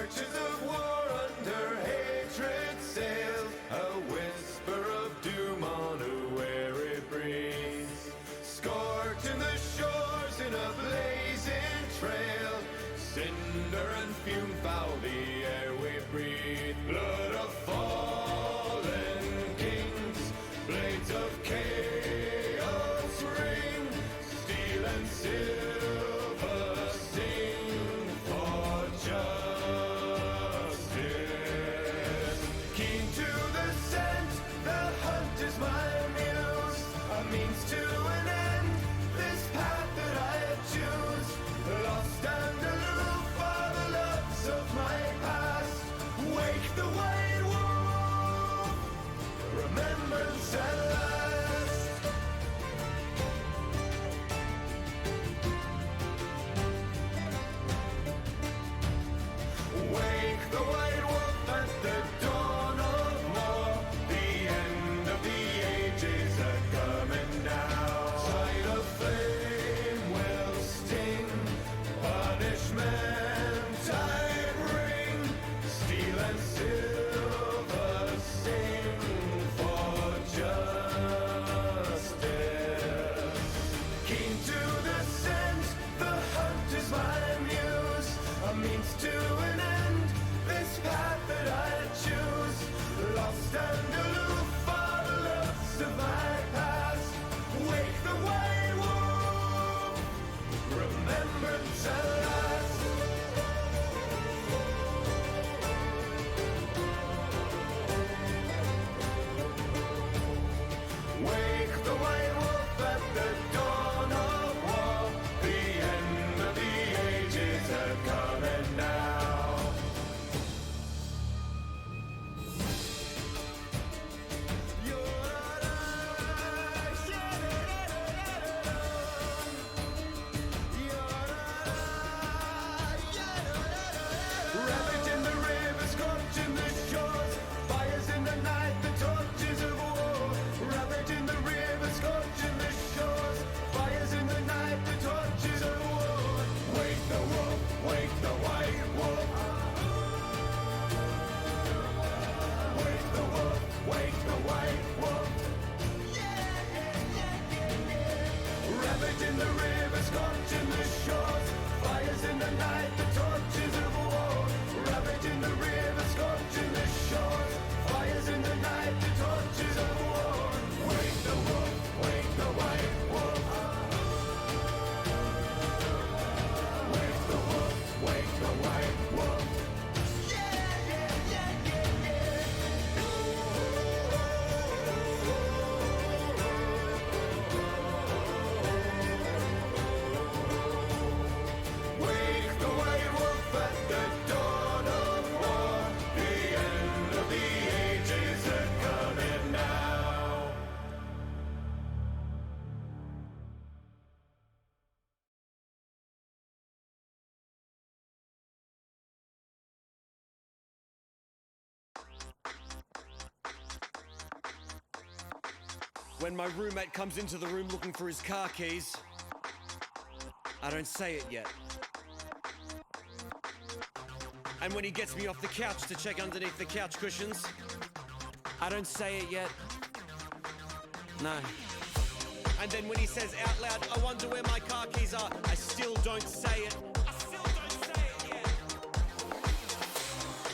Marches of war under hatred sails, a whisper of doom on a weary breeze. Scorching the shores in a blazing trail, cinder and fume foul the air we breathe. Blood of fallen kings, blades of chaos ring, steel and silver sing for justice. Keen to the scent, the hunt is my muse, a means to an end, this path that I choose. Lost and aloof are the loves of my past. Wake the white wolf, remembrance at last. Wake the white wolf at the dawn of war. The end of the ages are coming now. Sight of flame will sting, punishment I bring. Steel and silver sing for justice. Keen to the scent, the hunt is my muse, a means to an end, this path that I choose. Lost and aloof are the loves of my past. Wake the white wolf, remembrance at last. Wake the white wolf at the dawn of war. The end of the ages are coming now. Ravaging the rivers, scorching the shores, fires in the night, the torches of war. Ravaging the rivers, scorching the shores, fires in the night, the torches of war. Wake the wolf, wake the white wolf. Wake the wolf, wake the white wolf. Ravaging the rivers, scorching the shores, fires in the night, the torches of war. Ravaging the rivers, scorching the shores, fires in the night, the torches of war. Wake the wolf, wake the white wolf. Wake the wolf, wake the white wolf. Wake the white wolf at the dawn of war. The end of the ages are coming now. When my roommate comes into the room looking for his car keys, I don't say it yet. And when he gets me off the couch to check underneath the couch cushions, I don't say it yet. No. And then when he says out loud, I wonder where my car keys are, I still don't say it. I still don't say it yet.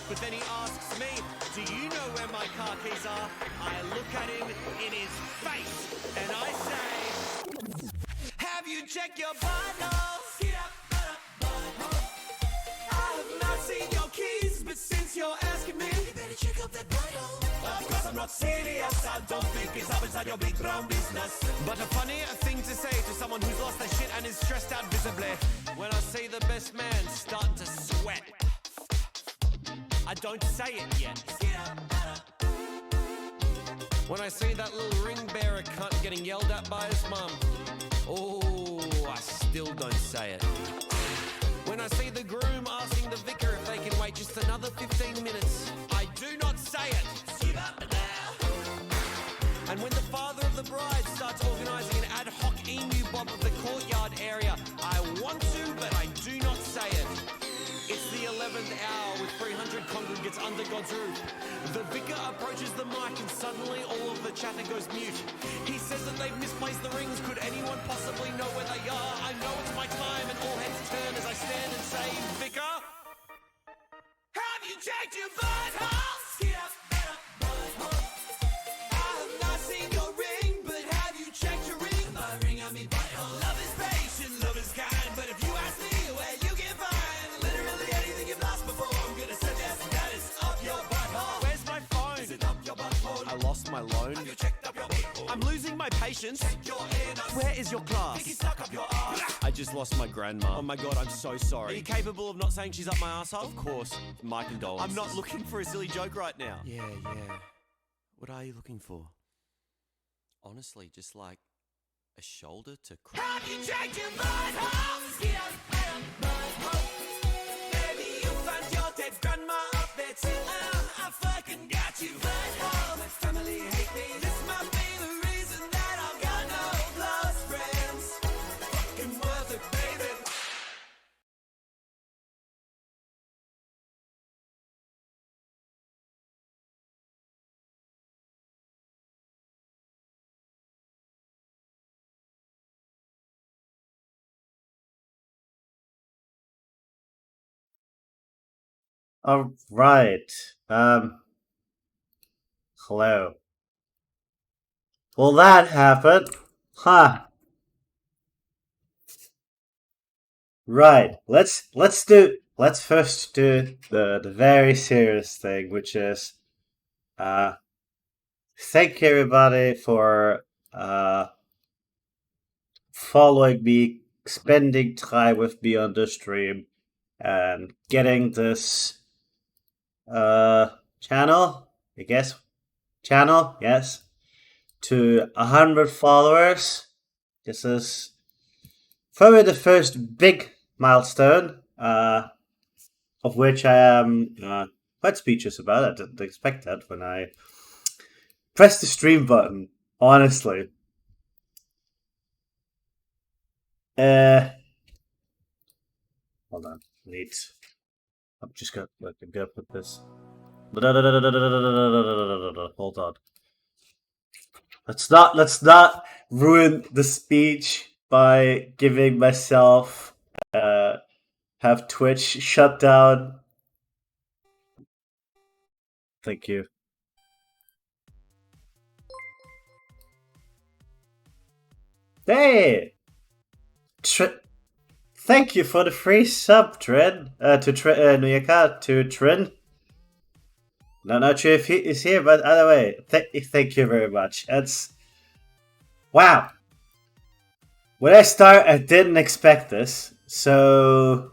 But then he asks me, do you know where my car keys are? I look at him in his face and I say, have you checked your vitals? I have not seen your keys, but since you're asking me, you better check out that vital. Of course I'm not serious, I don't think it's up inside your big brown business. But a funny thing to say to someone who's lost their shit and is stressed out visibly. When I see the best man starting to sweat, I don't say it yet. When I see that little ring bearer cunt getting yelled at by his mum, oh, I still don't say it. When I see the groom asking the vicar if they can wait just another 15 minutes, I do not say it. And when the father of the bride starts organising an ad hoc emu bob of the courtyard area, I want to, but I do not say it. It's the 11th hour with suddenly all of the chatter goes mute. He says that they've misplaced the rings. Could anyone possibly know where they are? I know it's my time, and all heads turn as I stand and say, Vicar, have you checked your butthole? Get up, butthole. I have not seen your ring, but have you checked your ring? My ring, I mean butthole. Love is patient, love is kind, but if you ask me where you can find literally anything you've lost before, I'm gonna suggest that it's up your butthole. Where's my phone? Is it up your butthole? I lost my loan. Have you checked up your butthole? I'm losing my patience. Check your anus. Where is your class? Think it's stuck up your ass. I just lost my grandma. Oh my god, I'm so sorry. Are you capable of not saying she's up my asshole? Of course. My condolences. I'm not looking for a silly joke right now. Yeah. What are you looking for? Honestly, just like a shoulder to cry. Have you checked your butthole? Get up, butthole. Maybe you found your dead grandma up there too. I fucking got you, butthole. My family hate me. This might be the reason that I've got no close friends. Fucking worth it, baby. All right. Hello. Well, that happened. Huh. Right. Let's first do the very serious thing, which is thank everybody for following me, spending time with me on the stream, and getting this channel, I guess. Channel, yes. To 100 followers. This is probably the first big milestone, of which I am quite speechless about. I didn't expect that when I pressed the stream button, honestly. Hold on. I'm just gonna put this. Hold on. Let's not ruin the speech by giving myself have Twitch shut down. Thank you. Hey! Thank you for the free sub, Trin. To Trin. Not sure if he is here, but either way, thank you very much. It's wow. When I start, I didn't expect this, so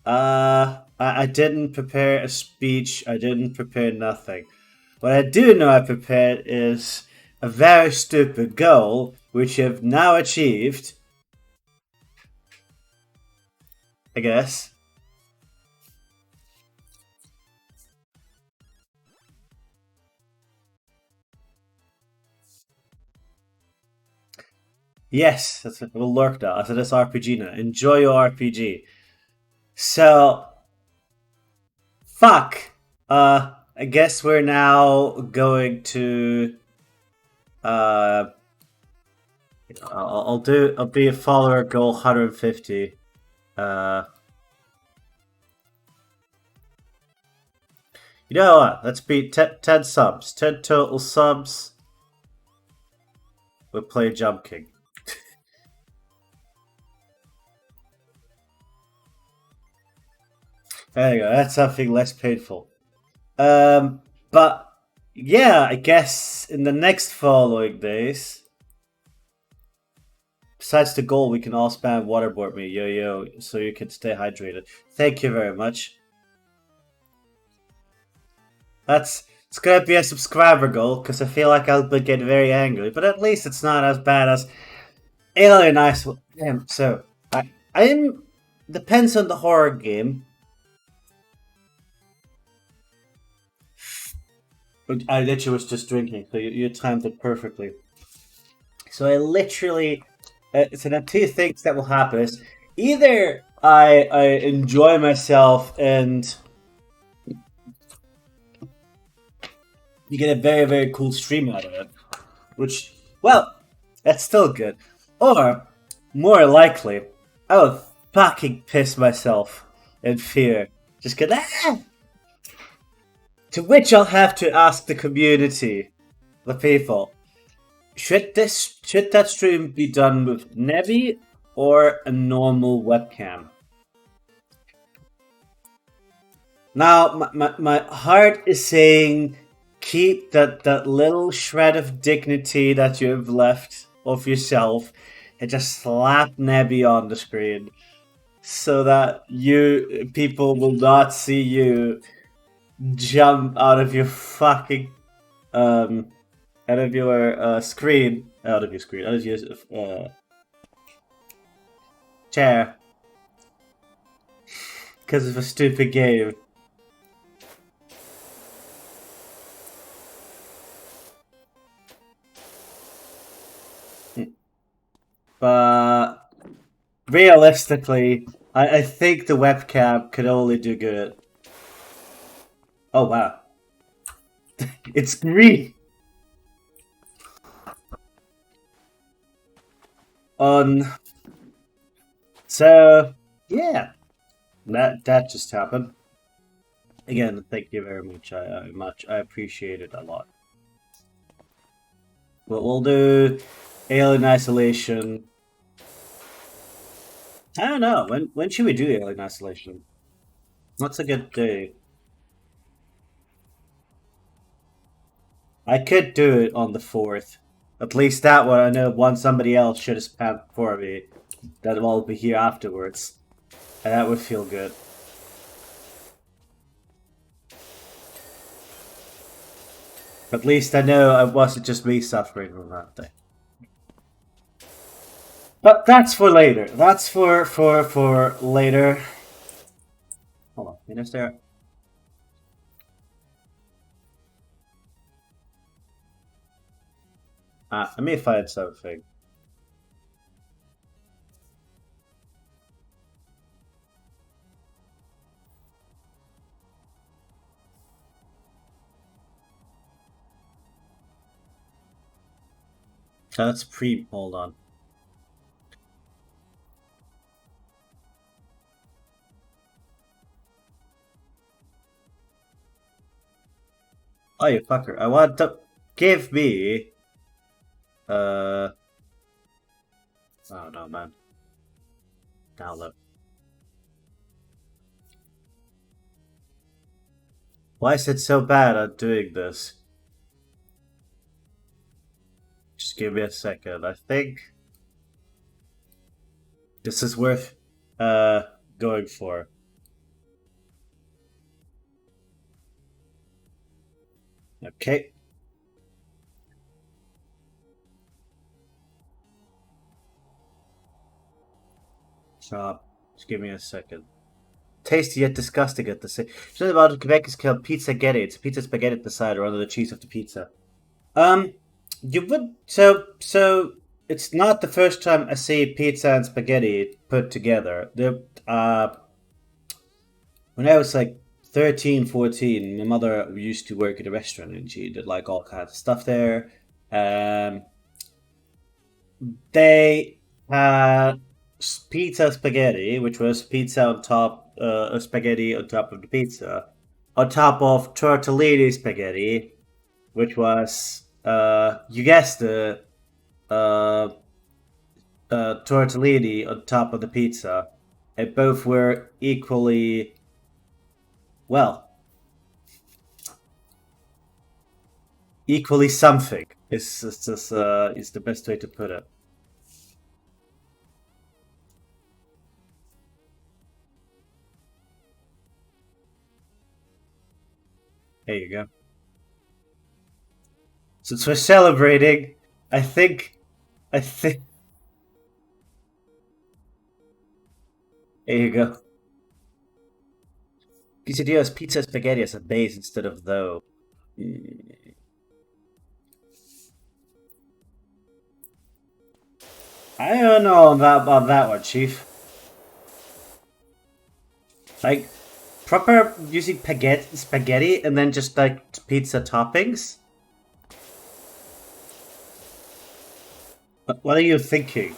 I didn't prepare a speech. I didn't prepare nothing. What I do know I prepared is a very stupid goal, which I've now achieved. I guess. Yes, that's what we'll lurk now. After this RPG now. Enjoy your RPG. So fuck. I guess we're now going to I'll be a follower goal 150. You know what? Let's beat 10 subs. 10 total subs. We'll play Jump King. There you go. That's something less painful. But yeah, I guess in the next following days, besides the goal, we can all spam waterboard me, yo, so you can stay hydrated. Thank you very much. It's gonna be a subscriber goal because I feel like I'll get very angry, but at least it's not as bad as Alien Ice. Damn. So I'm depends on the horror game. I literally was just drinking, so you timed it perfectly. So I literally, so the two things that will happen is either I enjoy myself and you get a very, very cool stream out of it. Which, well, that's still good. Or, more likely, I would fucking piss myself in fear. Just go, ah! To which I'll have to ask the community, the people, should that stream be done with Nevi or a normal webcam? Now, my heart is saying keep that little shred of dignity that you have left of yourself and just slap Nebi on the screen so that people will not see you jump out of your fucking out of your chair because of a stupid game. But realistically, I think the webcam could only do good. Oh wow. It's green! So yeah. That just happened. Again, thank you very much. I appreciate it a lot. But we'll do Alien Isolation. I don't know. When should we do Alien Isolation? What's a good day? I could do it on the 4th. At least that one I know somebody else should have spent for me. That will be here afterwards. And that would feel good. At least I know it wasn't just me suffering from that thing. But that's for later. That's for later. Hold on, is there? Let me find something. So that's hold on. Oh, you fucker. I want to give me... I don't know, man. Download. Why is it so bad at doing this? Just give me a second. I think this is worth going for. Okay. Stop. Just give me a second. Tasty yet disgusting at the same. Something about Quebec is called pizza-getti. It's pizza spaghetti at the side or under the cheese of the pizza. You would so it's not the first time I see pizza and spaghetti put together. When I was like 13, 14, my mother used to work at a restaurant and she did like all kinds of stuff there. They had pizza spaghetti, which was pizza on top, spaghetti on top of the pizza, on top of tortellini spaghetti, which was, you guessed it, tortellini on top of the pizza. And both were equally, well, equally something. Is the best way to put it. There you go. Since we're celebrating, I think. There you go. Quesadilla has pizza spaghetti as a base instead of though. I don't know about that one, Chief. Like, proper using spaghetti and then just like pizza toppings? What are you thinking?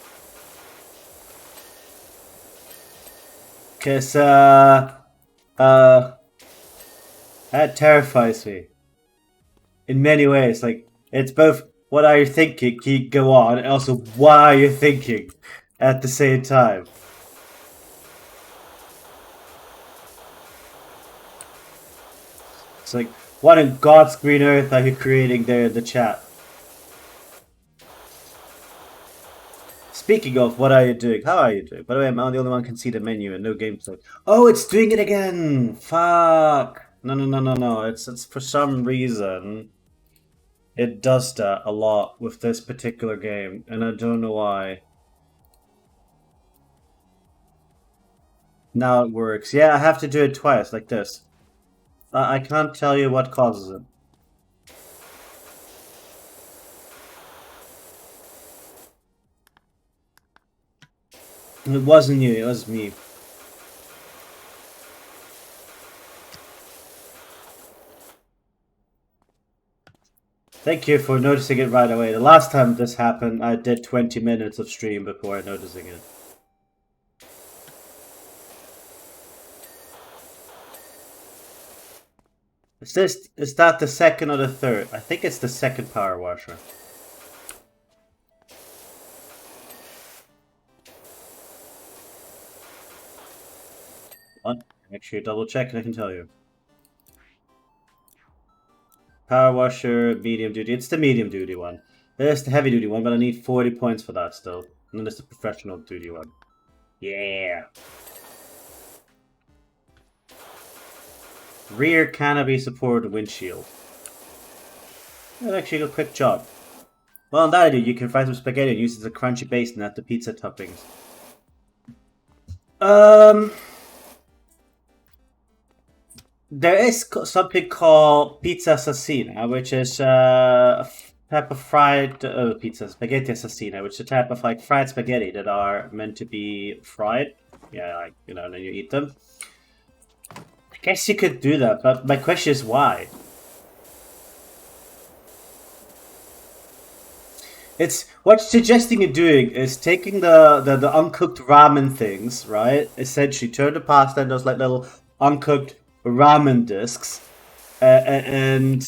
Cause uh, that terrifies me in many ways. Like it's both what are you thinking, keep go on, and also what are you thinking at the same time. It's like what in God's green earth are you creating there in the chat? Speaking of, what are you doing? How are you doing? By the way, I'm the only one who can see the menu and no gameplay. Oh, it's doing it again! Fuck! No, no, no, no, no. It's for some reason it does that a lot with this particular game, and I don't know why. Now it works. Yeah, I have to do it twice, like this. I can't tell you what causes it. It wasn't you, it was me. Thank you for noticing it right away. The last time this happened, I did 20 minutes of stream before noticing it. Is that the second or the third? I think it's the second power washer. Make sure you double check and I can tell you. Power washer, medium duty. It's the medium duty one. There's the heavy duty one, but I need 40 points for that still. And then there's the professional duty one. Yeah. Rear canopy supported windshield. That's actually a quick job. Well, on that idea, you can fry some spaghetti and use it as a crunchy base and add the pizza toppings. There is something called pizza assassina, which is a type of fried pizza, spaghetti assassina, which is a type of like fried spaghetti that are meant to be fried. Yeah, like, you know, and then you eat them. I guess you could do that, but my question is why? It's what's suggesting you're doing is taking the uncooked ramen things, right? Essentially, turn the pasta into those like little uncooked ramen discs, and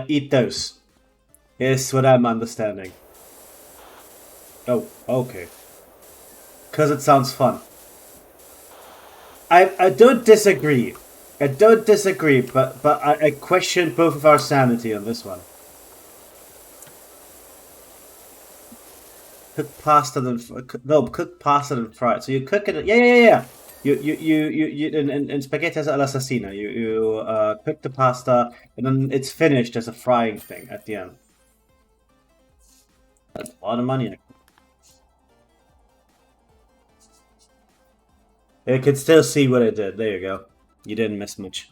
eat those. Is what I'm understanding. Oh, okay. Because it sounds fun. I don't disagree. I don't disagree, but I question both of our sanity on this one. Cook pasta then no, cook pasta then fry it. So you cook it. Yeah, yeah, yeah, yeah. You in spaghetti all'assassina. You cook the pasta and then it's finished as a frying thing at the end. That's a lot of money. You can still see what I did. There you go. You didn't miss much.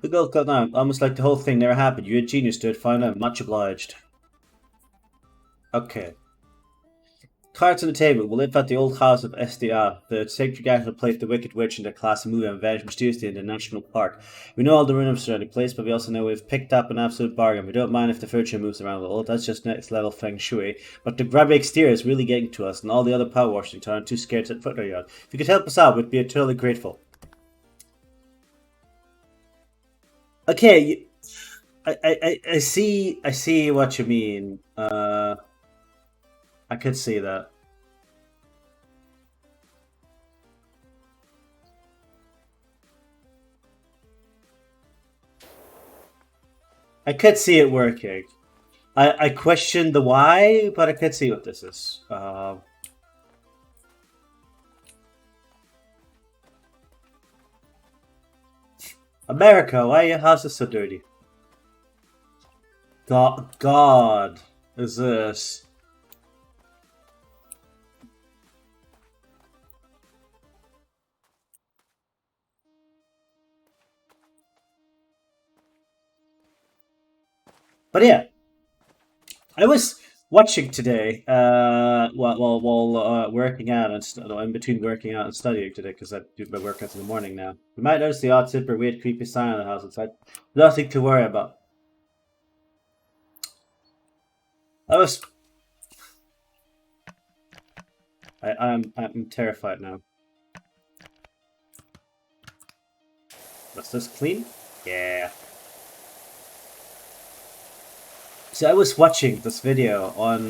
The girl got down, almost like the whole thing never happened. You're a genius, dude. Find out. Much obliged. Okay. Cards on the table. We live at the old house of SDR. The sacred guy who played the Wicked Witch in the classic movie and vanished mysteriously in the national park. We know all the ruins surrounding the place, but we also know we've picked up an absolute bargain. We don't mind if the furniture moves around a little. That's just next level feng shui. But the grubby exterior is really getting to us, and all the other power washing are too scared to foot our yard. If you could help us out, we'd be eternally grateful. Okay, I see what you mean. I could see that. I could see it working. I question the why, but I could see what this is. America, why are your houses so dirty? God, is this? But yeah, I was watching today, while working out and in between working out and studying today because I do my workouts in the morning now. You might notice the odd, super weird, creepy sign on the house outside. Nothing to worry about. That was. I'm terrified now. Was this clean? Yeah. So I was watching this video on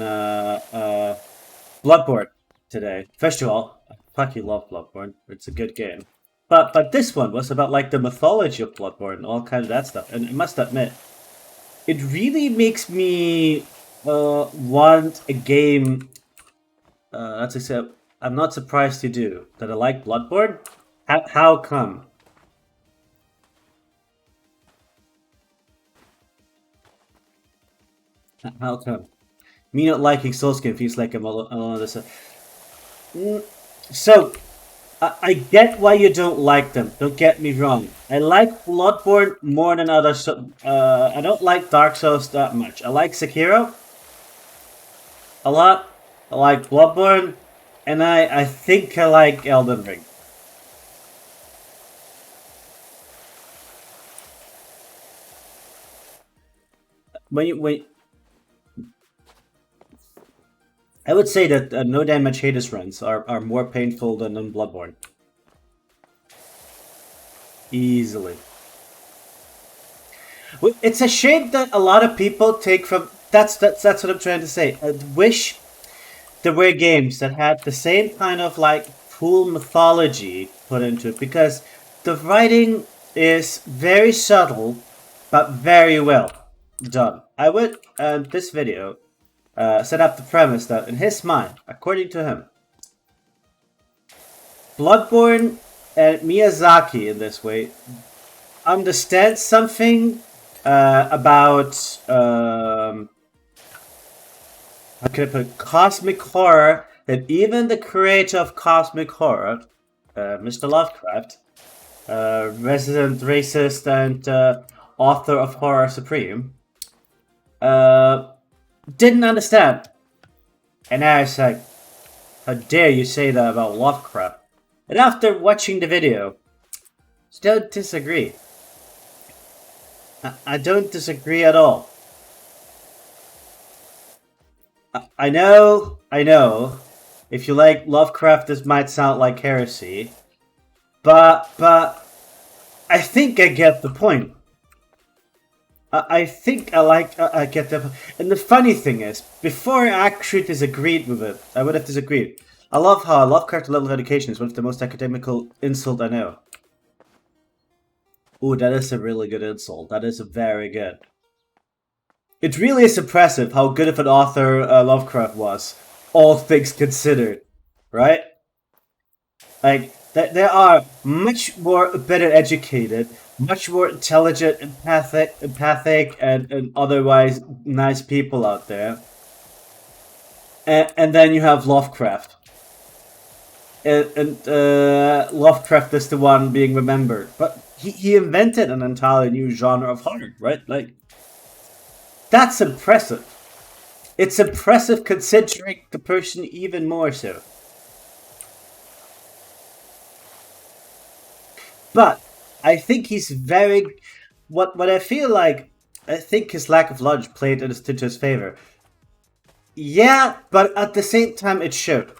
Bloodborne today. First of all, I fucking love Bloodborne. It's a good game. But this one was about like the mythology of Bloodborne and all kind of that stuff. And I must admit, it really makes me want a game. That's I said, I'm not surprised you do that. I like Bloodborne. How come? How come? Me not liking Souls game feels like I'm alone on this. So, I get why you don't like them. Don't get me wrong. I like Bloodborne more than others. I don't like Dark Souls that much. I like Sekiro a lot. I like Bloodborne, and I think I like Elden Ring. When I would say that no damage Hades runs are more painful than on Bloodborne. Easily. It's a shame that a lot of people take from. That's what I'm trying to say. I wish there were games that had the same kind of like cool mythology put into it, because the writing is very subtle, but very well done. I would, this video, set up the premise that in his mind, according to him, Bloodborne and Miyazaki in this way understand something about how can I put it? Cosmic horror, that even the creator of cosmic horror, Mr. Lovecraft, resident racist and author of Horror Supreme, didn't understand. And I was like, how dare you say that about Lovecraft? And after watching the video, don't disagree. I don't disagree at all. I know, if you like Lovecraft, this might sound like heresy, but I think I get the point. I think I get the. And the funny thing is, before I actually disagreed with it, I would have disagreed. I love how Lovecraft level of education is one of the most academical insult I know. Ooh, that is a really good insult. That is very good. It really is impressive how good of an author Lovecraft was, all things considered, right? Like, there are much more better educated, much more intelligent, empathic, and otherwise nice people out there. And then you have Lovecraft. And Lovecraft is the one being remembered. But he invented an entirely new genre of horror, right? Like, that's impressive. It's impressive considering the person even more so. But I think he's very. What I feel like, I think his lack of logic played into his favor. Yeah, but at the same time, it showed.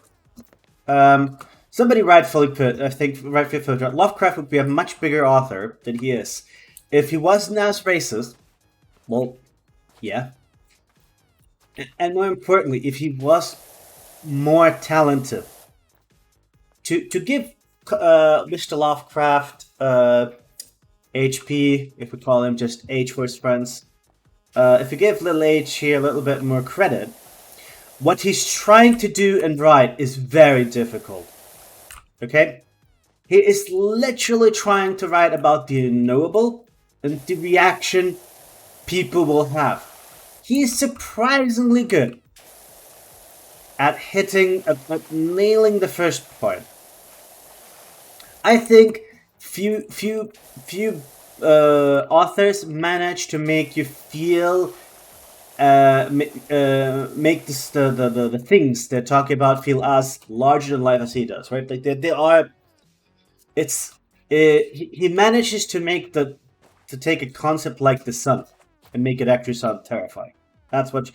Somebody rightfully put, I think, rightfully put, Lovecraft would be a much bigger author than he is if he wasn't as racist. Well, yeah. And more importantly, if he was more talented. To give Mr. Lovecraft HP, if we call him just H for his friends, if you give little H here a little bit more credit, what he's trying to do and write is very difficult. Okay? He is literally trying to write about the unknowable and the reaction people will have. He is surprisingly good at at nailing the first part. I think few authors manage to make you feel, make this, the things they're talking about feel as larger than life as he does, right? Like they are. He manages to make to take a concept like the sun and make it actually sound terrifying. That's what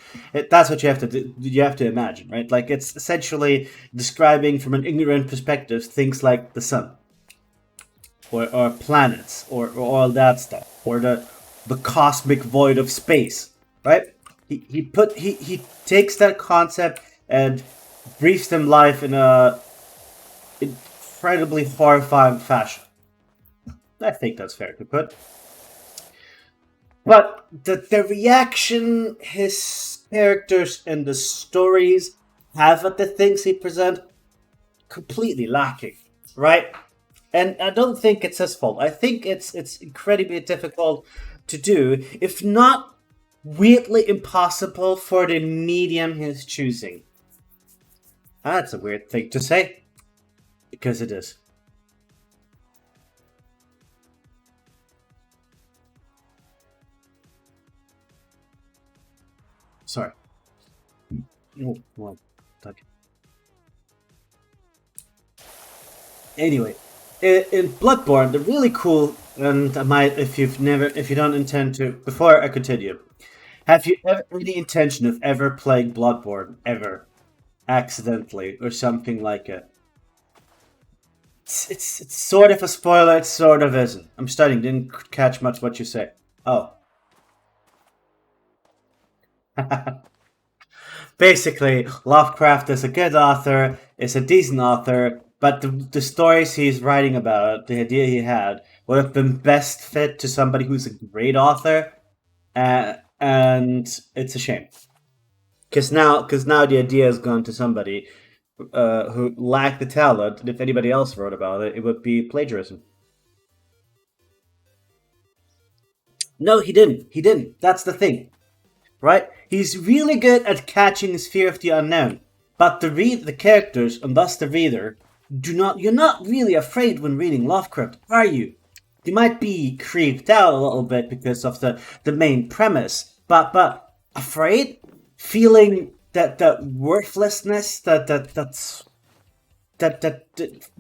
you have to do, you have to imagine, right? Like it's essentially describing from an ignorant perspective things like the sun, or planets, or all that stuff, or the cosmic void of space, right? He takes that concept and breathes them life in a incredibly horrifying fashion. I think that's fair to put. But the reaction his characters and the stories have at the things he presents, completely lacking, right? And I don't think it's his fault. I think it's incredibly difficult to do, if not weirdly impossible for the medium he's choosing. That's a weird thing to say, because it is. Sorry. Oh, well, okay. Anyway, in Bloodborne, the really cool, and I might, if you don't intend to, before I continue, have you ever any intention of ever playing Bloodborne ever, accidentally or something like it? It's sort of a spoiler. It sort of isn't. I'm studying. Didn't catch much what you say. Oh. Basically, Lovecraft is a good author, is a decent author, but the stories he's writing about, the idea he had, would have been best fit to somebody who's a great author, and it's a shame. Because now the idea has gone to somebody who lacked the talent, and if anybody else wrote about it, it would be plagiarism. No, he didn't. He didn't. That's the thing, right? He's really good at catching his fear of the unknown, but the characters, and thus the reader, do not. You're not really afraid when reading Lovecraft, are you? You might be creeped out a little bit because of the main premise, but afraid, feeling that worthlessness, that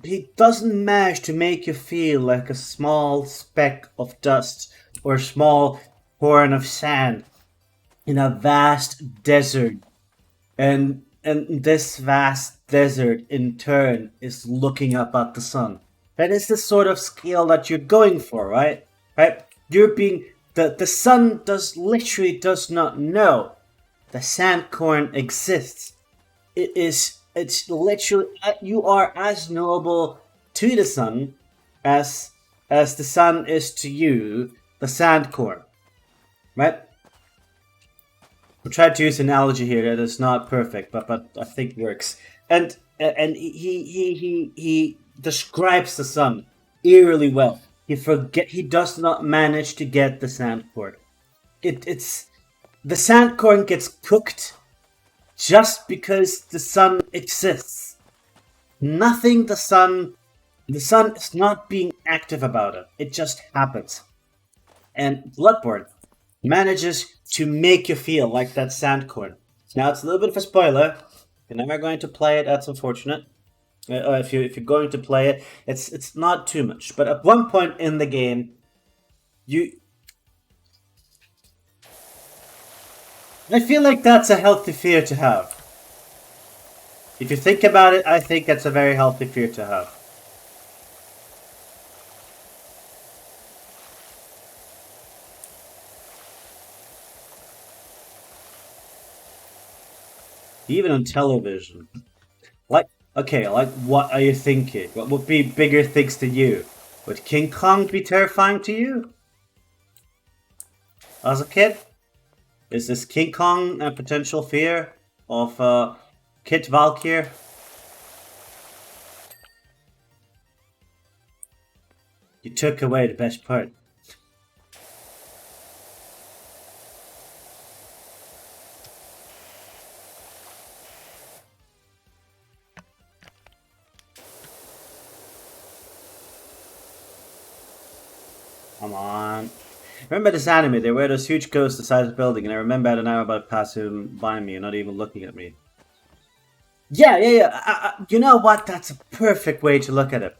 he doesn't manage to make you feel like a small speck of dust or a small horn of sand in a vast desert, and this vast desert in turn is looking up at the sun. That is the sort of scale that you're going for, right? Right? You're being the sun does not know the sandcorn exists. It's literally, you are as knowable to the sun as the sun is to you, the sandcorn, right? I'm trying to use an analogy here that is not perfect, but I think works. And he describes the sun eerily well. He does not manage to get the sandcorn. It's the sandcorn gets cooked just because the sun exists. Nothing the sun is not being active about it. It just happens. And Bloodborne manages to make you feel like that sandcorn. Now it's a little bit of a spoiler. If you're never going to play it, that's unfortunate. If you're going to play it, it's not too much. But at one point in the game, I feel like that's a healthy fear to have. If you think about it, I think that's a very healthy fear to have. Even on television. Like, okay, like what are you thinking? What would be bigger things to you? Would King Kong be terrifying to you? As a kid? Is this King Kong a potential fear of Kit Valkyr? You took away the best part. Come on. Remember this anime? There were those huge ghosts the size of a building, and I remember that now about passing by me and not even looking at me. Yeah. You know what? That's a perfect way to look at it.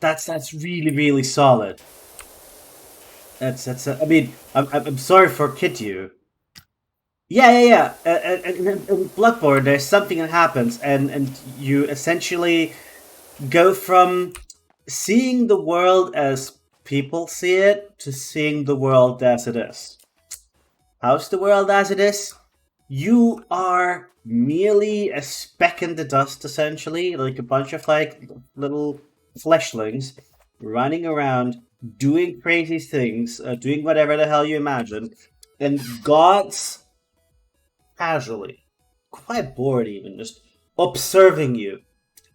That's really, really solid. I mean, I'm sorry for Kityu, Yeah. In Bloodborne, there's something that happens, and you essentially go from seeing the world as people see it to seeing the world as it is. How's the world as it is? You are merely a speck in the dust, essentially, like a bunch of like little fleshlings running around, doing crazy things, doing whatever the hell you imagine, and gods casually, quite bored even, just observing you.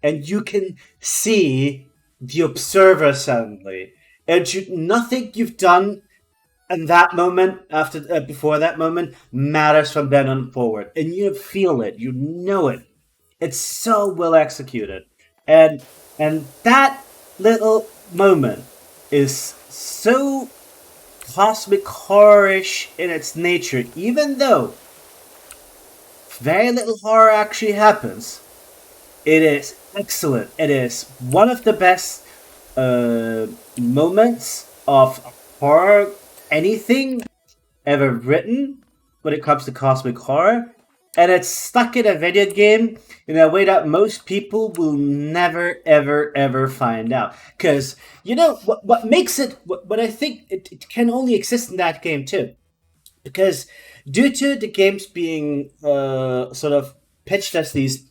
And you can see the observer suddenly. And nothing you've done in that moment, before that moment, matters from then on forward. And you feel it, you know it. It's so well executed. And that little moment is so cosmic horrorish in its nature, even though very little horror actually happens. It is excellent. It is one of the best moments of horror anything ever written when it comes to cosmic horror. And it's stuck in a video game in a way that most people will never, ever, ever find out. Because, you know, what makes it, what I think it can only exist in that game too. Because due to the games being sort of pitched as these,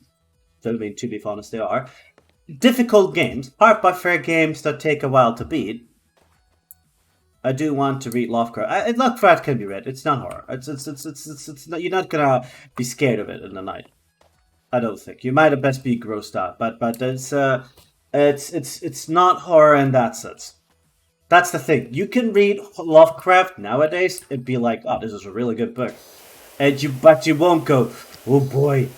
I mean, to be honest, they are difficult games, hard by fair games that take a while to beat. I do want to read Lovecraft. Lovecraft can be read. It's not horror. It's not. You're not gonna be scared of it in the night. I don't think. You might at best be grossed out, but it's not horror in that sense. That's the thing. You can read Lovecraft nowadays and be like, "Oh, this is a really good book," but you won't go, "Oh boy,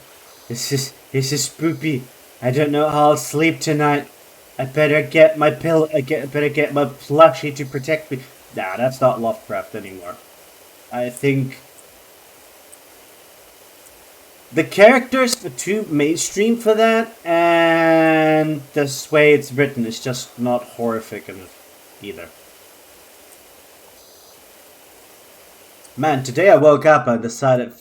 this is spoopy. I don't know how I'll sleep tonight. I better get my pillow. Better get my plushie to protect me." Nah, that's not Lovecraft anymore. I think the characters are too mainstream for that, and the way it's written is just not horrific enough either. Man, today I woke up and decided.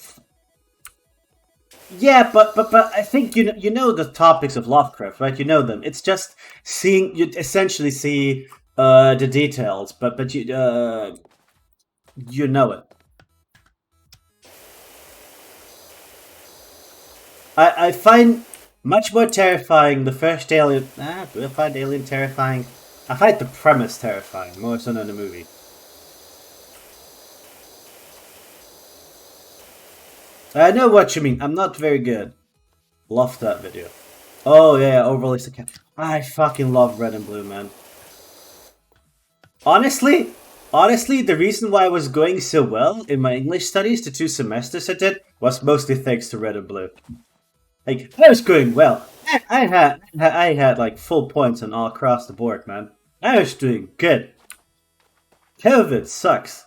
Yeah, but I think you know the topics of Lovecraft, right? You know them. It's just seeing you essentially see the details, but you know it. I find much more terrifying the first Alien. Do I find Alien terrifying? I find the premise terrifying more so than the movie. I know what you mean. I'm not very good. Love that video. Oh yeah, overly sarcastic. I fucking love Red and Blue, man. Honestly, the reason why I was going so well in my English studies, the 2 semesters I did, was mostly thanks to Red and Blue. Like I was going well. I had like full points on all across the board, man. I was doing good. COVID sucks.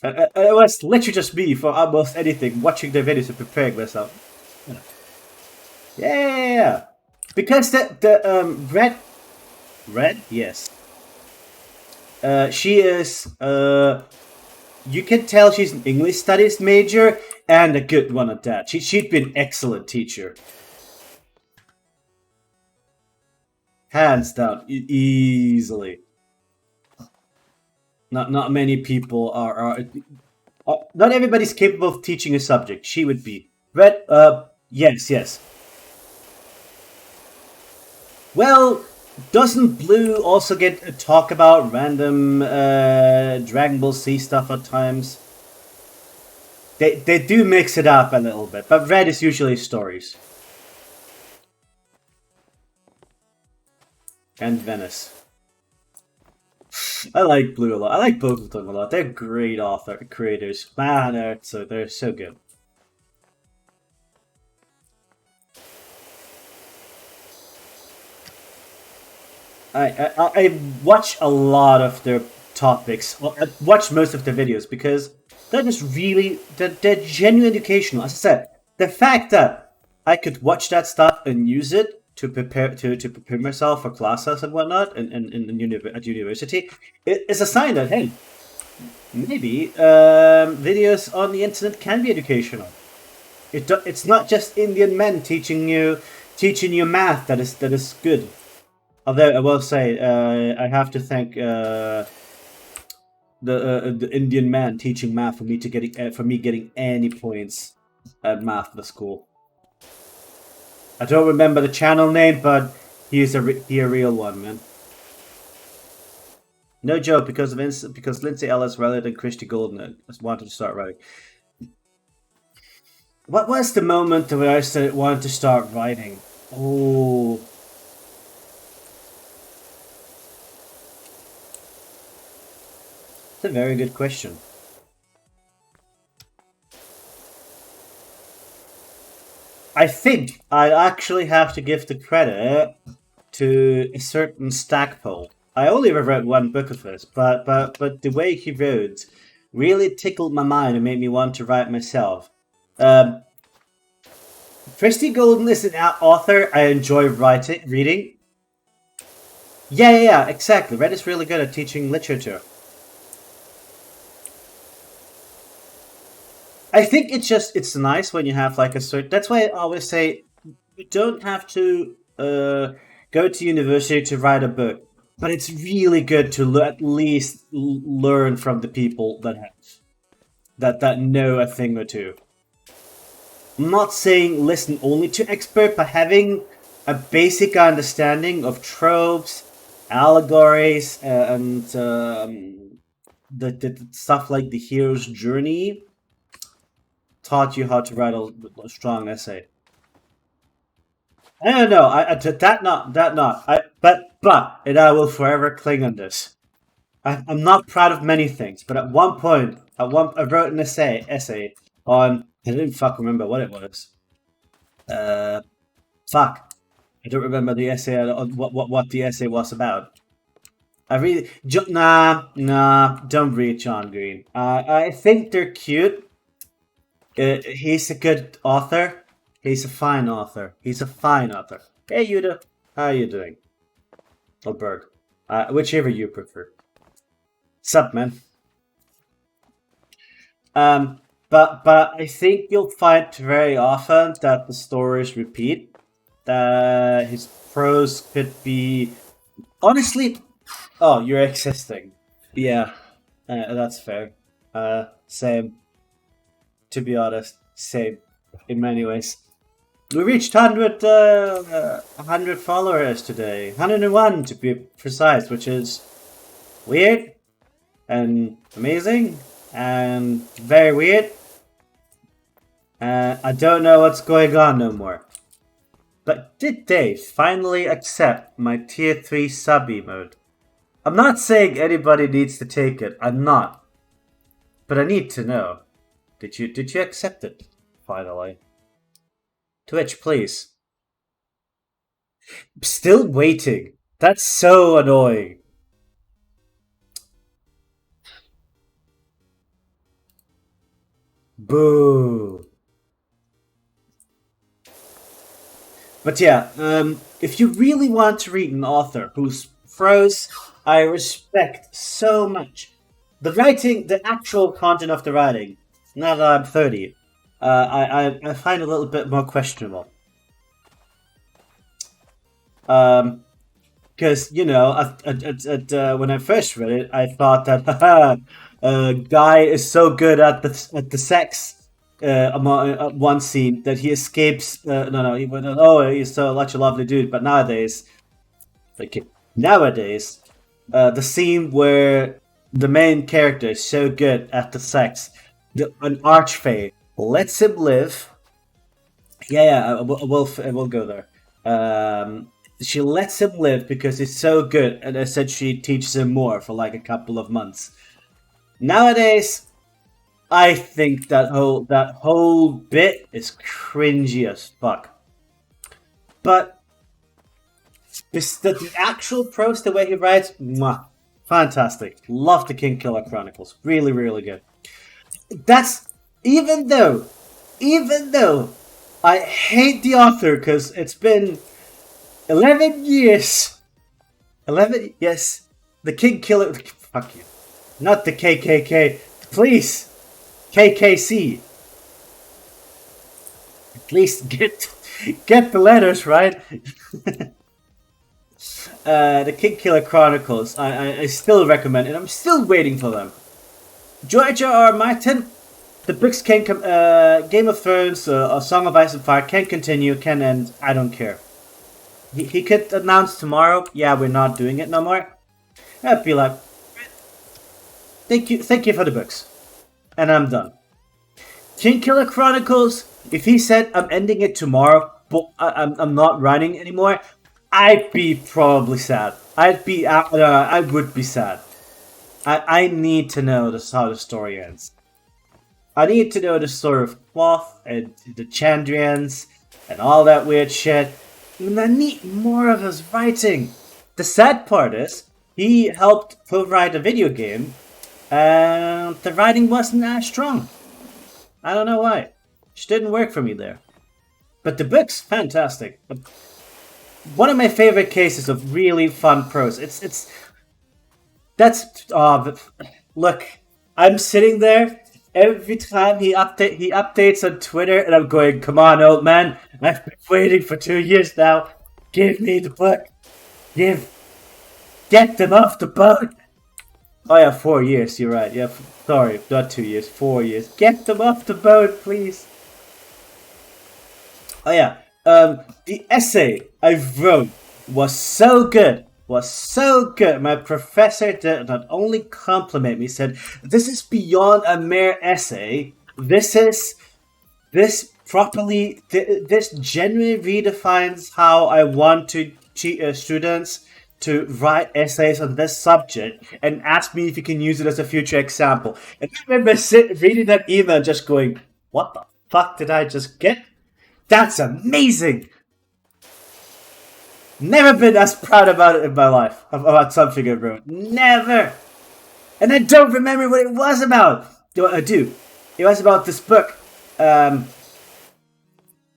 It was literally just me for almost anything, watching the videos and preparing myself. Yeah, because the red, yes. She is you can tell she's an English studies major and a good one at that. She'd be an excellent teacher, hands down, easily. Not many people not everybody's capable of teaching a subject. She would be. Red, yes. Well, doesn't Blue also get to talk about random Dragon Ball Z stuff at times? They do mix it up a little bit, but Red is usually stories. And Venice. I like Blue a lot. I like both of them a lot. They're great creators. Man, they're so good. I watch a lot of their topics. Well, I watch most of their videos because they're just really they're genuine educational. As I said, the fact that I could watch that stuff and use it to prepare myself for classes and whatnot at university, it is a sign that hey, Maybe videos on the internet can be educational. It's not just Indian men teaching you math that is good. Although I will say I have to thank the Indian man teaching math for me getting any points at math at the school. I don't remember the channel name, but he a real one, man. No joke, because Lindsay Ellis rather than Christy Golden wanted to start writing. What was the moment where I wanted to start writing? Oh. That's a very good question. I think I actually have to give the credit to a certain Stackpole. I only ever read one book of his, but the way he wrote really tickled my mind and made me want to write myself. Christy Golden is an author I enjoy reading. Yeah, exactly. Red is really good at teaching literature. I think it's nice when you have like a certain. That's why I always say you don't have to go to university to write a book, but it's really good to at least learn from the people that know a thing or two. I'm not saying listen only to expert, but having a basic understanding of tropes, allegories, and the stuff like the hero's journey taught you how to write a strong essay. I don't know. And I will forever cling on this. I'm not proud of many things, but at one point, I wrote an essay on. I didn't remember what it was. Fuck. I don't remember the essay. What the essay was about. Don't read John Green. I think they're cute. He's a good author. He's a fine author. Hey, Yuda. How are you doing? Or Berg. Whichever you prefer. Sup, man? But I think you'll find very often that the stories repeat. That his prose could be... Honestly... Oh, you're existing. Yeah. That's fair. Same. To be honest, same in many ways. We reached 100 followers today. 101 to be precise, which is weird and amazing and very weird. I don't know what's going on no more. But did they finally accept my tier 3 sub emote? I'm not saying anybody needs to take it. I'm not. But I need to know. Did you accept it? Finally. Twitch, please. Still waiting. That's so annoying. Boo. But yeah, if you really want to read an author whose prose I respect so much, the actual content of the writing, now that I'm 30, I find a little bit more questionable. Because, when I first read it, I thought that Guy is so good at the sex one scene that he escapes. He's such a lovely dude. But nowadays, the scene where the main character is so good at the sex, an archfey lets him live. We'll go there. She lets him live because he's so good, and essentially teaches him more for like a couple of months. Nowadays, I think that whole bit is cringy as fuck. But the actual prose, the way he writes, fantastic. Love the Kingkiller Chronicles. Really, really good. That's even though I hate the author because it's been 11 years. 11, yes. The Kingkiller, fuck you. Not the KKK. Please. KKC. At least get the letters right. The King Killer Chronicles. I still recommend it. I'm still waiting for them. George R. R. Martin. The books can come. Game of Thrones, A Song of Ice and Fire can continue, can end. I don't care. He could announce tomorrow. Yeah, we're not doing it no more. I'd be like, thank you for the books, and I'm done. King Killer Chronicles. If he said I'm ending it tomorrow, but I'm not writing anymore, I'd be probably sad. I would be sad. I need to know how the story ends. I need to know the story of Cloth and the Chandrians and all that weird shit. And I need more of his writing. The sad part is, he helped co-write a video game, and the writing wasn't as strong. I don't know why. It didn't work for me there. But the book's fantastic. One of my favorite cases of really fun prose. Look, I'm sitting there every time he updates on Twitter, and I'm going, come on, old man, I've been waiting for 2 years now. Give me the book. Get them off the boat. Oh yeah, 4 years, you're right. Yeah, sorry, not 2 years, 4 years. Get them off the boat, please. Oh yeah, the essay I wrote was so good. My professor did not only compliment me, said, this is beyond a mere essay. This genuinely redefines how I want to teach students to write essays on this subject, and asked me if you can use it as a future example. And I remember reading that email and just going, what the fuck did I just get? That's amazing! Never been as proud about it in my life, about something I wrote. Never! And I don't remember what it was about. I do. It was about this book.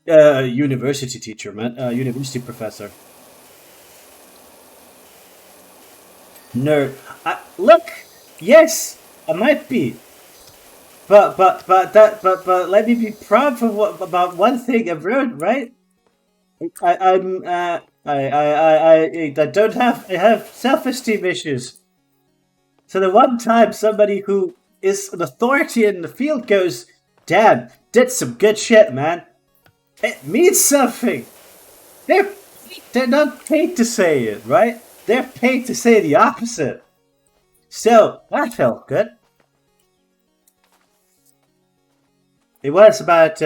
University teacher, man. University professor. Nerd. Look! Yes! I might be. But let me be proud for about one thing I wrote, right? I have self-esteem issues. So the one time somebody who is an authority in the field goes, damn, did some good shit, man. It means something. They're not paid to say it, right? They're paid to say the opposite. So that felt good. It was about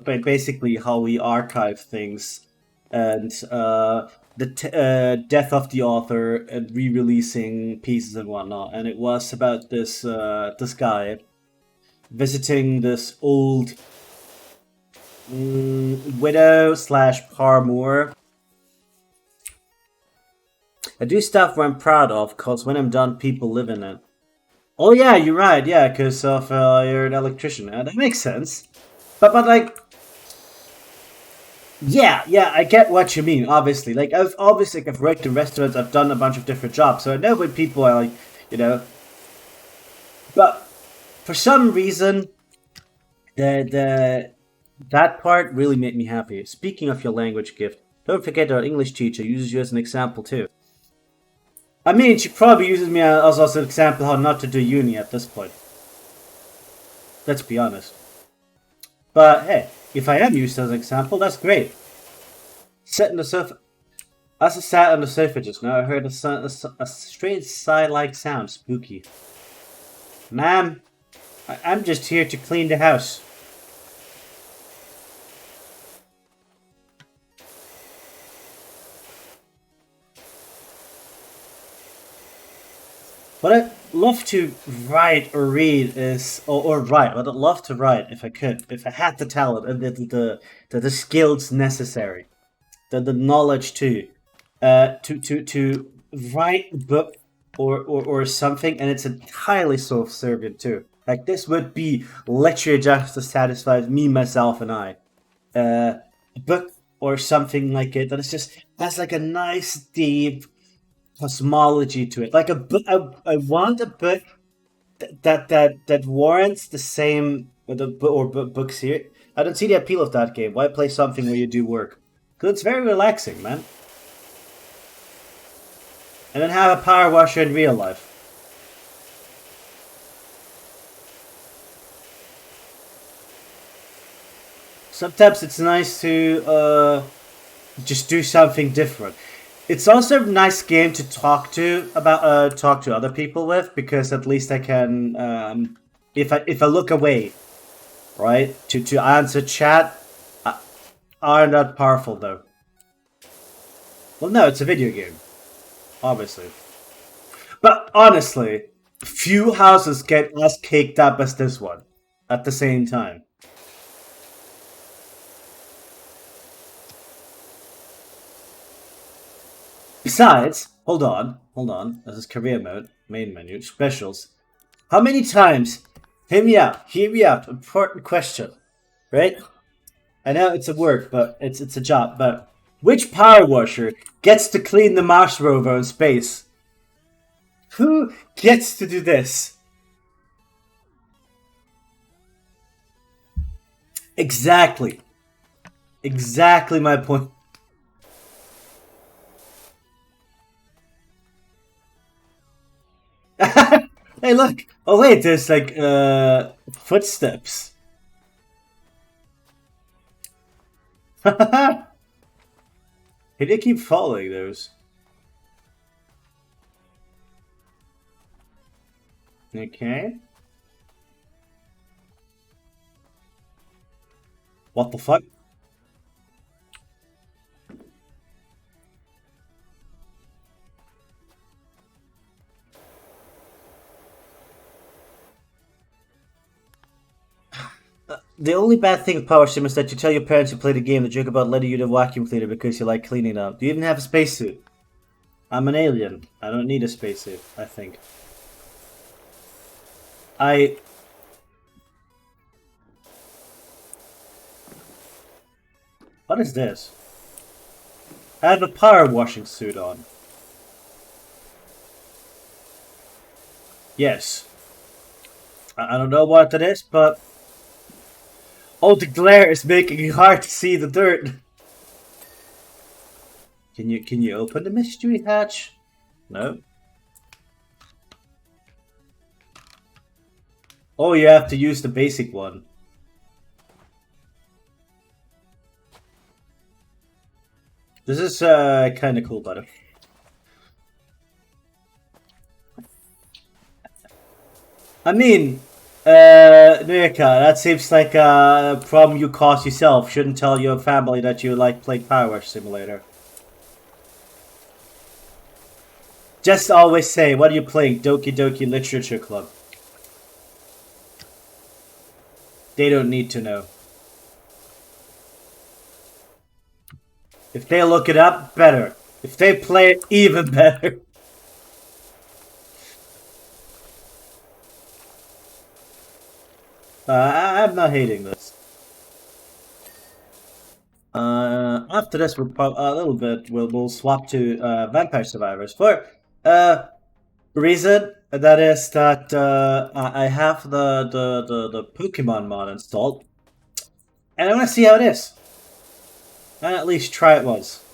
basically how we archive things, and the death of the author and re-releasing pieces and whatnot. And it was about this guy visiting this old widow / paramour. I do stuff where I'm proud of, cause when I'm done, people live in it. Oh yeah, you're right. Yeah, because of you're an electrician. That makes sense. But like, yeah, I get what you mean. Obviously, like I've worked in restaurants. I've done a bunch of different jobs, so I know when people are like, But for some reason, that part really made me happy. Speaking of your language gift, don't forget our English teacher uses you as an example too. I mean, she probably uses me as an example how not to do uni at this point. Let's be honest. But hey, if I am used as an example, that's great. Sit in the sofa. As I sat on the sofa just now, I heard a strange sigh-like sound. Spooky. Ma'am, I'm just here to clean the house. What I'd love to write or read is, or write. What I'd love to write if I could, if I had the talent and the skills necessary, the knowledge to write a book or something, and it's entirely self-serving too. Like this would be literally just to satisfy me, myself, and I. A book or something like it that is just has like a nice deep cosmology to it. Like a book, I want a book that warrants the same books here. I don't see the appeal of that game. Why play something where you do work? Because it's very relaxing, man. And then have a power washer in real life. Sometimes it's nice to just do something different. It's also a nice game to talk to other people with, because at least I can if I look away, right, to answer chat, aren't that powerful though. Well, no, it's a video game, obviously. But honestly, few houses get as caked up as this one at the same time. Besides, hold on. This is career mode, main menu, specials. How many times? Hear me out. Important question, right? I know it's a work, but it's a job. But which power washer gets to clean the Mars rover in space? Who gets to do this? Exactly my point. Hey, look! Oh wait, there's like footsteps. Hey, they keep following those. Okay. What the fuck? The only bad thing with Power Sim is that you tell your parents you play the game, they joke about letting you the vacuum cleaner because you like cleaning up. Do you even have a spacesuit? I'm an alien. I don't need a spacesuit, I think. What is this? I have a power washing suit on. Yes. I don't know what it is, but... Oh, the glare is making it hard to see the dirt. Can you open the mystery hatch? No. Oh, you have to use the basic one. This is kind of cool, buddy. I mean, Nurka, that seems like a problem you caused yourself. Shouldn't tell your family that you like playing Power Wash Simulator. Just always say, what are you playing? Doki Doki Literature Club. They don't need to know. If they look it up, better. If they play it, even better. I'm not hating this. After this, we'll swap to Vampire Survivors for reason that is that I have the Pokemon mod installed, and I want to see how it is, and at least try it once.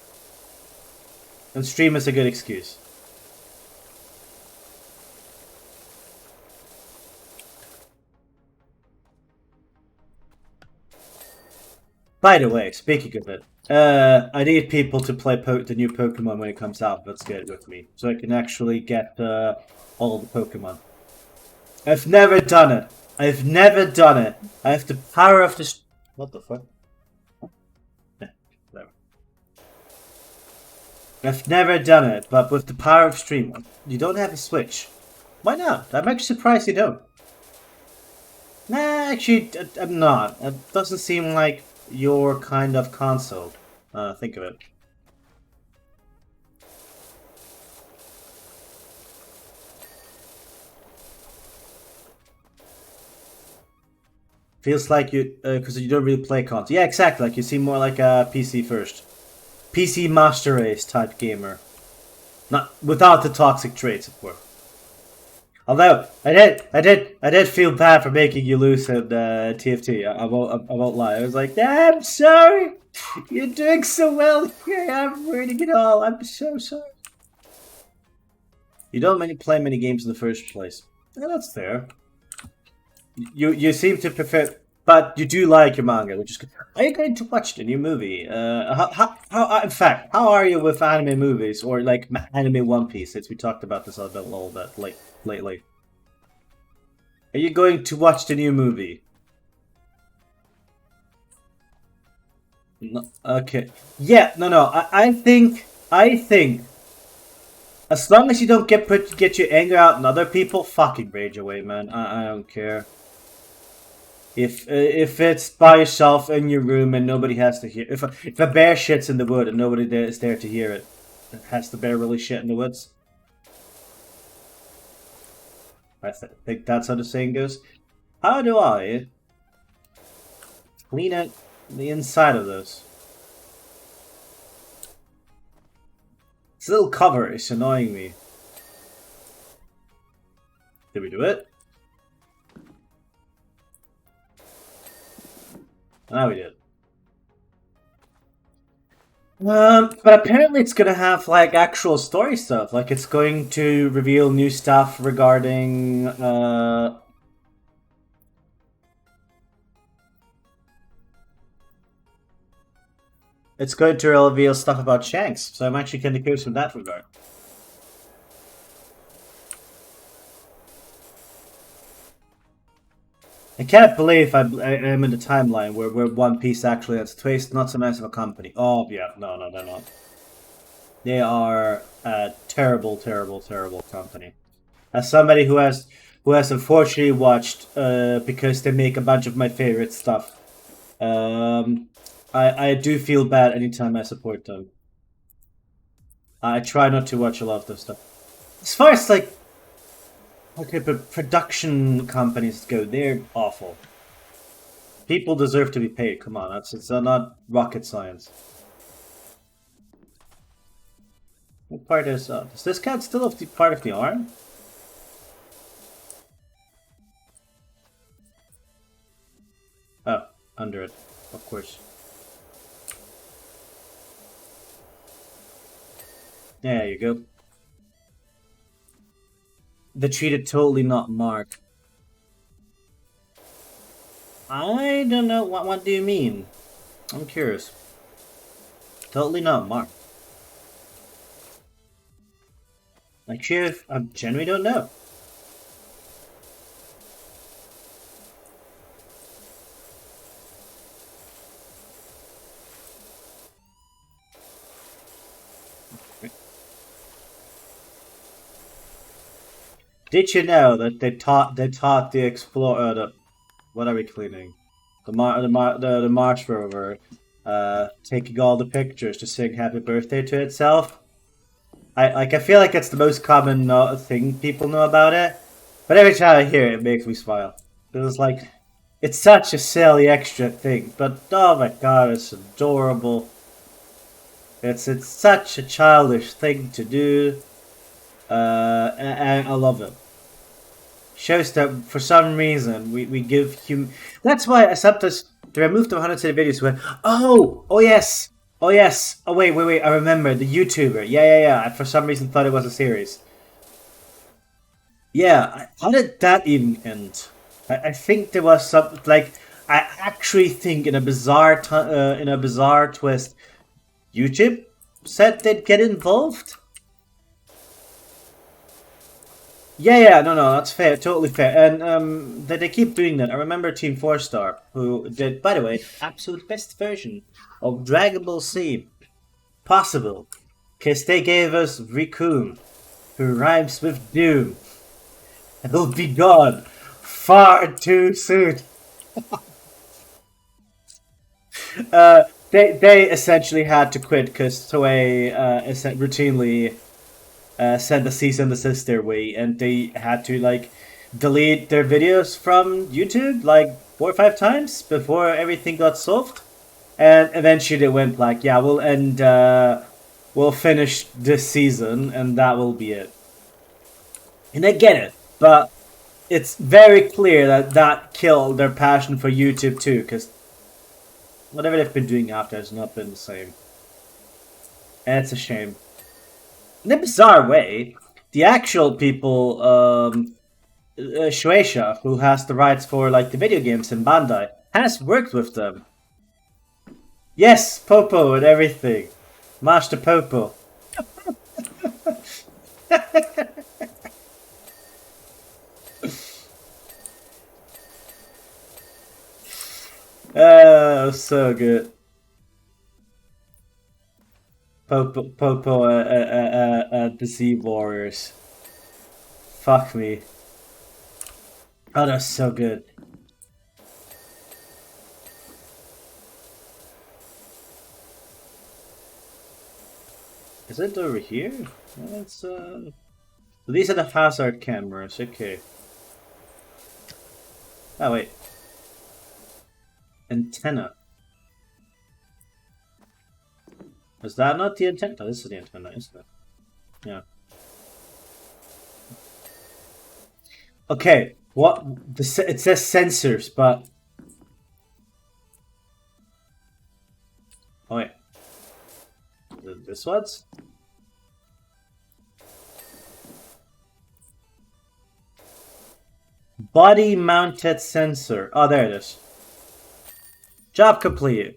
And stream is a good excuse. By the way, speaking of it, I need people to play the new Pokemon when it comes out. Let's get it with me, so I can actually get all the Pokemon. I've never done it. I have the power of this. What the fuck? Yeah, whatever. I've never done it, but with the power of stream, you don't have a Switch. Why not? I'm actually surprised you don't. Nah, actually, I'm not. It doesn't seem like your kind of console. Think of it. Feels like you, because you don't really play console. Yeah, exactly. Like you seem more like a PC first. PC Master Race type gamer. Not without the toxic traits, of course. Although I did feel bad for making you lose at TFT. I won't lie. I was like, yeah, I'm sorry. You're doing so well here. I'm winning it all. I'm so sorry. You don't play many games in the first place. Yeah, that's fair. You seem to prefer, but you do like your manga, which is good. Are you going to watch the new movie? In fact, how are you with anime movies or like anime One Piece? Since we talked about this a little bit lately. Are you going to watch the new movie? No, okay. Yeah, no. I think as long as you don't get your anger out on other people, fucking rage away, man. I don't care. If it's by yourself in your room and nobody has to hear, if a bear shits in the wood and nobody is there to hear it, has the bear really shit in the woods? I think that's how the saying goes. How do I clean out the inside of those? This little cover is annoying me. Did we do it? Now we did. But apparently it's gonna have like actual story stuff. Like it's going to reveal new stuff regarding it's going to reveal stuff about Shanks. So I'm actually kind of curious in that regard. I can't believe I'm in the timeline where One Piece actually has Twist, not so nice of a company. Oh yeah, no, they're not. They are a terrible company. As somebody who has unfortunately watched because they make a bunch of my favorite stuff, I do feel bad anytime I support them. I try not to watch a lot of their stuff. As far as like okay, but production companies go, they're awful. People deserve to be paid. Come on, it's not rocket science. What part is this cat still part of the arm? Oh, under it, of course. There you go. The treated totally not Mark. I don't know. What do you mean? I'm curious. Totally not Mark. Actually, I genuinely don't know. Did you know that they taught the explorer what are we cleaning? The Mars rover taking all the pictures to sing happy birthday to itself? I feel like it's the most common thing people know about it, but every time I hear it, it makes me smile. It's like it's such a silly extra thing, but oh my god, it's adorable. It's such a childish thing to do. And I love it. Shows that for some reason we give That's why I sometimes I moved to 100 videos went, oh yes, oh wait, I remember the YouTuber. Yeah. I for some reason thought it was a series. Yeah, how did that even end? I think there was some like I actually think in a bizarre twist, YouTube said they'd get involved. Yeah, no, that's fair, totally fair, and they keep doing that. I remember Team 4-Star, who did, by the way, absolute best version of Dragon Ball Z possible, because they gave us Rikun, who rhymes with Doom, and will be gone far too soon. They essentially had to quit because Toei routinely send a cease and desist their way, and they had to like delete their videos from YouTube like 4 or 5 times before everything got solved. And eventually they went like, yeah, we'll will finish this season, and that will be it. And I get it, but it's very clear that that killed their passion for YouTube too, because whatever they've been doing after has not been the same. And it's a shame. In a bizarre way, the actual people, Shueisha, who has the rights for like the video games in Bandai, has worked with them. Yes, Popo and everything. Master Popo. Oh, so good. Popo, the Sea Warriors. Fuck me. Oh, that's so good. Is it over here? That's these are the hazard cameras. Okay. Oh wait. Antenna. Is that not the antenna? Oh, this is the antenna, isn't it? Yeah. Okay. What? It says sensors, but. Oh wait. This one's? Body mounted sensor. Oh, there it is. Job completed.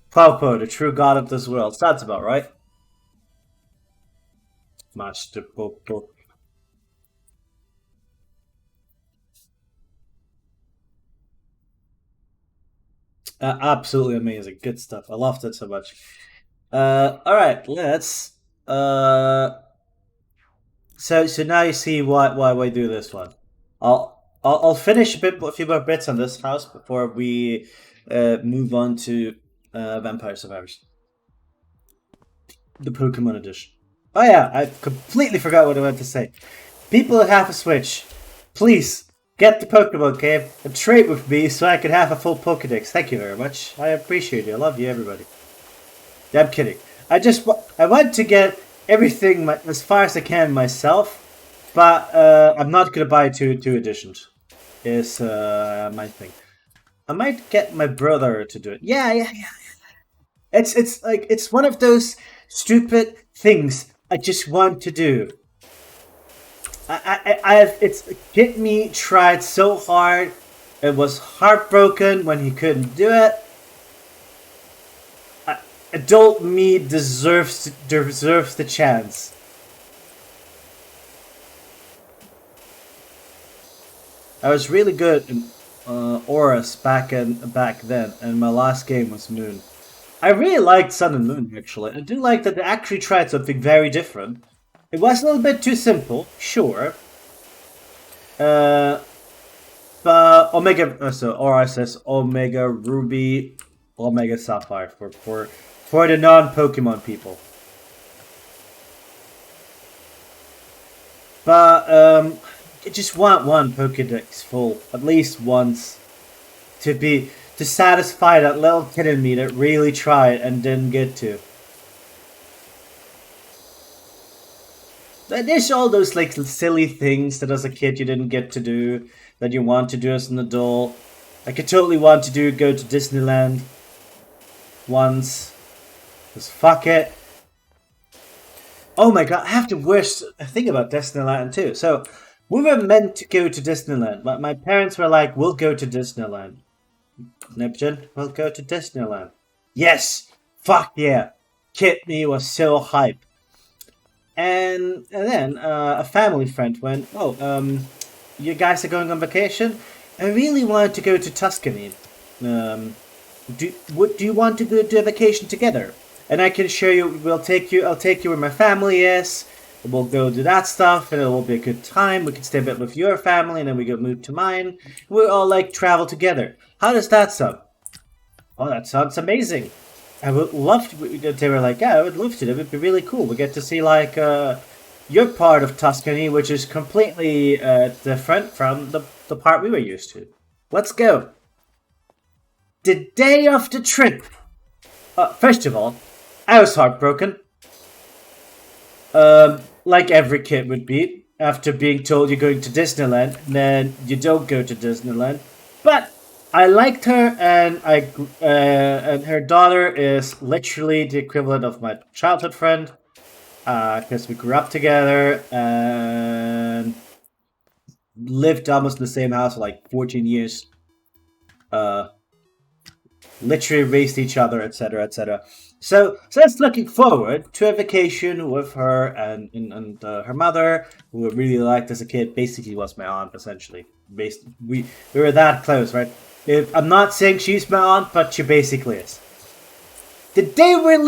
Popo, the true god of this world. Sounds about right. Master Popo. Absolutely amazing. Good stuff. I loved it so much. Alright, let's so now you see why we do this one. I'll finish a few more bits on this house before we move on to Vampire Survivors. The Pokemon edition. Oh yeah, I completely forgot what I meant to say. People that have a Switch, please get the Pokemon game and trade with me so I can have a full Pokedex. Thank you very much. I appreciate it. I love you, everybody. Yeah, I'm kidding. I want to get everything as far as I can myself, but I'm not gonna buy two editions. Is my thing. I might get my brother to do it. Yeah. It's like it's one of those stupid things I just want to do. It's Kid Me tried so hard. It was heartbroken when he couldn't do it. Adult me deserves the chance. I was really good in Auras back then, and my last game was Moon. I really liked Sun and Moon actually. I do like that they actually tried something very different. It was a little bit too simple, sure. But Omega, so Aura says Omega Ruby, Omega Sapphire for the non-Pokemon people. But I just want one Pokedex full at least once to satisfy that little kid in me that really tried and didn't get to. There's all those like silly things that as a kid you didn't get to do that you want to do as an adult. I could totally want to go to Disneyland once. Just fuck it. Oh my god, I have the worst thing about Disneyland too. So we were meant to go to Disneyland, but my parents were like, "We'll go to Disneyland." Neptune, we'll go to Disneyland. Yes! Fuck yeah! Kid Me was so hype. And then a family friend went, "Oh, you guys are going on vacation? I really wanted to go to Tuscany. Do you want to go do a vacation together? And I can show you. I'll take you where my family is. We'll go do that stuff, and it will be a good time. We can stay a bit with your family, and then we go move to mine. We'll all like travel together. How does that sound?" Oh, that sounds amazing. I would love to. They were like, "Yeah, I would love to. It would be really cool. We get to see like your part of Tuscany, which is completely different from the part we were used to. Let's go." The day of the trip. First of all, I was heartbroken. Like every kid would be, after being told you're going to Disneyland, and then you don't go to Disneyland. But I liked her, and her daughter is literally the equivalent of my childhood friend, because we grew up together and lived almost in the same house for like 14 years. Uh, Literally raised each other, etc., etc. So that's looking forward to a vacation with her and her mother, who I really liked as a kid. Basically, was my aunt essentially. We were that close, right? I'm not saying she's my aunt, but she basically is. The day we're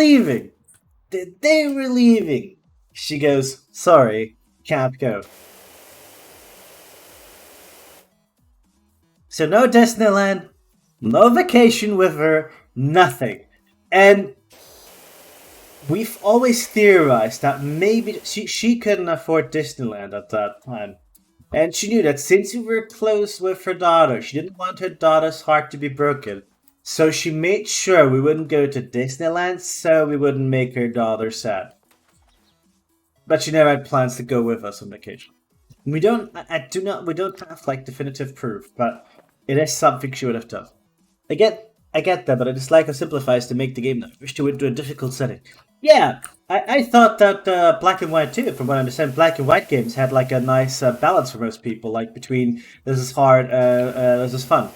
leaving, she goes, "Sorry, can't go." So no Disneyland, no vacation with her, nothing. And we've always theorized that maybe she couldn't afford Disneyland at that time. And she knew that since we were close with her daughter, she didn't want her daughter's heart to be broken. So she made sure we wouldn't go to Disneyland so we wouldn't make her daughter sad. But she never had plans to go with us on vacation. We don't have like definitive proof, but it is something she would have done. I get that, but I dislike how it simplifies to make the game now. I wish to went to a difficult setting. Yeah, I thought that Black and White too, from what I understand, Black and White games had like a nice balance for most people, like between this is hard, this is fun.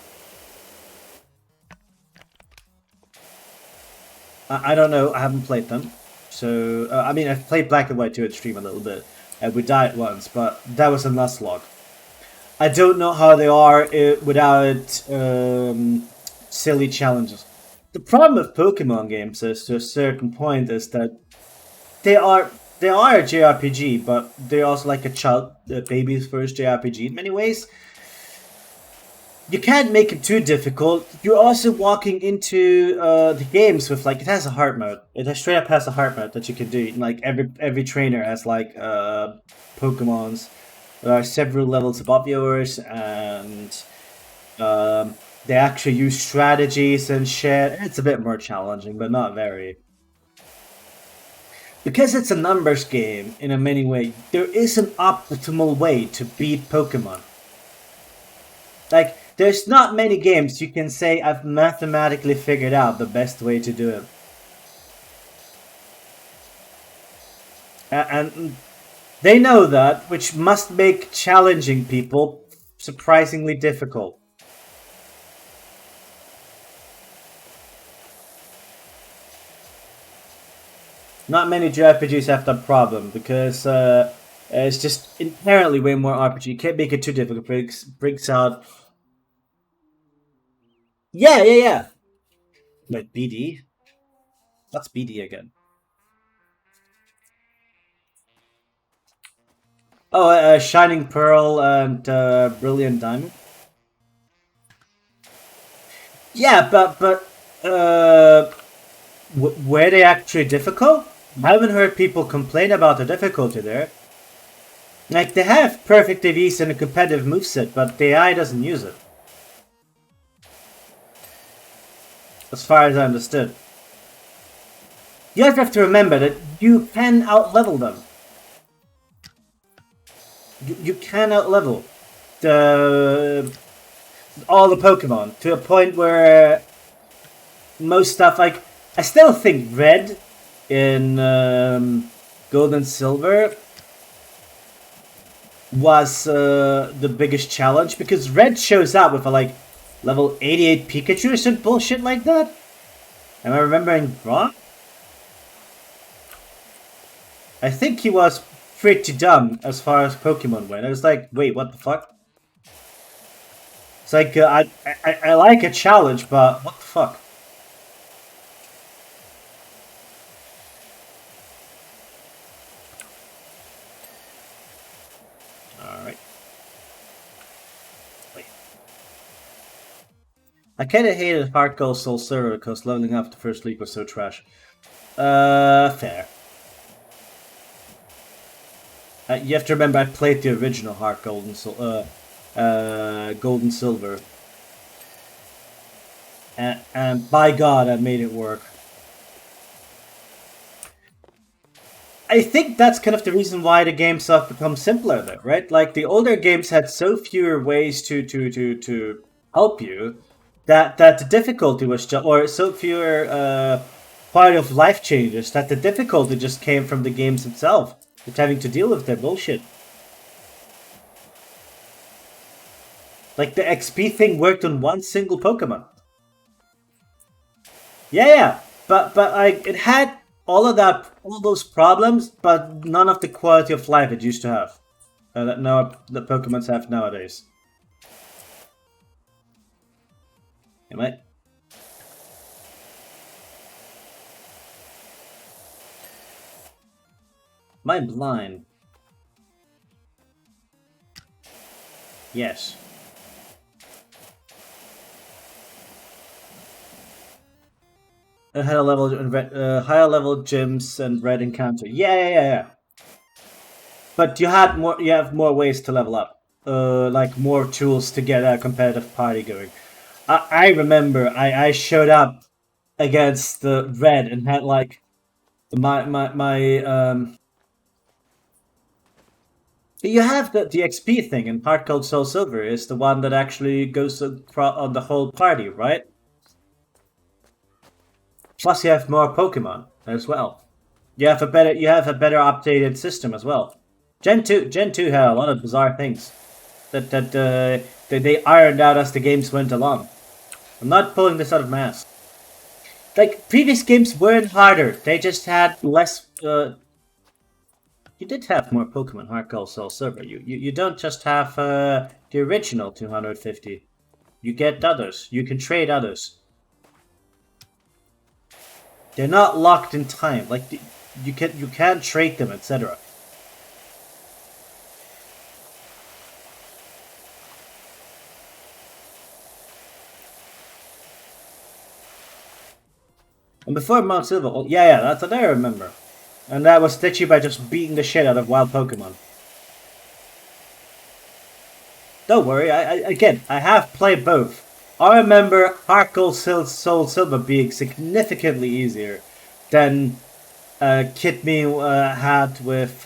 I don't know, I haven't played them. So, I mean, I've played Black and White 2 at stream a little bit, and we died once, but that was a Nuzlocke. I don't know how they are without silly challenges. The problem with Pokemon games is, to a certain point, is that they are a JRPG, but they're also like a baby's first JRPG in many ways. You can't make it too difficult. You're also walking into the games with like, it has a heart mode. It has straight up has a heart mode that you can do. Like every trainer has like Pokemons. There are several levels above yours, and they actually use strategies and shit. It's a bit more challenging, but not very. Because it's a numbers game in a many way, there is an optimal way to beat Pokemon. Like, there's not many games you can say I've mathematically figured out the best way to do it. And they know that, which must make challenging people surprisingly difficult. Not many JRPGs have that problem, because it's just inherently way more RPG. You can't make it too difficult. Breaks out. Yeah. Wait, BD? That's BD again. Oh, Shining Pearl and Brilliant Diamond. Yeah, but were they actually difficult? I haven't heard people complain about the difficulty there. Like, they have perfect AVs and a competitive moveset, but the AI doesn't use it. As far as I understood. You guys have to remember that you can outlevel them. You can outlevel all the Pokemon to a point where most stuff, like, I still think Red in Gold and Silver was the biggest challenge, because Red shows up with a like level 88 Pikachu or some bullshit like that. Am I remembering wrong? I think he was pretty dumb as far as Pokemon went. I was like, wait, what the fuck? It's like, I like a challenge, but what the fuck? Alright. Wait. I kinda hated Heart Gold Soul Silver because leveling up the first league was so trash. Fair. You have to remember, I played the original Heart Gold and Gold and Silver. And by God, I made it work. I think that's kind of the reason why the games have become simpler, though, right? Like the older games had so fewer ways to help you that the difficulty was just, or so fewer part of life changes that the difficulty just came from the games itself, just having to deal with their bullshit. Like the XP thing worked on one single Pokemon. Yeah, but like it had all those problems, but none of the quality of life it used to have. That now the Pokemons have nowadays. Am I? Am I blind? Yes. A higher level higher level gyms and red encounter. Yeah. But you have more ways to level up. Like more tools to get a competitive party going. I remember I showed up against the red and had like my you have the XP thing in Heart Gold Soul Silver is the one that actually goes on the whole party, right? Plus you have more Pokemon as well. You have a better updated system as well. Gen 2 had a lot of bizarre things that they ironed out as the games went along. I'm not pulling this out of my ass. Like previous games weren't harder. They just had less you did have more Pokemon Heart Gold Soul Silver. You don't just have the original 250. You get others. You can trade others. They're not locked in time. Like you can't trade them, etc. And before Mount Silver, oh, yeah, that's what I remember. And that was stitchy by just beating the shit out of wild Pokemon. Don't worry, I have played both. I remember Heart Gold Soul Silver being significantly easier than Kid Me had with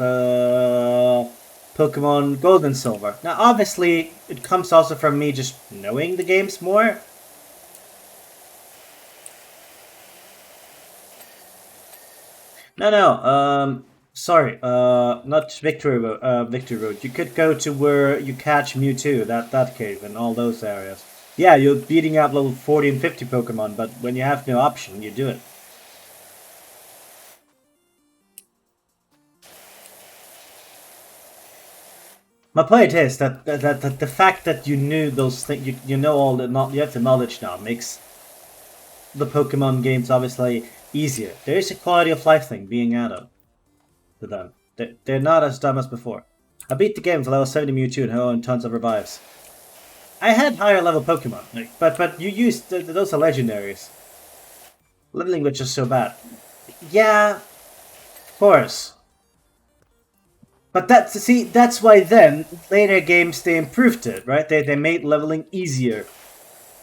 Pokemon Gold and Silver. Now, obviously, it comes also from me just knowing the games more. No, sorry, not Victory Road. You could go to where you catch Mewtwo, that cave, and all those areas. Yeah, you're beating out level 40 and 50 Pokemon, but when you have no option, you do it. My point is that the fact that you knew those things, you know all the you have the knowledge now, makes the Pokemon games obviously easier. There is a quality of life thing being added to them. They're not as dumb as before. I beat the game with level 70 Mewtwo and tons of revives. I had higher level Pokemon, but you used those are legendaries. Leveling was just so bad. Yeah, of course. But that's why then later games they improved it, right? They made leveling easier.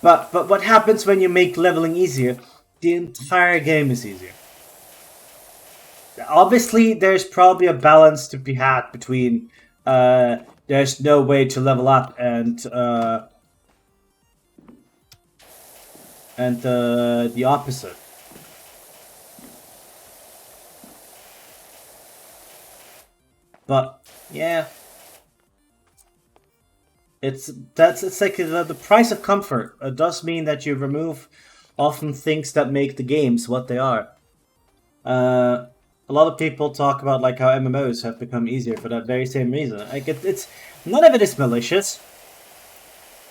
But what happens when you make leveling easier? The entire game is easier. Obviously, there's probably a balance to be had between there's no way to level up and the opposite. But yeah, it's like the price of comfort. It does mean that you remove often things that make the games what they are. A lot of people talk about like how MMOs have become easier for that very same reason. Like it's none of it is malicious.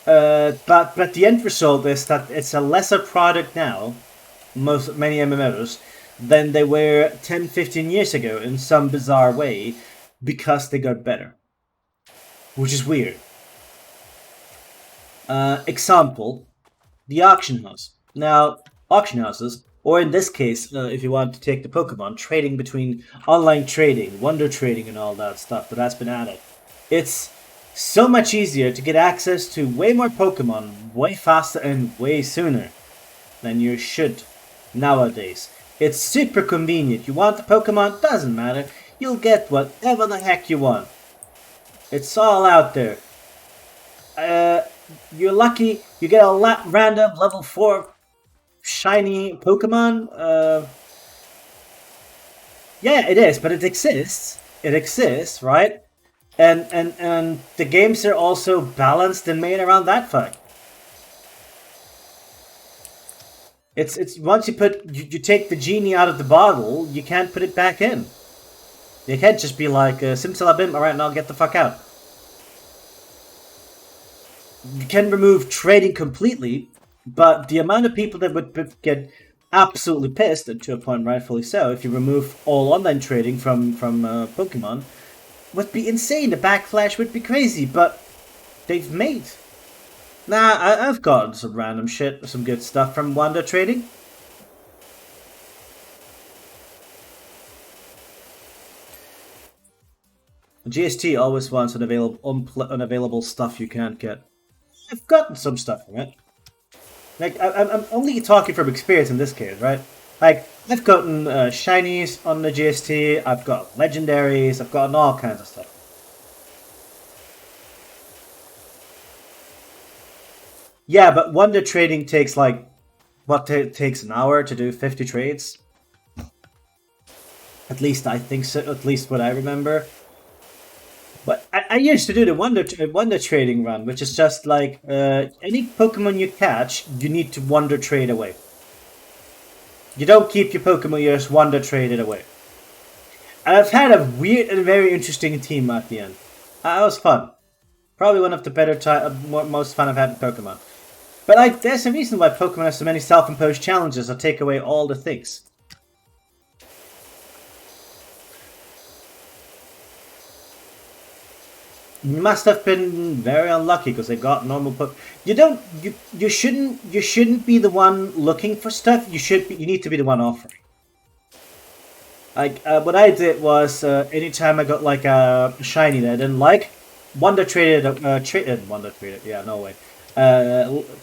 But the end result is that it's a lesser product now, many MMOs, than they were 10-15 years ago in some bizarre way, because they got better. Which is weird. Example, the auction house. Now, auction houses, or in this case, if you want to take the Pokemon, trading between online trading, wonder trading and all that stuff that has been added. It's so much easier to get access to way more Pokemon, way faster and way sooner than you should nowadays. It's super convenient. You want the Pokemon? Doesn't matter. you'll get whatever the heck you want. It's all out there. You're lucky you get a random level 4 shiny Pokemon. Yeah, it is, but it exists. It exists, right? And the games are also balanced and made around that fact. It's once you take the genie out of the bottle, you can't put it back in. You can't just be like simsalabim, alright, now get the fuck out. You can remove trading completely, but the amount of people that would get absolutely pissed, and to a point rightfully so, if you remove all online trading from Pokemon, would be insane. The backlash would be crazy, but they've made. Nah, I've gotten some random shit, some good stuff from Wonder Trading. GST always wants unavailable stuff you can't get. I've gotten some stuff from it. Like, I'm only talking from experience in this case, right? Like, I've gotten shinies on the GST, I've got legendaries, I've gotten all kinds of stuff. Yeah, but Wonder Trading takes like, takes an hour to do 50 trades? At least I think so, at least what I remember. But I used to do the Wonder Trading run, which is just like, any Pokemon you catch, you need to Wonder Trade away. You don't keep your Pokemon, you just Wonder Trade it away. And I've had a weird and very interesting team at the end. That was fun. Probably one of the better most fun I've had in Pokemon. But like, there's a reason why Pokemon has so many self-imposed challenges that take away all the things. You must have been very unlucky because they got normal you shouldn't be the one looking for stuff. You need to be the one offering. Like what I did was anytime I got like a shiny that I didn't like,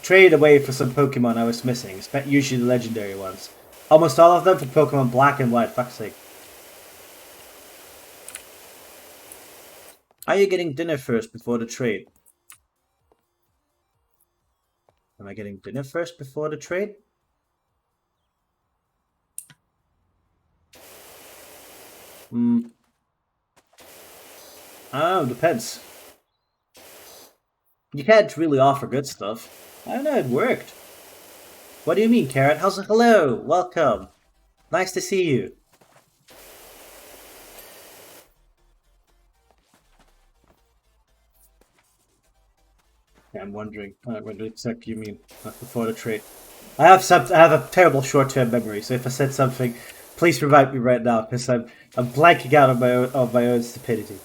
traded away for some Pokemon I was missing, usually the legendary ones. Almost all of them for Pokemon Black and White. Fuck's sake. Are you getting dinner first before the trade? Am I getting dinner first before the trade? Oh, depends. You can't really offer good stuff. I don't know, it worked. What do you mean, Carrot? How's it? Hello, welcome. Nice to see you. I'm wondering what exactly you mean before the trade. I have a terrible short-term memory, so if I said something, please revive me right now, because I'm blanking out of my own stupidity.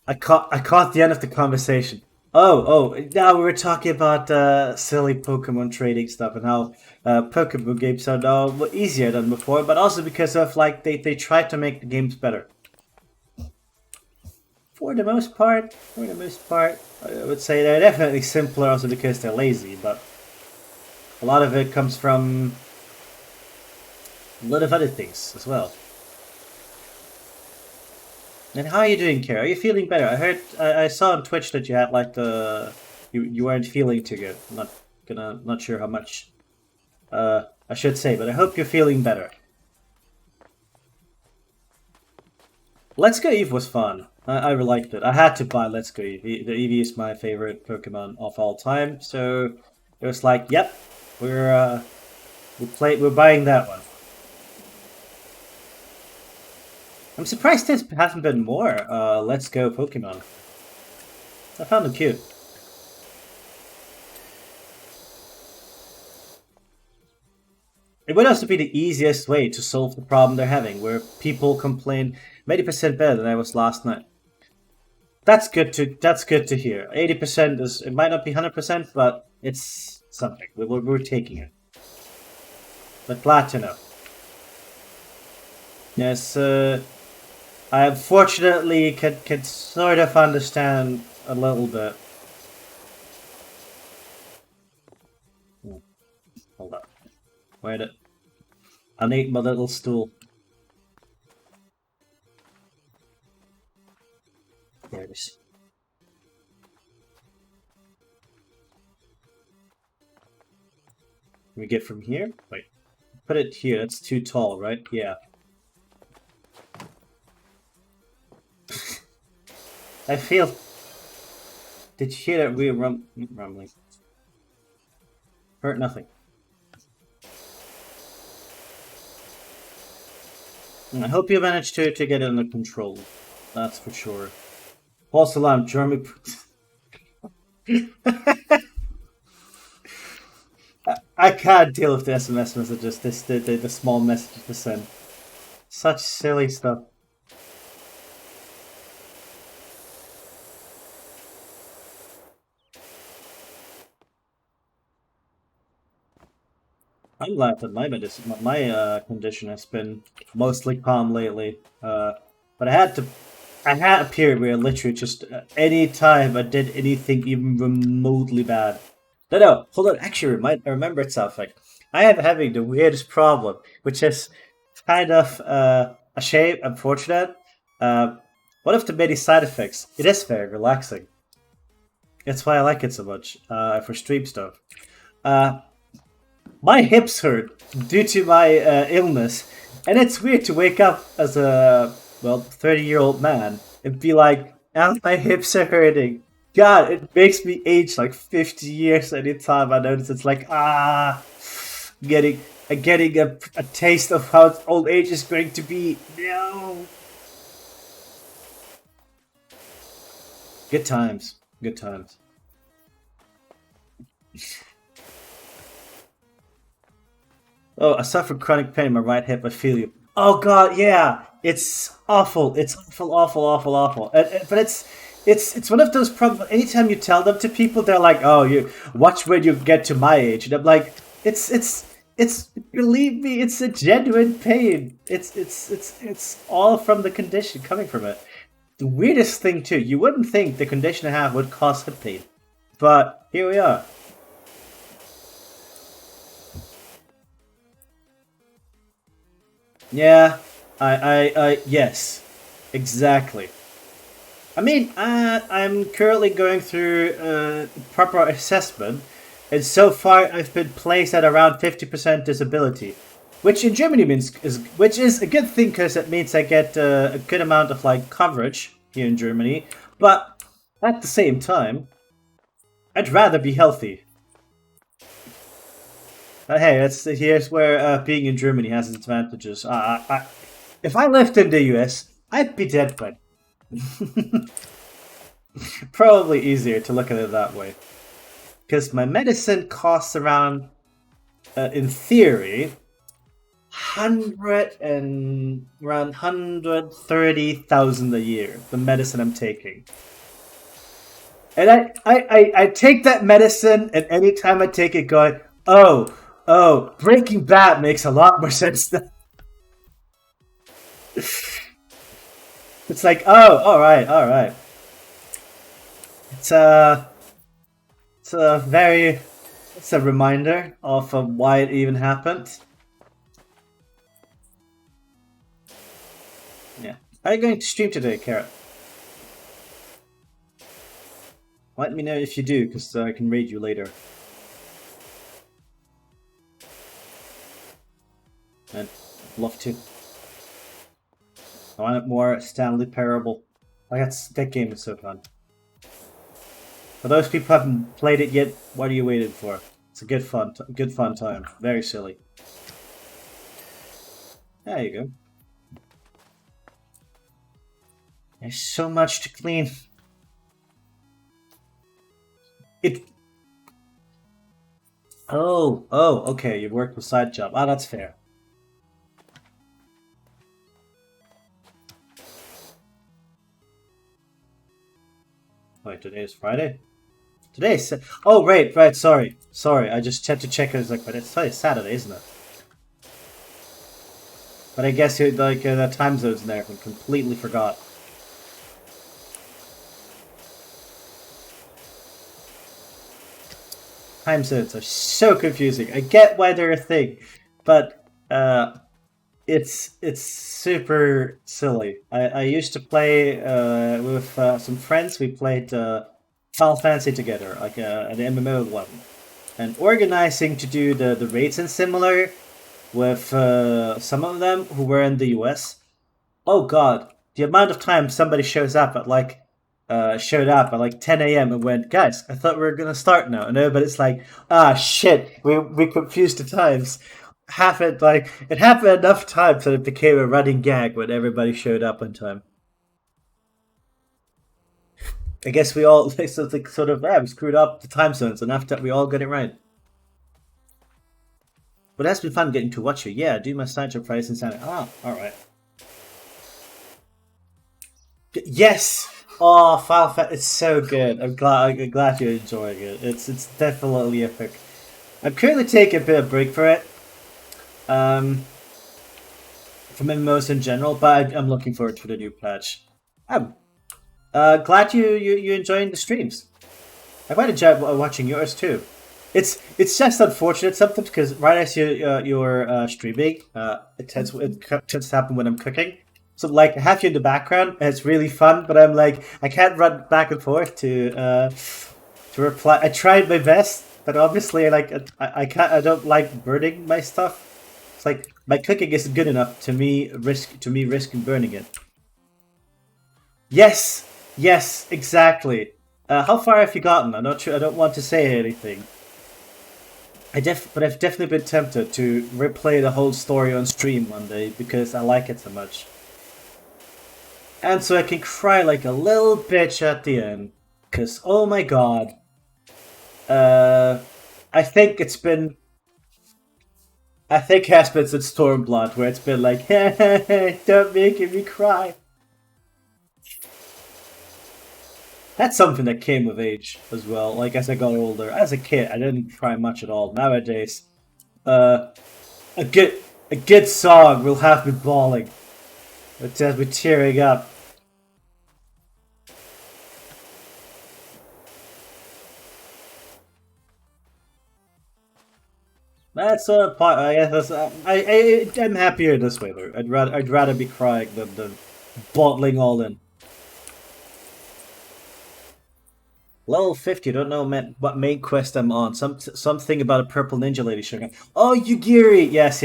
I caught the end of the conversation. Oh, now we were talking about silly Pokemon trading stuff and how Pokemon games are now easier than before, but also because of like they try to make the games better. For the most part, I would say they're definitely simpler also because they're lazy, but a lot of it comes from a lot of other things as well. And how are you doing, Kara? Are you feeling better? I saw on Twitch that you had like you weren't feeling too good. Not sure how much I should say, but I hope you're feeling better. Let's Go Eve was fun. I really liked it. I had to buy Let's Go Eve. The Eevee is my favorite Pokemon of all time, so it was like, yep, we're buying that one. I'm surprised there hasn't been more Let's Go Pokemon. I found them cute. It would also be the easiest way to solve the problem they're having, where people complain 80% better than I was last night. That's good to hear. 80% is, it might not be 100%, but it's something. We're taking it. But glad to know. Yes, I unfortunately can sort of understand a little bit. Hold up. Wait it. I need my little stool. There it is. Can we get from here? Wait. Put it here. That's too tall, right? Yeah. I feel... Did you hear that weird rumbling? Hurt nothing. I hope you managed to get it under control. That's for sure. False alarm, Jeremy. I can't deal with the SMS messages, the small messages to send. Such silly stuff. I'm glad that my condition has been mostly calm lately. But I had a period where literally just any time I did anything even remotely bad. No, hold on. Actually, I remembered something. I am having the weirdest problem, which is kind of a shame, unfortunate. One of the many side effects. It is very relaxing. That's why I like it so much for stream stuff. My hips hurt due to my illness, and it's weird to wake up as a 30-year-old man and be like, "Now my hips are hurting." God, it makes me age like 50 years anytime I notice. It's like getting a taste of how old age is going to be. No. Good times. Good times. Oh, I suffer chronic pain in my right hip. I feel you. Oh God, yeah, it's awful. It's awful. But it's one of those problems. Anytime you tell them to people, they're like, "Oh, you watch when you get to my age," and I'm like, "It's believe me, it's a genuine pain. It's all from the condition coming from it." The weirdest thing too, you wouldn't think the condition I have would cause hip pain, but here we are. Yeah, yes, exactly. I mean, I'm currently going through proper assessment, and so far I've been placed at around 50% disability, which in Germany which is a good thing because it means I get a good amount of like coverage here in Germany. But at the same time, I'd rather be healthy. Hey, here's where being in Germany has its advantages. If I lived in the US, I'd be dead by probably easier to look at it that way. Because my medicine costs around, in theory, around 130,000 a year. The medicine I'm taking, and I take that medicine, and anytime I take it, going, oh, Breaking Bad makes a lot more sense now. It's like, oh, all right. It's a reminder of why it even happened. Yeah. Are you going to stream today, Carrot? Let me know if you do, because I can raid you later. I'd love to. I want more Stanley Parable. That game is so fun. For those people who haven't played it yet, what are you waiting for? It's a good fun time. Very silly. There you go. There's so much to clean. Oh, okay. You worked with side job. Ah, that's fair. Wait, today is Friday? Today's... Oh, right, sorry. I just had to check. I was like, but it's Saturday, isn't it? But I guess like the time zones in there, I completely forgot. Time zones are so confusing. I get why they're a thing, but it's super silly. I used to play with some friends. We played Final Fantasy together, like an MMO one, and organizing to do the raids and similar with some of them who were in the US. Oh God, the amount of times somebody showed up at like 10 a.m. and went, guys, I thought we were gonna start now. No, but it's like, ah shit, we confused the times. Happened like it happened enough times that it became a running gag when everybody showed up on time. I guess we all sort of we screwed up the time zones enough that we all got it right. But it has been fun getting to watch you. Yeah, do my side job price and sound. Ah, alright. Yes! Oh, Final Fantasy, it's so good. I'm glad you're enjoying it. It's definitely epic. I'm currently taking a bit of break for it. From MMOs in general, but I'm looking forward to the new patch. I'm glad you enjoying the streams. I quite enjoy watching yours too. It's just unfortunate sometimes because right as you're streaming, it tends to happen when I'm cooking. So like I have you in the background, and it's really fun. But I'm like I can't run back and forth to reply. I tried my best, but obviously like I can't. I don't like burning my stuff. It's like my cooking isn't good enough to me risking burning it. Yes, yes, exactly. How far have you gotten? I'm not sure. I don't want to say anything. But I've definitely been tempted to replay the whole story on stream one day because I like it so much. And so I can cry like a little bitch at the end. Because, oh my god. I think it's been... I think it has been since Stormblood where it's been like, don't make me cry. That's something that came with age as well. Like as I got older. As a kid, I didn't cry much at all. Nowadays, a good song will have me bawling. It has me tearing up. That's a part. I guess I'm happier this way though. I'd rather be crying than bottling all in. Level 50, don't know what main quest I'm on. Something about a purple ninja lady sugar. Oh, Yugiri! Yes.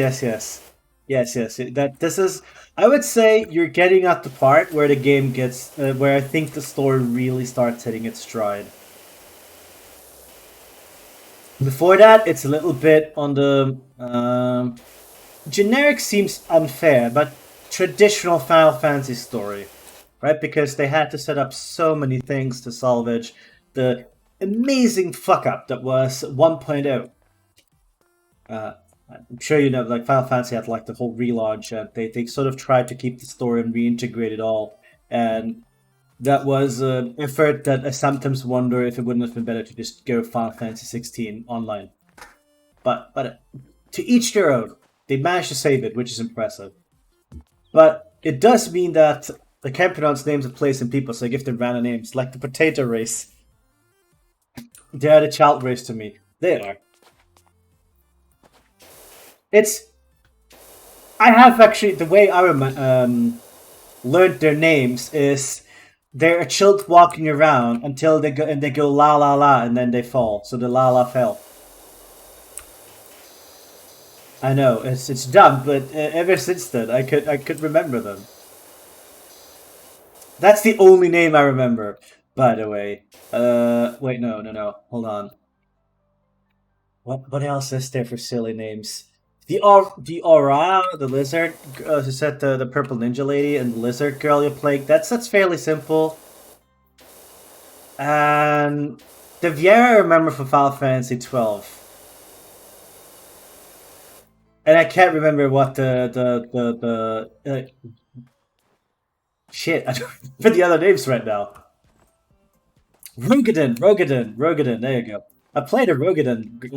This is... I would say you're getting at the part where the game gets... where I think the story really starts hitting its stride. Before that, it's a little bit on the... generic seems unfair, but traditional Final Fantasy story. Right? Because they had to set up so many things to salvage the amazing fuck up that was 1.0. I'm sure you know, like Final Fantasy had like the whole relaunch, and they sort of tried to keep the story and reintegrate it all, and that was an effort that I sometimes wonder if it wouldn't have been better to just go Final Fantasy 16 online. But to each their own. They managed to save it, which is impressive. But it does mean that they can't pronounce names of places and people, so I give them random names, like the potato race. They are the child race to me. They are. It's... I have actually... The way I learned their names is... They're a child walking around until they go la la la and then they fall. So the la la fell. I know, it's dumb, but ever since then I could remember them. That's the only name I remember, by the way. Wait, no, hold on. What else is there for silly names? The Aura, the lizard, who said the purple ninja lady, and the lizard girl you played. That's fairly simple. And the Viera I remember from Final Fantasy 12. And I can't remember what shit, I don't remember the other names right now. Rogadin, there you go. I played a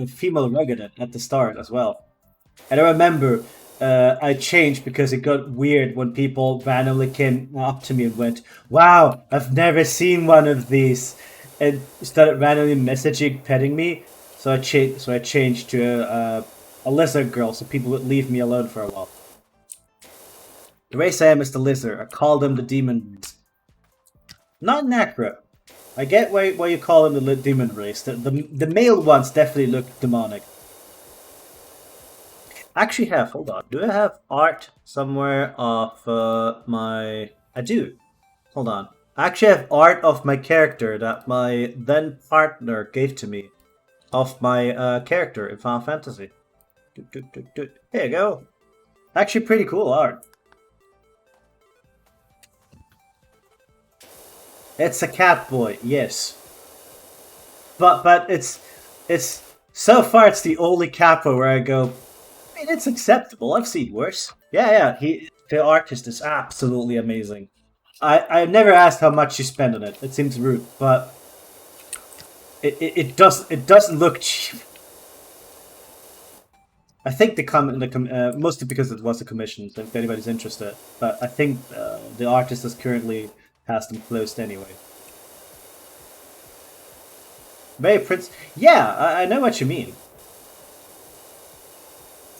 female Rogadin at the start as well. And I remember I changed because it got weird when people randomly came up to me and went, "Wow, I've never seen one of these," and started randomly messaging, petting me. So I changed. So I changed to a lizard girl, so people would leave me alone for a while. The race I am is the lizard. I call them the demon race. Not inaccurate. I get why you call them the demon race. The male ones definitely look demonic. Actually have, hold on. Do I have art somewhere of my... I do. Hold on. I actually have art of my character that my then partner gave to me. Of my character in Final Fantasy. Here you go. Actually pretty cool art. It's a cat boy, yes. But it's so far it's the only capo where I go, I mean, it's acceptable. I've seen worse. Yeah, the artist is absolutely amazing. I never asked how much you spend on it. It seems rude, but it doesn't look cheap. I think mostly because it was a commission, so if anybody's interested. But I think the artist is currently has them closed anyway. Very Prince. Yeah, I know what you mean.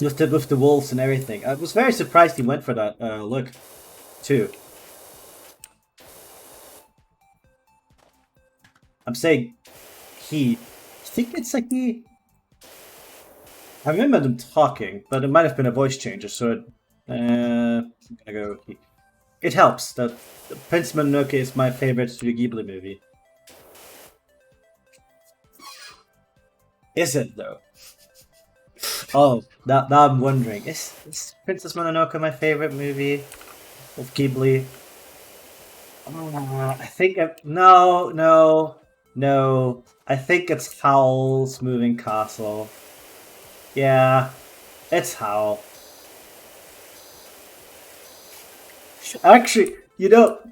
With the wolves and everything. I was very surprised he went for that look, too. I'm saying he. I think it's like he. I remember them talking, but it might have been a voice changer, so it. I'm gonna go. It helps that Prince Mononoke is my favorite Studio Ghibli movie. Is it though? Oh, now I'm wondering. Is Princess Mononoke my favorite movie of Ghibli? I think no. I think it's Howl's Moving Castle. Yeah, it's Howl. Actually,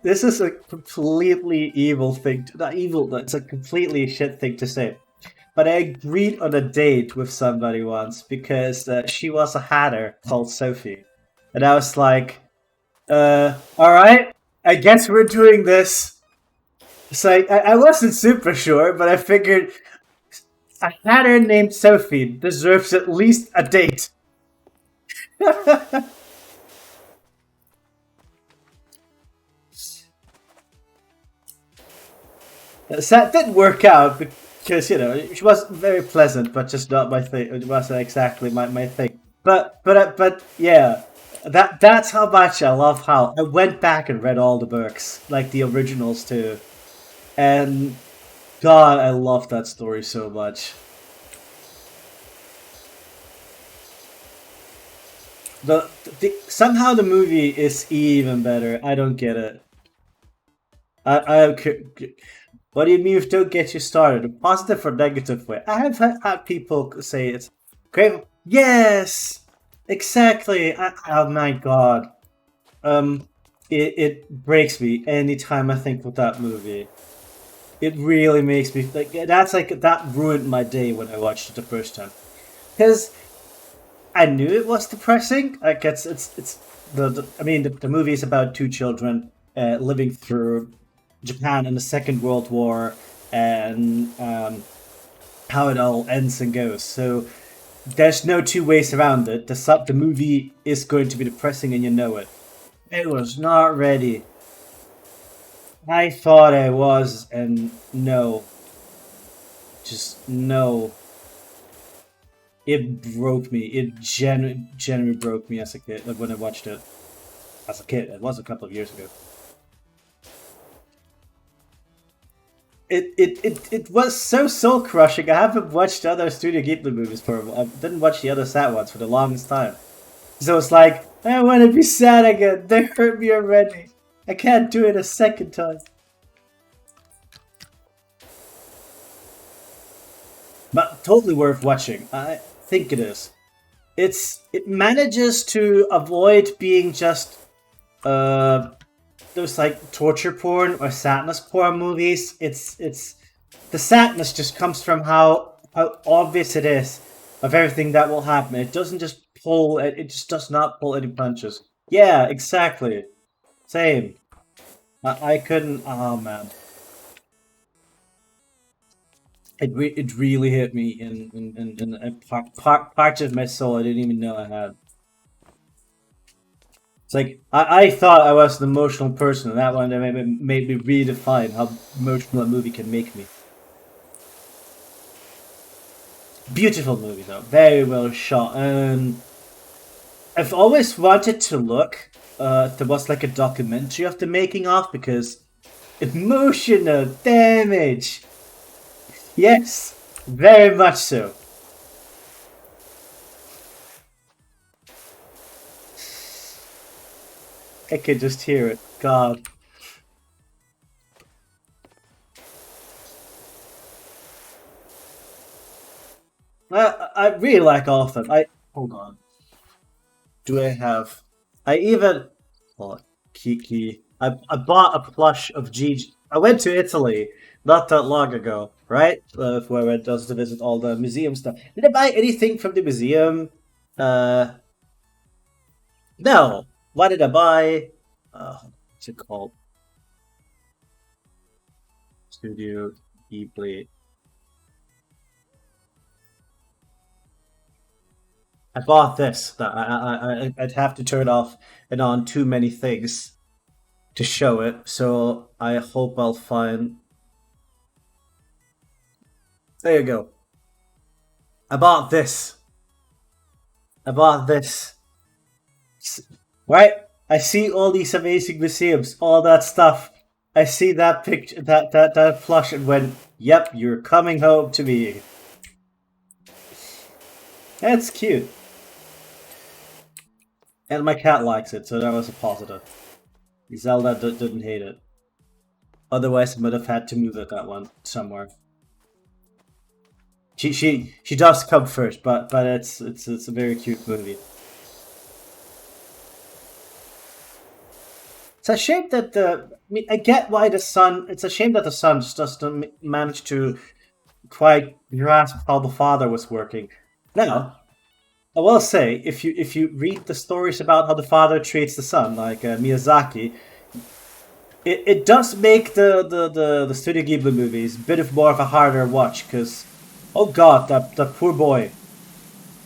this is a completely evil thing. Not evil, that's a completely shit thing to say. But I agreed on a date with somebody once because she was a hatter called Sophie. And I was like, alright, I guess we're doing this. So I wasn't super sure, but I figured a hatter named Sophie deserves at least a date. So that didn't work out because, she wasn't very pleasant, but just not my thing. It wasn't exactly my thing. But yeah, that's how much I love Howl. I went back and read all the books, like the originals too. And God, I love that story so much. Somehow the movie is even better. I don't get it. What do you mean if don't get you started? A positive or negative way? I have had people say it's great. Yes, exactly. Oh my god. It breaks me anytime I think of that movie. It really makes me like that ruined my day when I watched it the first time. Because I knew it was depressing. Like it's the movie is about two children living through Japan in the Second World War and how it all ends and goes. So there's no two ways around it. The movie is going to be depressing and you know it. It was not ready. I thought I was, and no. Just no. It broke me. It genuinely broke me as a kid, like when I watched it. As a kid, it was a couple of years ago. It was so soul crushing. I haven't watched other Studio Ghibli movies for a while. I didn't watch the other sad ones for the longest time. So it's like, I want to be sad again. They hurt me already. I can't do it a second time. But totally worth watching. I think it is. It manages to avoid being just those like torture porn or sadness porn movies. It's the sadness just comes from how obvious it is of everything that will happen. It doesn't just pull. It just does not pull any punches. Yeah, exactly. Same. I couldn't. Oh man, it really hit me in a part of my soul I didn't even know I had. It's like I thought I was an emotional person, and that one made me redefine how emotional a movie can make me. Beautiful movie though, very well shot, and I've always wanted to look. If there was like a documentary of the making of, because emotional damage. Yes, very much so. I could just hear it. God. I really like all of them. I hold on. Do I have? I even oh, Kiki. I bought a plush of Gigi. I went to Italy not that long ago, right? Where I went just to visit all the museum stuff. Did I buy anything from the museum? Uh, no. What did I buy? What's it called? Studio Ghibli. I bought this. I'd have to turn off and on too many things to show it. So I hope I'll find. There you go. I bought this. I bought this. Right? I see all these amazing museums, all that stuff. I see that picture, that plush, and went, "Yep, you're coming home to me." That's cute. And my cat likes it, so that was a positive. Zelda didn't hate it. Otherwise, I would have had to move that one somewhere. She does come first, but it's a very cute movie. It's a shame that the. I mean, I get why the son. It's a shame that the son just doesn't manage to quite grasp how the father was working. Now, I will say, if you read the stories about how the father treats the son, like Miyazaki, it does make the Studio Ghibli movies a bit of more of a harder watch, because, oh god, that poor boy,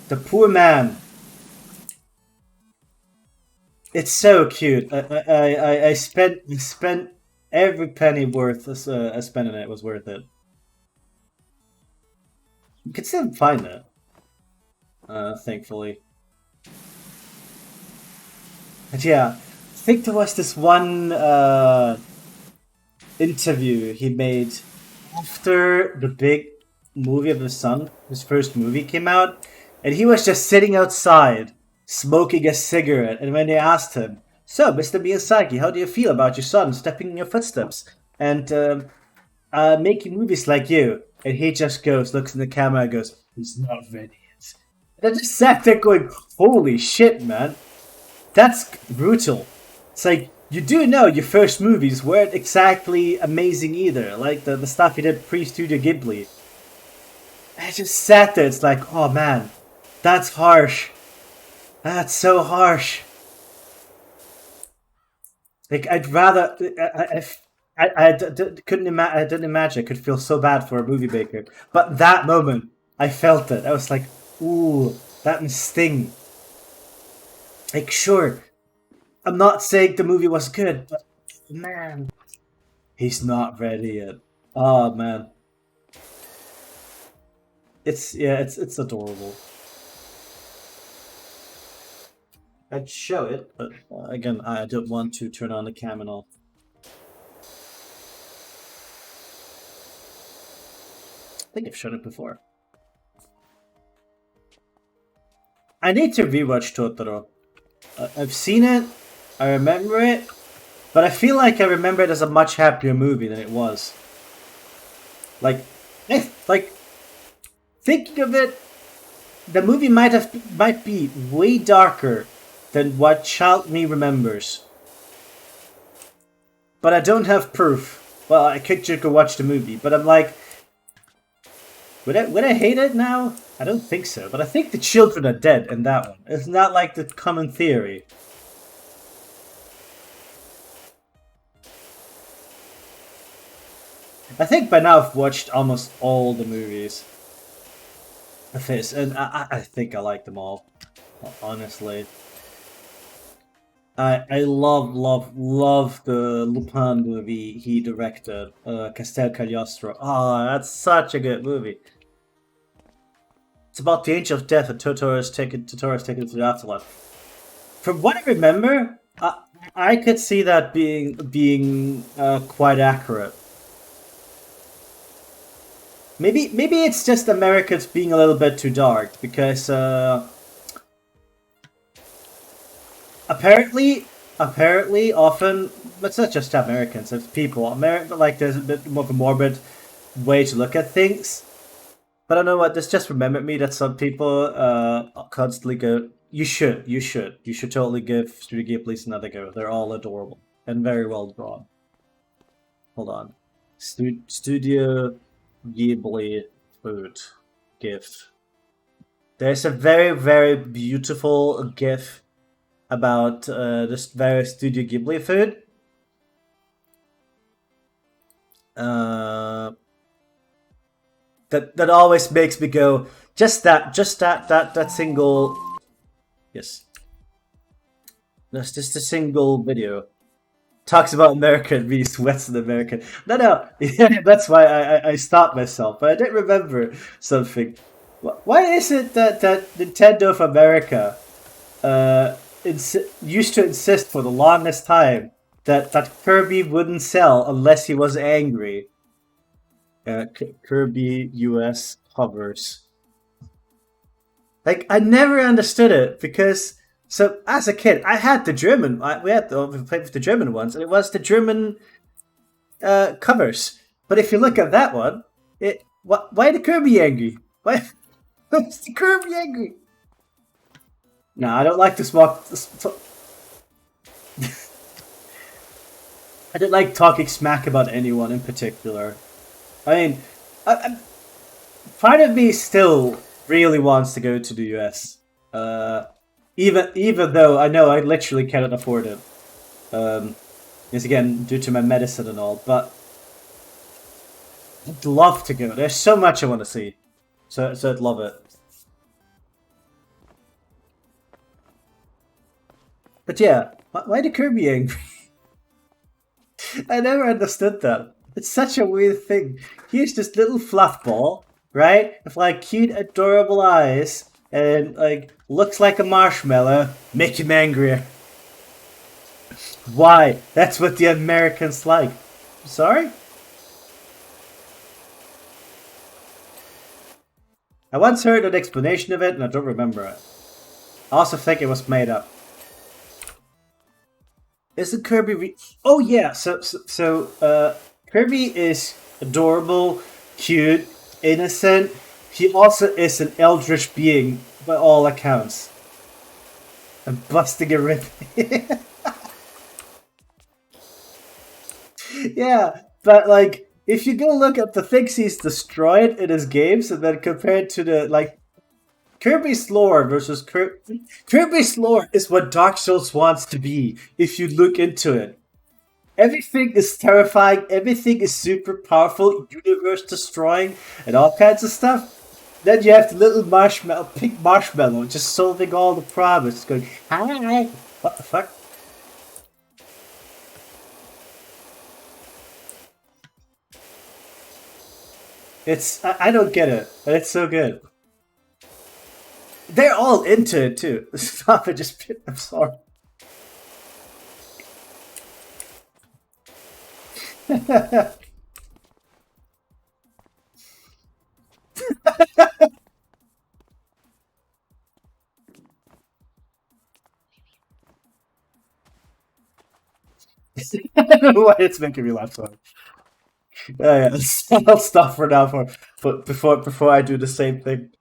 the poor man. It's so cute. I spent every penny worth I spent on it was worth it. You can still find it, thankfully. But yeah, I think there was this one interview he made after the big movie of the son, his first movie came out, and he was just sitting outside smoking a cigarette. And when they asked him, "So, Mr. Miyazaki, how do you feel about your son stepping in your footsteps and making movies like you?" And he just goes, looks in the camera, and goes, "He's not ready yet." And I just sat there going, "Holy shit, man, that's brutal." It's like, you do know your first movies weren't exactly amazing either, like the stuff you did pre-Studio Ghibli. I just sat there, it's like, oh man, that's harsh. That's so harsh. Like, I'd rather. Couldn't imagine. I didn't imagine I could feel so bad for a movie maker. But that moment, I felt it. I was like, ooh, that must sting. Like, sure, I'm not saying the movie was good, but man, he's not ready yet. Oh man, it's adorable. I'd show it, but again, I don't want to turn on the cam and all. I think I've shown it before. I need to rewatch Totoro. I've seen it, I remember it, but I feel like I remember it as a much happier movie than it was. Like thinking of it, the movie might be way darker than what child me remembers. But I don't have proof. Well, I could just go watch the movie, but I'm like, would I hate it now? I don't think so, but I think the children are dead in that one. It's not like the common theory. I think by now I've watched almost all the movies of his, and I think I like them all, honestly. I love the Lupin movie he directed, Castel Cagliostro. Ah, that's such a good movie. It's about the Angel of Death and Totoro's taken to the afterlife. From what I remember, I could see that being quite accurate. Maybe it's just Americans being a little bit too dark because apparently often it's not just Americans, it's people. America like there's a bit more of a morbid way to look at things. But I don't know what this just remembered me that some people constantly go. You should totally give Studio Ghibli another go. They're all adorable and very well drawn. Hold on, Studio Ghibli food GIF. There's a very beautiful GIF about this very Studio Ghibli food. That always makes me go just that single. Yes, that's just a single video talks about America and really sweats in American. No, yeah, that's why I stopped myself. But I did remember something. Why is it that Nintendo of America used to insist for the longest time that Kirby wouldn't sell unless he was angry? Kirby US hovers. Like I never understood it because so as a kid I had the German. We played with the German ones, and it was the German covers. But if you look at that one, why the Kirby angry? Why is the Kirby angry? No, I don't like to smoke. I don't like talking smack about anyone in particular. I mean, part of me still really wants to go to the US. Even though I know I literally cannot afford it. Because again, due to my medicine and all, but I'd love to go. There's so much I want to see. So I'd love it. But yeah, why the Kirby angry? I never understood that. It's such a weird thing. Here's this little fluff ball, right? With like cute, adorable eyes, and like looks like a marshmallow. Make him angrier. Why? That's what the Americans like. Sorry? I once heard an explanation of it, and I don't remember it. I also think it was made up. Isn't Kirby? Oh yeah. So Kirby is adorable, cute, innocent. He also is an eldritch being by all accounts. And busting a rib. Yeah, but like if you go look at the things he's destroyed in his games, and then compared to the like Kirby's lore versus Kirby's lore is what Dark Souls wants to be. If you look into it, everything is terrifying. Everything is super powerful, universe destroying, and all kinds of stuff. Then you have the little marshmallow, pink marshmallow, just solving all the problems. Going, hi, what the fuck? I don't get it, but it's so good. They're all into it too. Stop it, just I'm sorry. I don't know why it's making me laugh so hard. Yeah, I'll stop for now for before I do the same thing.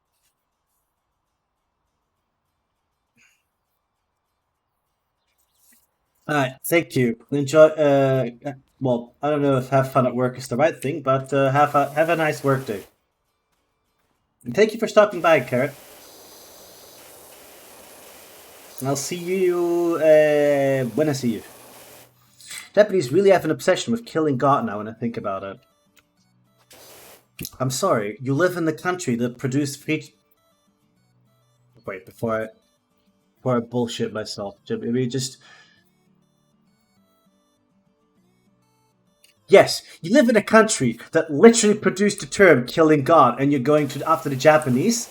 Alright, thank you. Enjoy. Well, I don't know if have fun at work is the right thing, but have a nice work day. Thank you for stopping by, Carrot. I'll see you when I see you. Japanese really have an obsession with killing God now when I think about it. I'm sorry, you live in the country that produced free... Wait, before I bullshit myself, maybe just... Yes, you live in a country that literally produced the term killing God, and you're going to after the Japanese?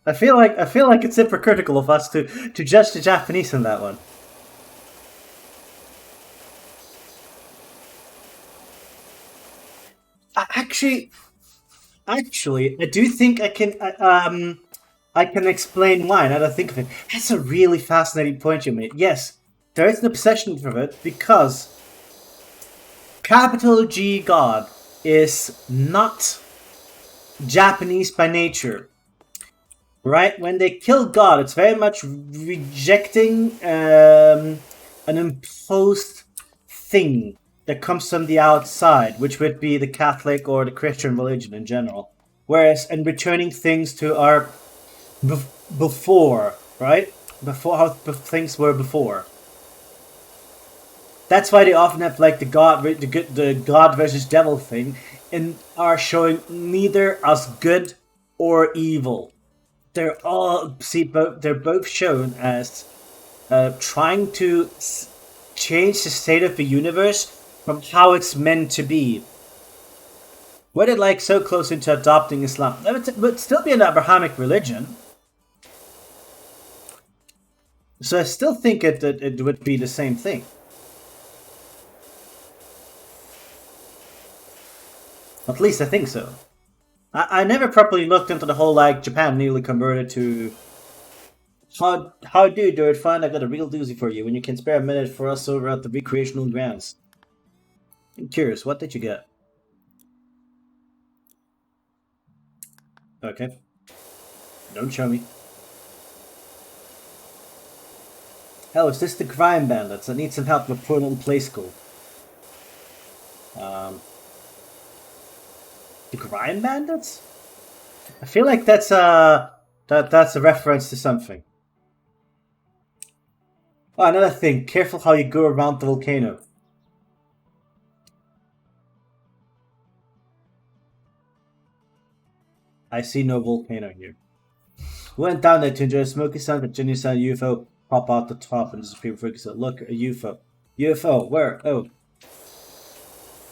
I feel like it's hypocritical of us to judge the Japanese in that one. Actually, I do think I can explain why. Now that I think of it, that's a really fascinating point you made. Yes, there is an obsession for it because capital G God is not Japanese by nature. Right? When they kill God, it's very much rejecting an imposed thing that comes from the outside, which would be the Catholic or the Christian religion in general. Whereas, and returning things to our before, right? Before how things were before. That's why they often have like the God versus devil thing, and are showing neither as good or evil. They're all they're both shown as trying to change the state of the universe from how it's meant to be. Were they like so close into adopting Islam? It would still be an Abrahamic religion, so I still think it would be the same thing. At least I think so. I never properly looked into the whole like Japan nearly converted to how do you do it? Fine, I got a real doozy for you. When you can spare a minute for us over at the recreational grounds. I'm curious, what did you get? Okay. Don't show me. Hell, is this the crime bandits that need some help with poor little play school? The crime bandits? I feel like that's that's a reference to something. Oh, another thing. Careful how you go around the volcano. I see no volcano here. We went down there to enjoy a smoky sun, but Jenny saw a UFO pop out the top and disappear before we said, look, a UFO. UFO, where? Oh.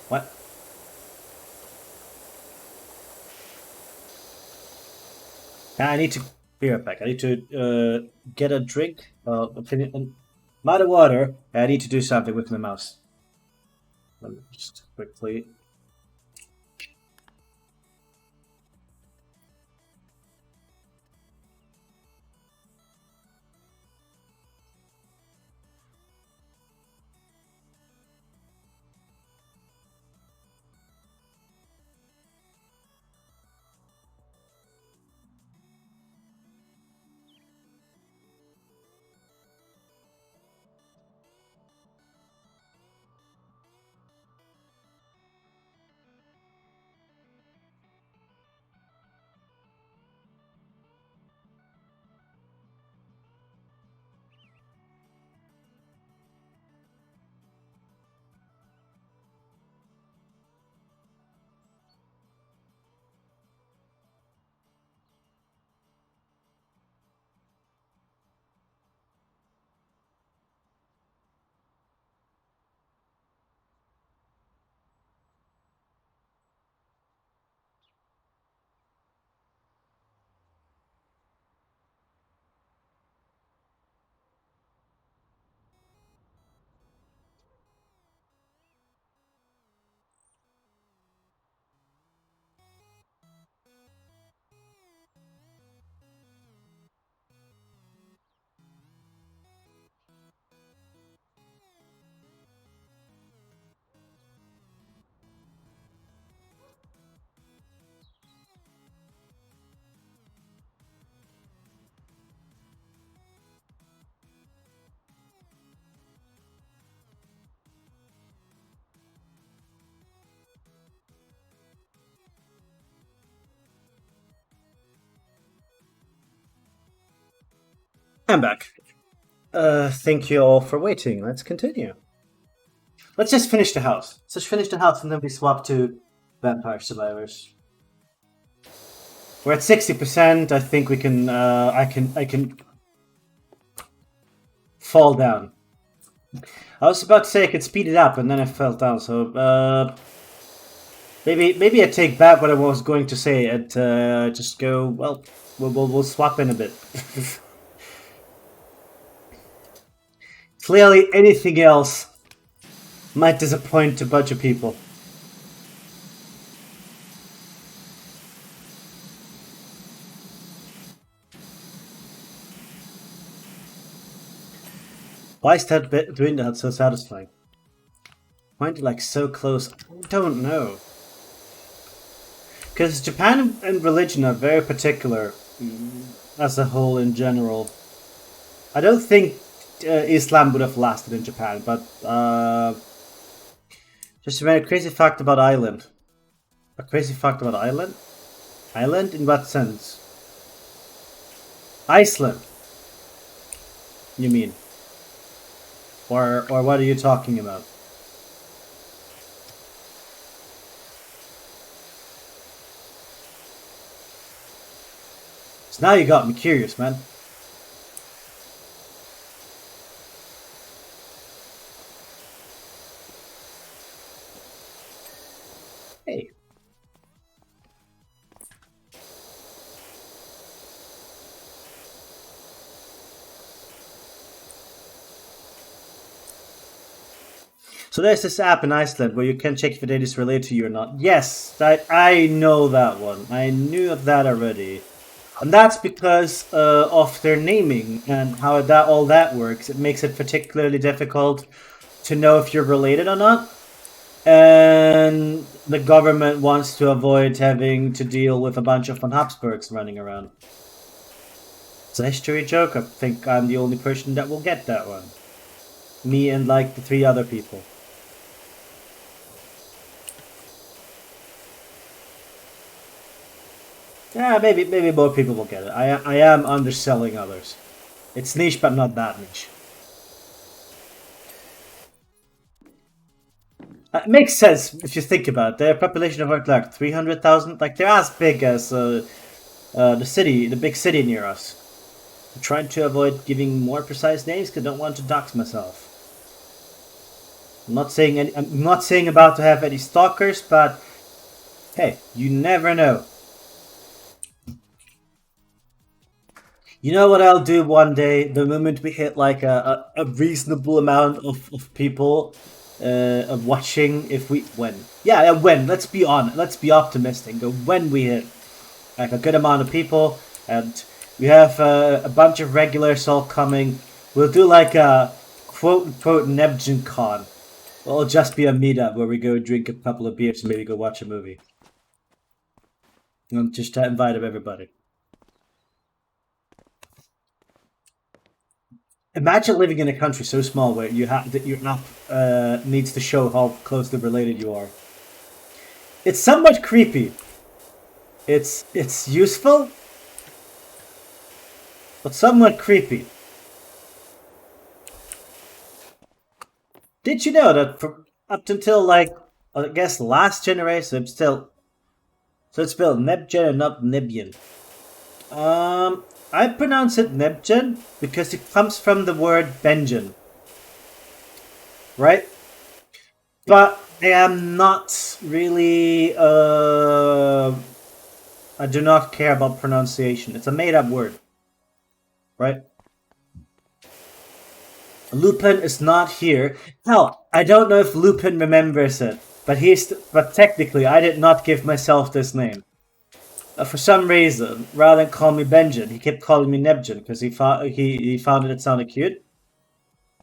What? I need to be right back. I need to get a drink. I'm out of water. I need to do something with my mouse. Let me just quickly. I'm back. Thank you all for waiting. Let's continue. Let's just finish the house. Let's just finish the house and then we swap to Vampire Survivors. We're at 60%. I think we can. I can fall down. I was about to say I could speed it up, and then I fell down. So maybe I take back what I was going to say and just go. Well, we'll swap in a bit. Clearly, anything else might disappoint a bunch of people. Why is that bit doing that so satisfying? Why are they like so close? I don't know. Because Japan and religion are very particular as a whole in general. I don't think Islam would have lasted in Japan, but just a very crazy fact about Ireland. A crazy fact about Ireland? Ireland? In what sense? Iceland. You mean? Or what are you talking about? So now you got me curious, man. Hey. So there's this app in Iceland where you can check if a date is related to you or not. Yes, I know that one. I knew of that already. And that's because of their naming and how all that works. It makes it particularly difficult to know if you're related or not. And the government wants to avoid having to deal with a bunch of von Habsburgs running around. It's a history joke. I think I'm the only person that will get that one. Me and like the 3 other people. Yeah, maybe more people will get it. I am underselling others. It's niche, but not that niche. It makes sense if you think about it. Their population of like 300,000. Like they're as big as the big city near us. I'm trying to avoid giving more precise names because I don't want to dox myself. I'm not saying about to have any stalkers, but hey, you never know. You know what I'll do one day, the moment we hit like a reasonable amount of people of watching, if we when. Yeah, when. Let's be optimistic. When we hit like a good amount of people and we have a bunch of regulars all coming, we'll do like a quote unquote Nebgen Con. It'll just be a meetup where we go drink a couple of beers and maybe go watch a movie. And just to invite everybody. Imagine living in a country so small where you have that your app needs to show how closely related you are. It's somewhat creepy. It's useful, but somewhat creepy. Did you know that up until like I guess last generation, it's spelled Nebgen and not Nebian. I pronounce it Nebgen because it comes from the word Benjen. Right? But I am not really I do not care about pronunciation. It's a made up word. Right? Lupin is not here. Hell, I don't know if Lupin remembers it, but technically I did not give myself this name. For some reason, rather than call me Benjen, he kept calling me Nebjen because he found it sounded cute.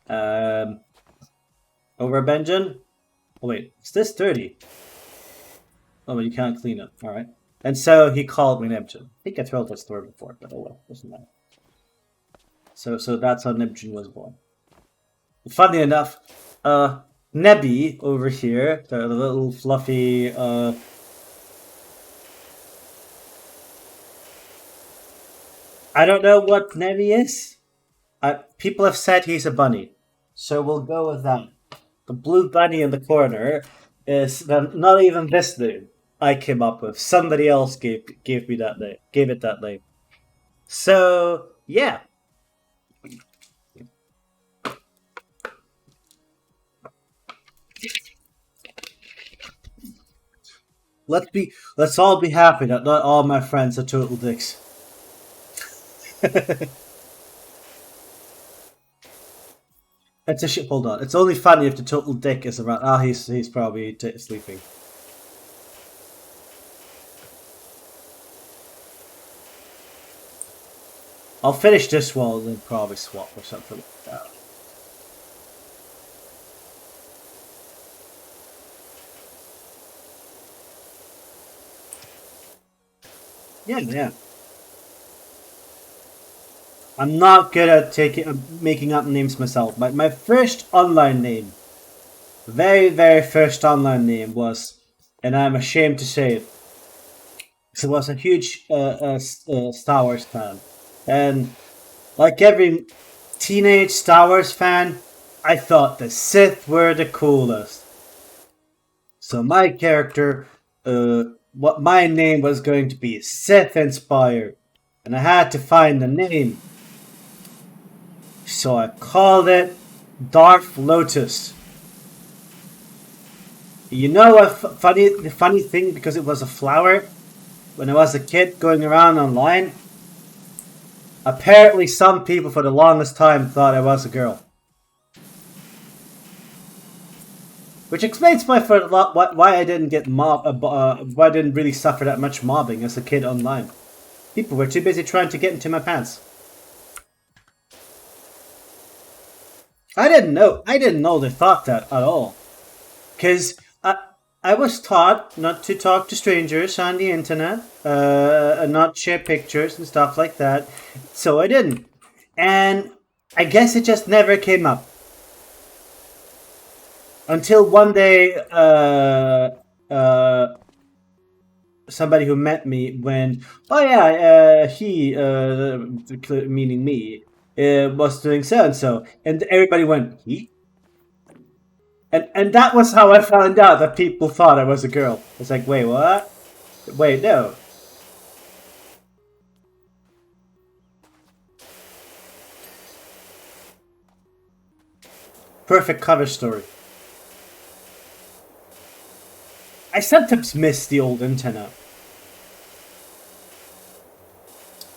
Over Benjen? Oh wait, is this dirty? Oh, but you can't clean it. All right. And so he called me Nebjen. I think I told that story before, but oh well, doesn't matter. So that's how Nebjen was born. Funny enough, Nebby over here, the little fluffy I don't know what Nebby is. People have said he's a bunny, so we'll go with that. The blue bunny in the corner is not even this name I came up with. Somebody else gave me that name, gave it that name. So yeah, let's all be happy that not all my friends are total dicks. It's a shit. Hold on. It's only funny if the total dick is around. Ah, he's probably sleeping. I'll finish this one and then probably swap or something like that. Yeah, yeah. I'm not good at making up names myself. My first online name, very first online name was, and I'm ashamed to say it, because I was a huge Star Wars fan, and like every teenage Star Wars fan, I thought the Sith were the coolest. So my character, what my name was going to be Sith inspired, and I had to find the name. So I called it Darth Lotus. You know the funny thing, because it was a flower, when I was a kid going around online, apparently some people for the longest time thought I was a girl. Which explains why I didn't get why I didn't really suffer that much mobbing as a kid online. People were too busy trying to get into my pants. I didn't know they thought that at all. Because I was taught not to talk to strangers on the internet, and not share pictures and stuff like that. So I didn't. And I guess it just never came up. Until one day, somebody who met me went, "Oh yeah, he, meaning me, was doing so and so," and everybody went, "He?" And that was how I found out that people thought I was a girl. It's like, wait, what? Wait, no. Perfect cover story. I sometimes miss the old internet.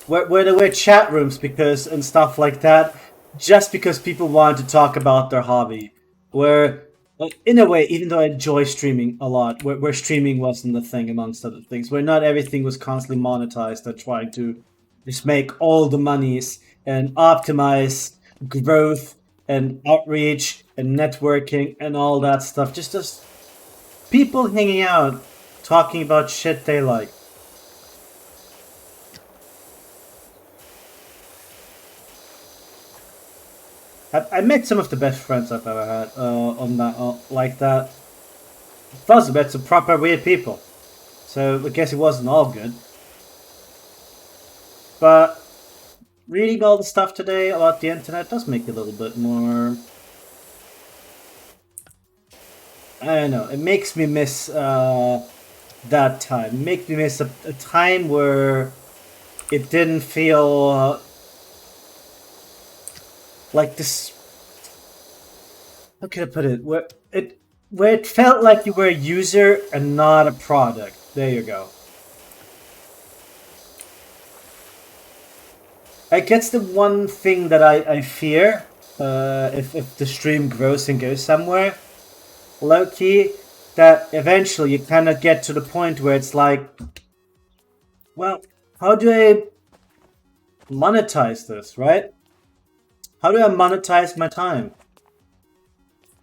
Where there were chat rooms and stuff like that, just because people wanted to talk about their hobby. Where, in a way, even though I enjoy streaming a lot, where streaming wasn't the thing amongst other things, where not everything was constantly monetized and trying to just make all the monies and optimize growth and outreach and networking and all that stuff. Just people hanging out, talking about shit they like. I met some of the best friends I've ever had on that like that. Plus, I met some proper weird people. So I guess it wasn't all good. But reading all the stuff today about the internet does make it a little bit more. I don't know. It makes me miss that time. It makes me miss a time where it didn't feel like this. How can I put it? Where it felt like you were a user and not a product. There you go. I guess the one thing that I fear, if the stream grows and goes somewhere, low key, that eventually you kind of get to the point where it's like, well, how do I monetize this, right? How do I monetize my time?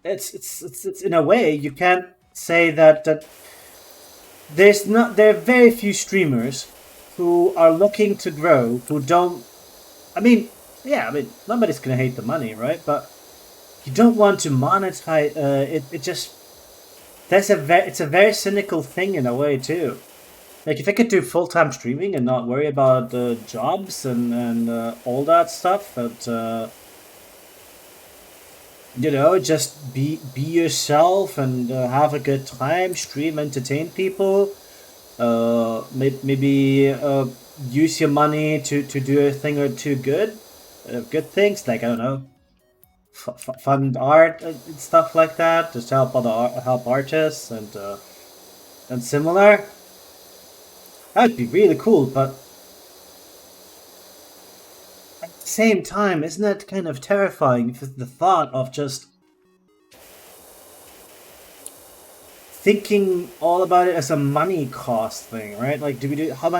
It's in a way you can't say that there are very few streamers who are looking to grow who don't. I mean, nobody's gonna hate the money, right? But you don't want to monetize it. It just it's a very cynical thing in a way too. Like if I could do full-time streaming and not worry about jobs and all that stuff, but you know, just be yourself and have a good time, stream, entertain people. Maybe use your money to do a thing or two good things, like, I don't know, fund art and stuff like that, just help help artists and similar. That'd be really cool, but at the same time, isn't that kind of terrifying? The thought of just thinking all about it as a money cost thing, right? Like, how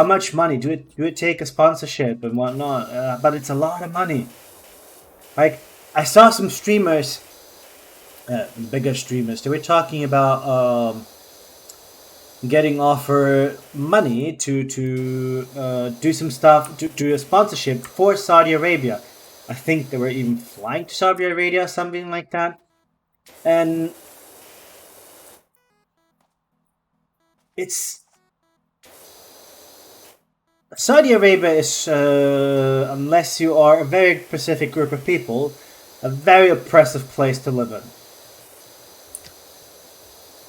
much money do it take a sponsorship and whatnot? But it's a lot of money. Like, I saw some streamers, bigger streamers. They were talking about getting offered money to do some stuff, to do a sponsorship for Saudi Arabia. I think they were even flying to Saudi Arabia, something like that. And it's Saudi Arabia is, unless you are a very specific group of people, a very oppressive place to live in.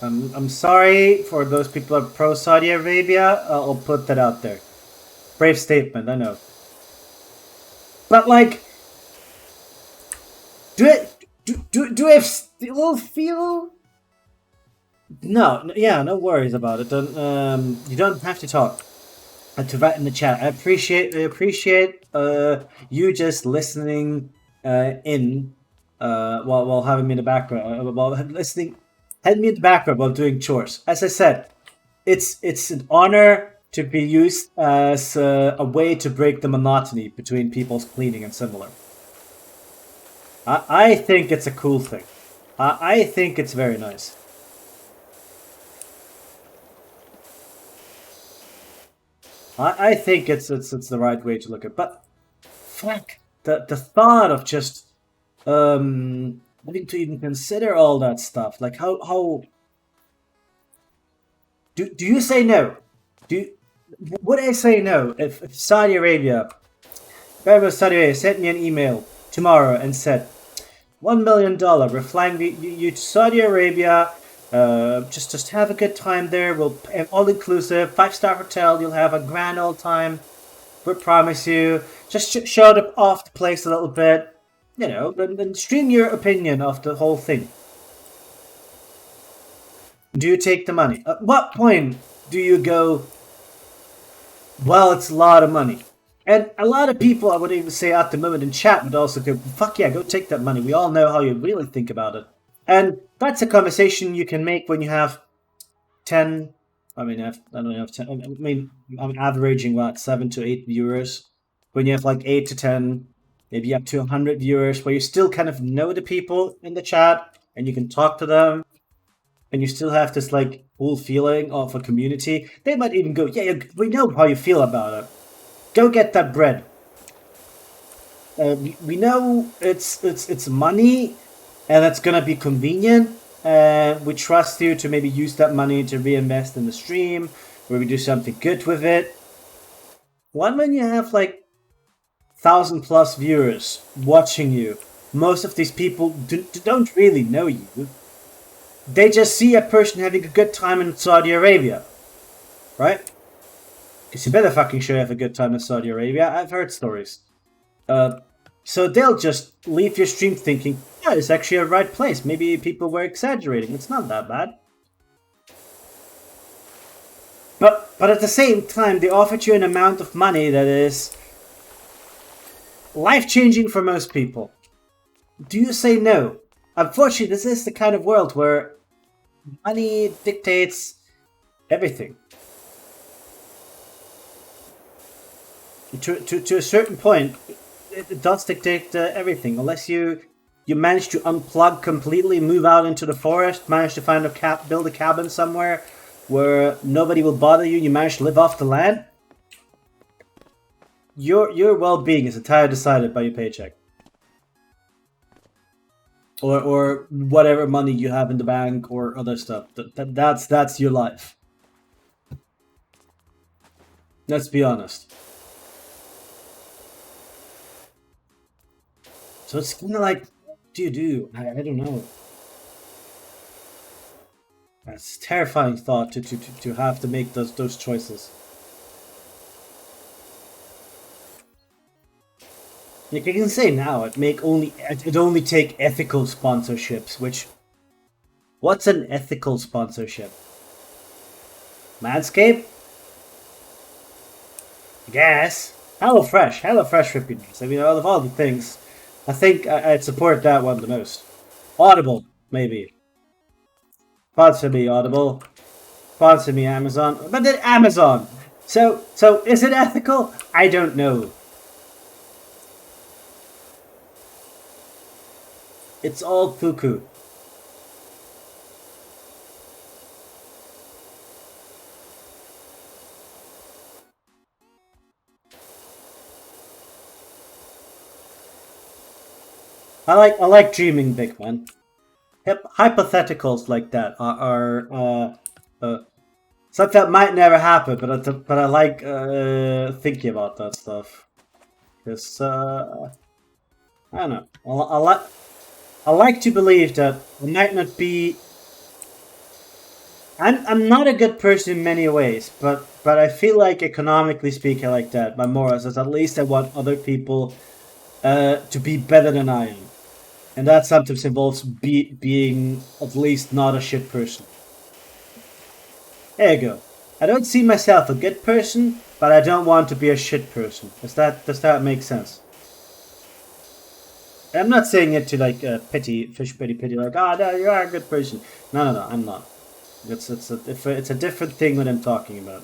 I'm sorry for those people who are pro Saudi Arabia. I'll put that out there. Brave statement, I know. But like, do I still feel? No, yeah, no worries about it. Don't you don't have to talk. To write in the chat. I appreciate you just listening in while having me in the background, while listening, having me in the background while doing chores. As I said, it's an honor to be used as a way to break the monotony between people's cleaning and similar. I think it's a cool thing. I think it's very nice. I think it's the right way to look at it. But fuck, the thought of just having to even consider all that stuff, like how do you say no? Would I say no if Saudi Arabia, Saudi Arabia sent me an email tomorrow and said, $1 million, we're flying you to Saudi Arabia. Just have a good time there. We'll all inclusive, 5-star hotel. You'll have a grand old time. We promise you. Just show up off the place a little bit, you know. Then stream your opinion of the whole thing. Do you take the money? At what point do you go? Well, it's a lot of money. And a lot of people, I would even say at the moment in chat, would also go, fuck yeah, go take that money. We all know how you really think about it. And that's a conversation you can make when you have 10. I mean, I don't have 10. I mean, I'm averaging what, 7 to 8 viewers. When you have like 8 to 10, maybe up to 100 viewers, where you still kind of know the people in the chat and you can talk to them, and you still have this like cool feeling of a community. They might even go, yeah, we know how you feel about it. Go get that bread. We know it's money, and it's gonna be convenient. We trust you to maybe use that money to reinvest in the stream, where we do something good with it. When you have like 1,000+ viewers watching you, most of these people don't really know you. They just see a person having a good time in Saudi Arabia, right? Because you better fucking sure you have a good time in Saudi Arabia. I've heard stories. So they'll just leave your stream thinking, yeah, it's actually a right place. Maybe people were exaggerating. It's not that bad. But at the same time, they offered you an amount of money that is life-changing for most people. Do you say no? Unfortunately, this is the kind of world where money dictates everything. To a certain point, it does dictate everything. Unless you manage to unplug completely, move out into the forest, manage to find build a cabin somewhere where nobody will bother you, you manage to live off the land, your well-being is entirely decided by your paycheck. Or whatever money you have in the bank or other stuff. That's your life. Let's be honest. So it's kind of like, do you do? I don't know. That's a terrifying thought to have to make those choices. Like I can say now, it only take ethical sponsorships. Which, what's an ethical sponsorship? Manscaped? I guess. HelloFresh would be nice. I mean, out of all the things, I think I'd support that one the most. Audible, maybe. Sponsor me, Audible. Sponsor me, Amazon. But then Amazon! So is it ethical? I don't know. It's all cuckoo. I like dreaming big, man. Hypotheticals like that are something that might never happen, but I like thinking about that stuff. Because I don't know. I like to believe that I might not be. I'm not a good person in many ways, but I feel like economically speaking, like that, my morals is at least I want other people to be better than I am. And that sometimes involves being at least not a shit person. There you go. I don't see myself a good person, but I don't want to be a shit person. Does that make sense? I'm not saying it to like pity, like, oh no, you are a good person. No, I'm not. It's a different thing what I'm talking about.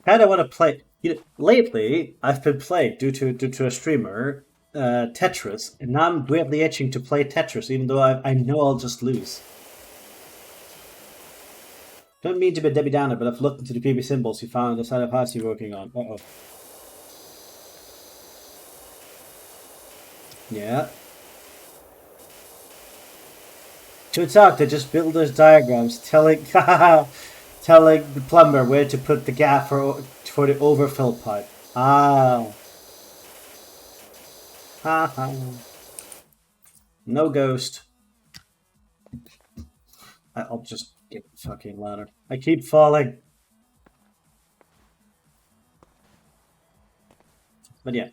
Kind of want to play. Lately, I've been playing due to a streamer, Tetris, and now I'm weirdly itching to play Tetris, even though I know I'll just lose. Don't mean to be Debbie Downer, but I've looked into the PB symbols you found on the side of house you're working on. Uh-oh. Yeah. To talk, they just builders diagrams telling telling the plumber where to put the gap for the overfill pipe. Ah. Haha. No ghost. I'll just get the fucking ladder. I keep falling. But yeah.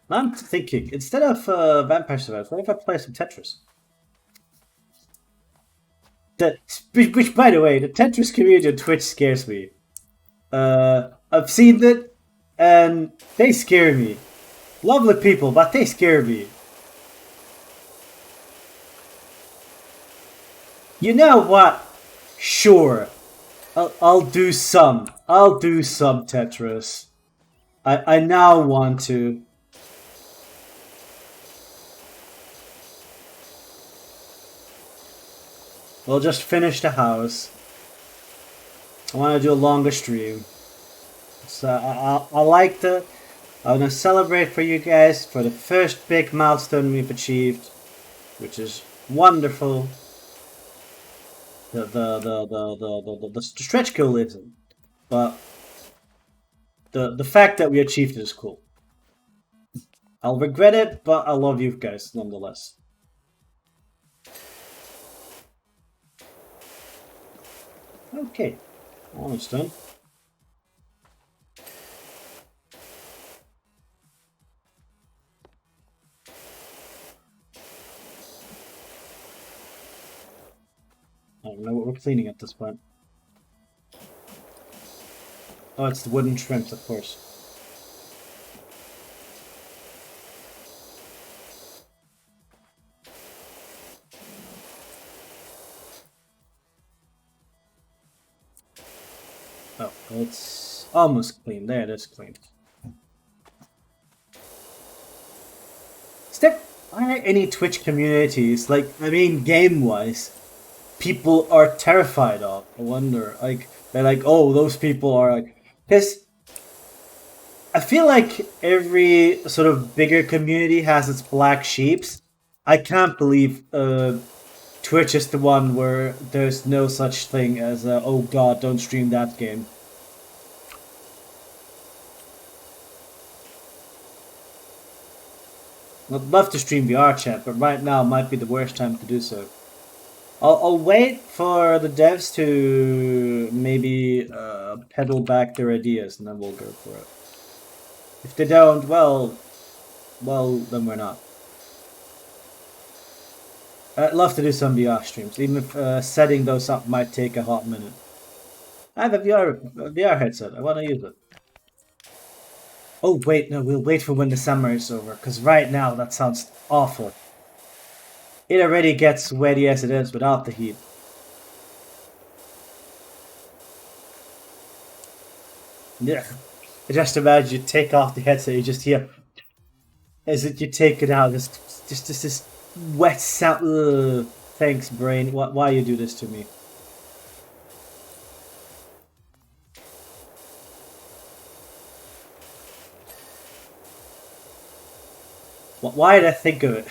Now I'm thinking, instead of Vampire Survivors, what if I play some Tetris? Which, by the way, the Tetris community on Twitch scares me. I've seen it, and they scare me. Lovely people, but they scare me. You know what? Sure. I'll do some. I'll do some Tetris. I now want to. We'll just finish the house. I want to do a longer stream. So I like to. I want to celebrate for you guys for the first big milestone we've achieved, which is wonderful. The stretch goal isn't, but the fact that we achieved it is cool. I'll regret it, but I love you guys nonetheless. Okay, almost done. I don't know what we're cleaning at this point. Oh, it's the wooden shrimps, of course. Oh, it's almost clean. There, it is clean. Are there any Twitch communities, like, I mean, game-wise, people are terrified of? I wonder, like, they're like, oh, those people are like, because I feel like every sort of bigger community has its black sheeps. I can't believe Twitch is the one where there's no such thing as oh god, don't stream that game. I'd love to stream VR chat, but right now might be the worst time to do so. I'll wait for the devs to maybe pedal back their ideas, and then we'll go for it. If they don't, well, then we're not. I'd love to do some VR streams, even if setting those up might take a hot minute. I have a VR headset. I want to use it. Oh, wait, no, we'll wait for when the summer is over, because right now that sounds awful. It already gets sweaty as it is without the heat. Yeah. Just imagine you take off the headset, you just hear, as you take it out, just this wet sound. Ugh. Thanks, brain. Why you do this to me? Why did I think of it?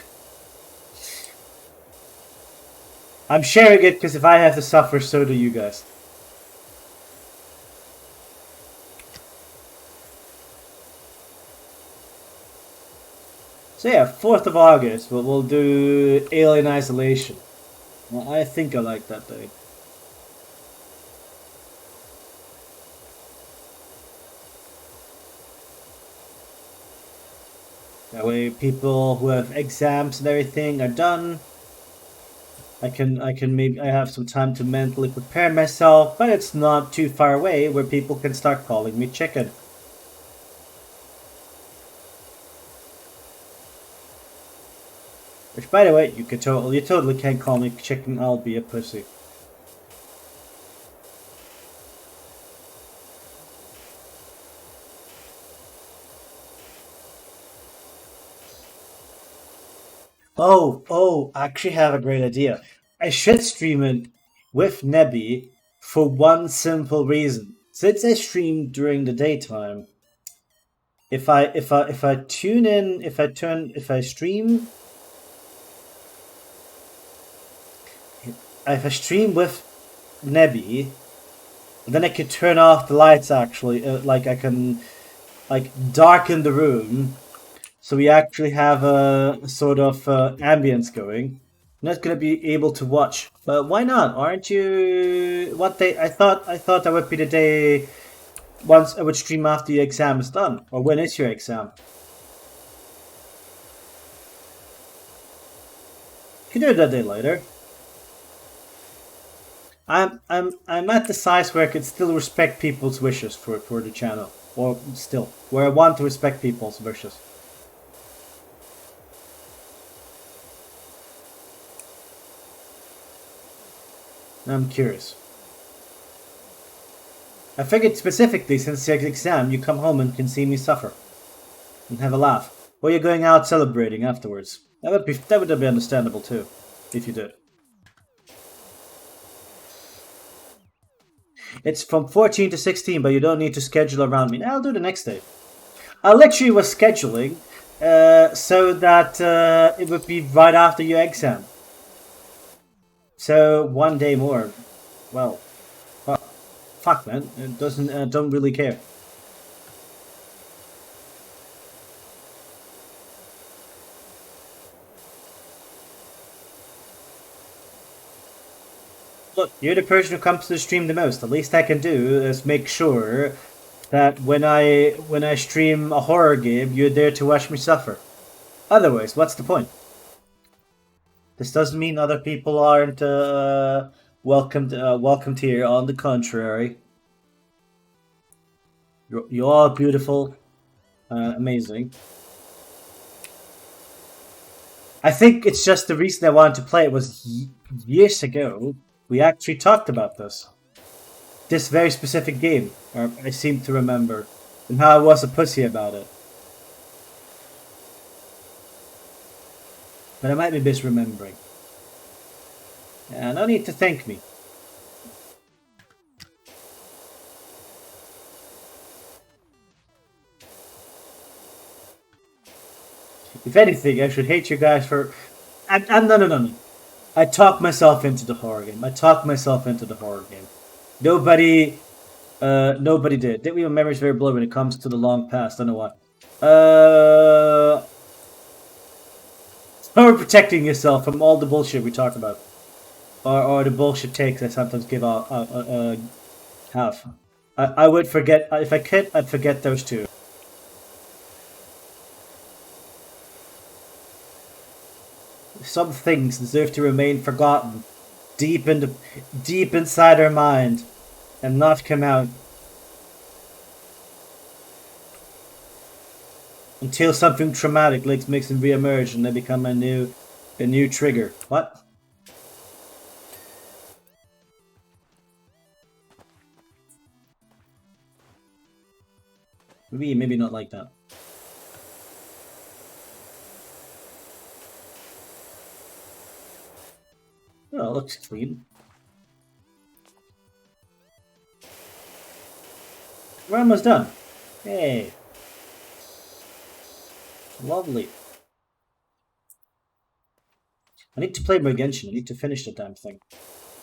I'm sharing it because if I have to suffer, so do you guys. So yeah, 4th of August, we'll do Alien Isolation. Well, I think I like that day. That way people who have exams and everything are done. I have some time to mentally prepare myself, but it's not too far away where people can start calling me chicken. Which, by the way, you totally can't call me chicken. I'll be a pussy. I actually have a great idea. I should stream it with Nebby for one simple reason. Since I stream during the daytime, if I stream with Nebby, then I can turn off the lights actually. Like I can darken the room. So we actually have a sort of ambience going. I'm not gonna be able to watch, but why not? Aren't you? What day? I thought that would be the day. Once I would stream after your exam is done, or when is your exam? You can do it that day later. I'm at the size where I can still respect people's wishes for the channel, or still where I want to respect people's wishes. I'm curious. I figured specifically since your exam, you come home and can see me suffer and have a laugh, or you're going out celebrating afterwards. That would be understandable too, if you did. It's from 14 to 16, but you don't need to schedule around me. I'll do the next day. I literally was scheduling so that it would be right after your exam. So one day more. Well, fuck man, it doesn't. Don't really care. Look, you're the person who comes to the stream the most. The least I can do is make sure that when I stream a horror game, you're there to watch me suffer. Otherwise, what's the point? This doesn't mean other people aren't welcomed here. On the contrary, you're all beautiful, amazing. I think it's just the reason I wanted to play it was years ago. We actually talked about this very specific game, or I seem to remember, and how I was a pussy about it. But I might be misremembering. No need to thank me. If anything, I should hate you guys for... No. I talked myself into the horror game. I talked myself into the horror game. Nobody did. Did we have memories very blurry when it comes to the long past? I don't know what. Or protecting yourself from all the bullshit we talk about, or the bullshit takes I sometimes give out. Have. I would forget if I could. I'd forget those two. Some things deserve to remain forgotten, deep inside our mind, and not come out until something traumatic makes them reemerge and they become a new trigger. What? Maybe not like that. Oh, it looks clean. We're almost done. Hey. Lovely. I need to play more Genshin. I need to finish the damn thing.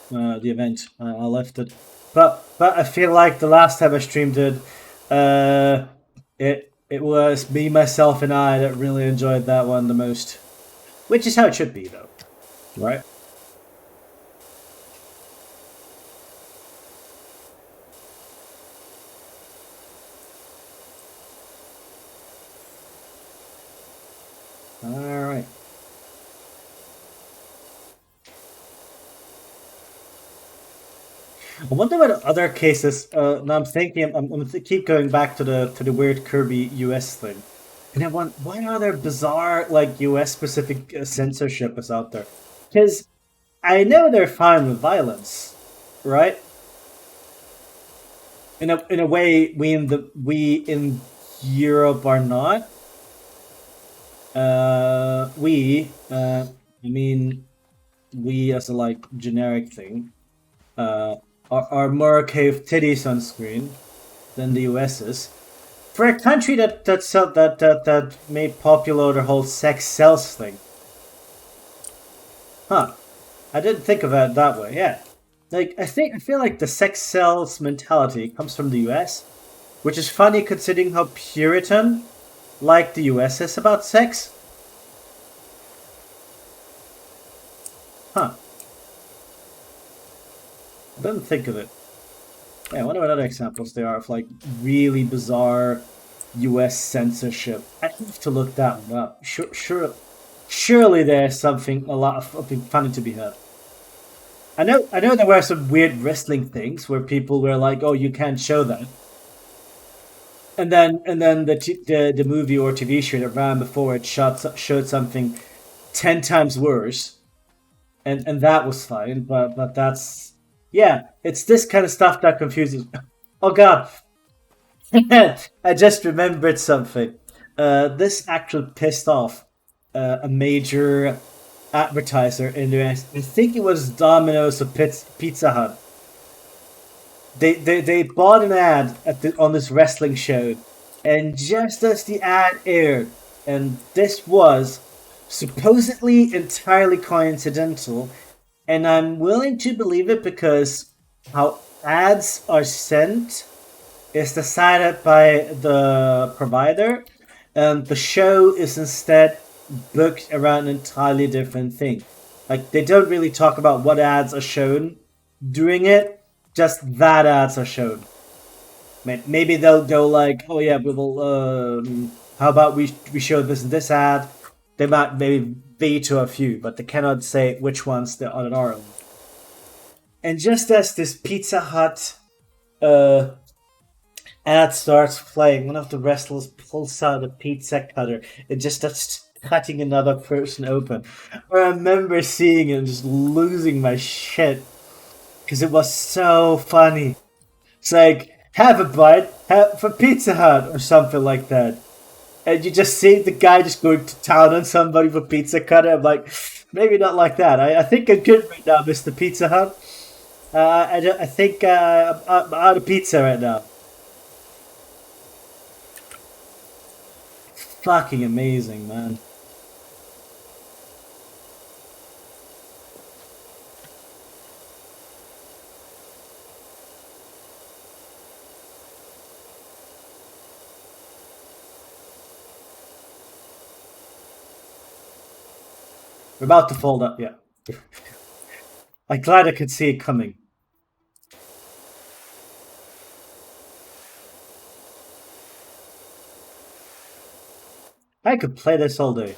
The event. I left it. But I feel like the last time I streamed it, it was me, myself, and I that really enjoyed that one the most. Which is how it should be, though. Right? Alright. I wonder what other cases. Now I'm thinking. I'm gonna keep going back to the weird Kirby US thing, and I want why are there bizarre like US specific censorship is out there? Because I know they're fine with violence, right? In a way, we in Europe are not. I mean, we as a like generic thing. Are more okay with titties on screen than the US is. For a country that made popular the whole sex sells thing. Huh. I didn't think of it that way, yeah. Like I feel like the sex sells mentality comes from the US, which is funny considering how Puritan like the US is about sex. Huh. I didn't think of it. Yeah, I wonder what other examples there are of like really bizarre US censorship. I have to look that one up. Surely there's a lot of something funny to be heard. I know there were some weird wrestling things where people were like, "Oh, you can't show that," and then the movie or TV show that ran before it showed something 10 times worse, and that was fine. But that's yeah, it's this kind of stuff that confuses. Oh God, I just remembered something. This actually pissed off a major advertiser in the US. I think it was Domino's or Pizza Hut. They bought an ad on this wrestling show, and just as the ad aired, and this was supposedly entirely coincidental, and I'm willing to believe it because how ads are sent is decided by the provider, and the show is instead booked around an entirely different thing. Like they don't really talk about what ads are shown during it, just that ads are shown. Maybe they'll go like, oh yeah, we will. How about we show this ad? They might maybe veto a few, but they cannot say which ones they are. And just as this Pizza Hut ad starts playing, one of the wrestlers pulls out a pizza cutter. It just starts cutting another person open. I remember seeing it and just losing my shit because it was so funny. It's like, have a bite for Pizza Hut or something like that. And you just see the guy just going to town on somebody for pizza cutter. I'm like, maybe not like that. I think I'm good right now, Mr. Pizza Hut. I think I'm out of pizza right now. Fucking amazing, man. We're about to fold up, yeah. I'm glad I could see it coming. I could play this all day.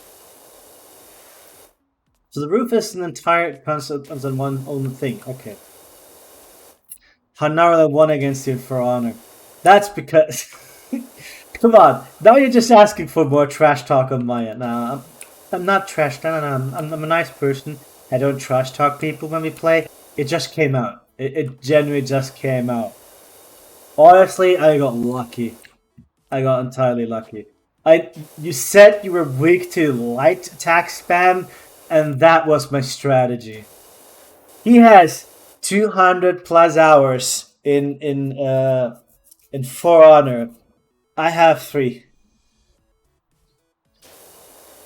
So the roof is an entire concept on one own thing. Okay. How narrow I won against you for honor. That's because. Come on. Now you're just asking for more trash talk on my end. No, I'm not trash. No. I'm a nice person. I don't trash talk people when we play. It just came out. It genuinely just came out. Honestly, I got lucky. I got entirely lucky. You said you were weak to light attack spam, and that was my strategy. He has 200 plus hours in For Honor. I have 3.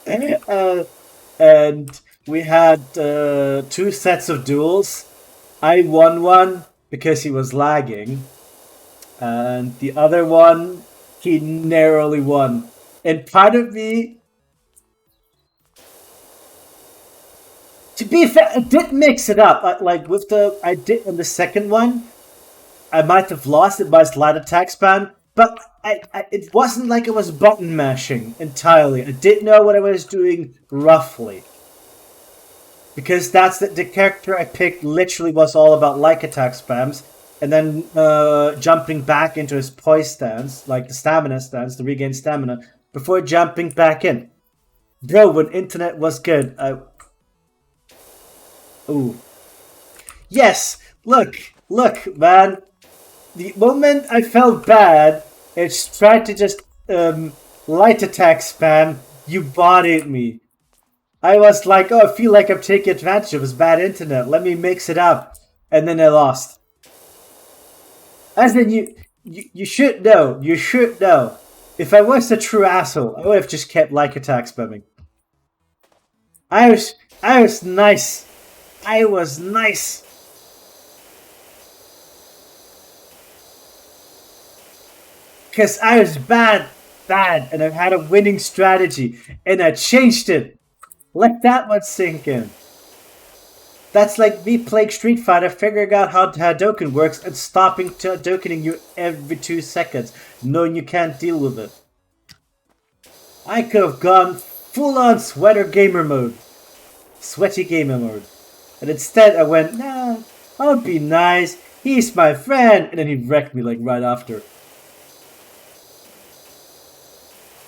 And we had 2 sets of duels. I won one because he was lagging, and the other one he narrowly won. And part of me, to be fair, I did mix it up. Like with I did in the second one, I might have lost it by slide attack span, but it wasn't like I was button mashing entirely. I did know what I was doing roughly. Because that's the character I picked literally was all about like attack spams, and then jumping back into his poise stance, like the stamina stance, to regain stamina, before jumping back in. Bro, when internet was good, Ooh. Yes! Look, man. The moment I felt bad, it's tried to just light attack spam, you bodied me. I was like, oh, I feel like I'm taking advantage of his bad internet. Let me mix it up. And then I lost. As in, you should know. You should know. If I was a true asshole, I would have just kept like attack spamming. I was nice. I was nice. Because I was bad, and I had a winning strategy, and I changed it. Let that one sink in. That's like me playing Street Fighter, figuring out how Hadouken works, and stopping Hadoukening you every 2 seconds, knowing you can't deal with it. I could have gone full-on sweaty gamer mode. And instead I went, nah, I'll be nice, he's my friend, and then he wrecked me like right after.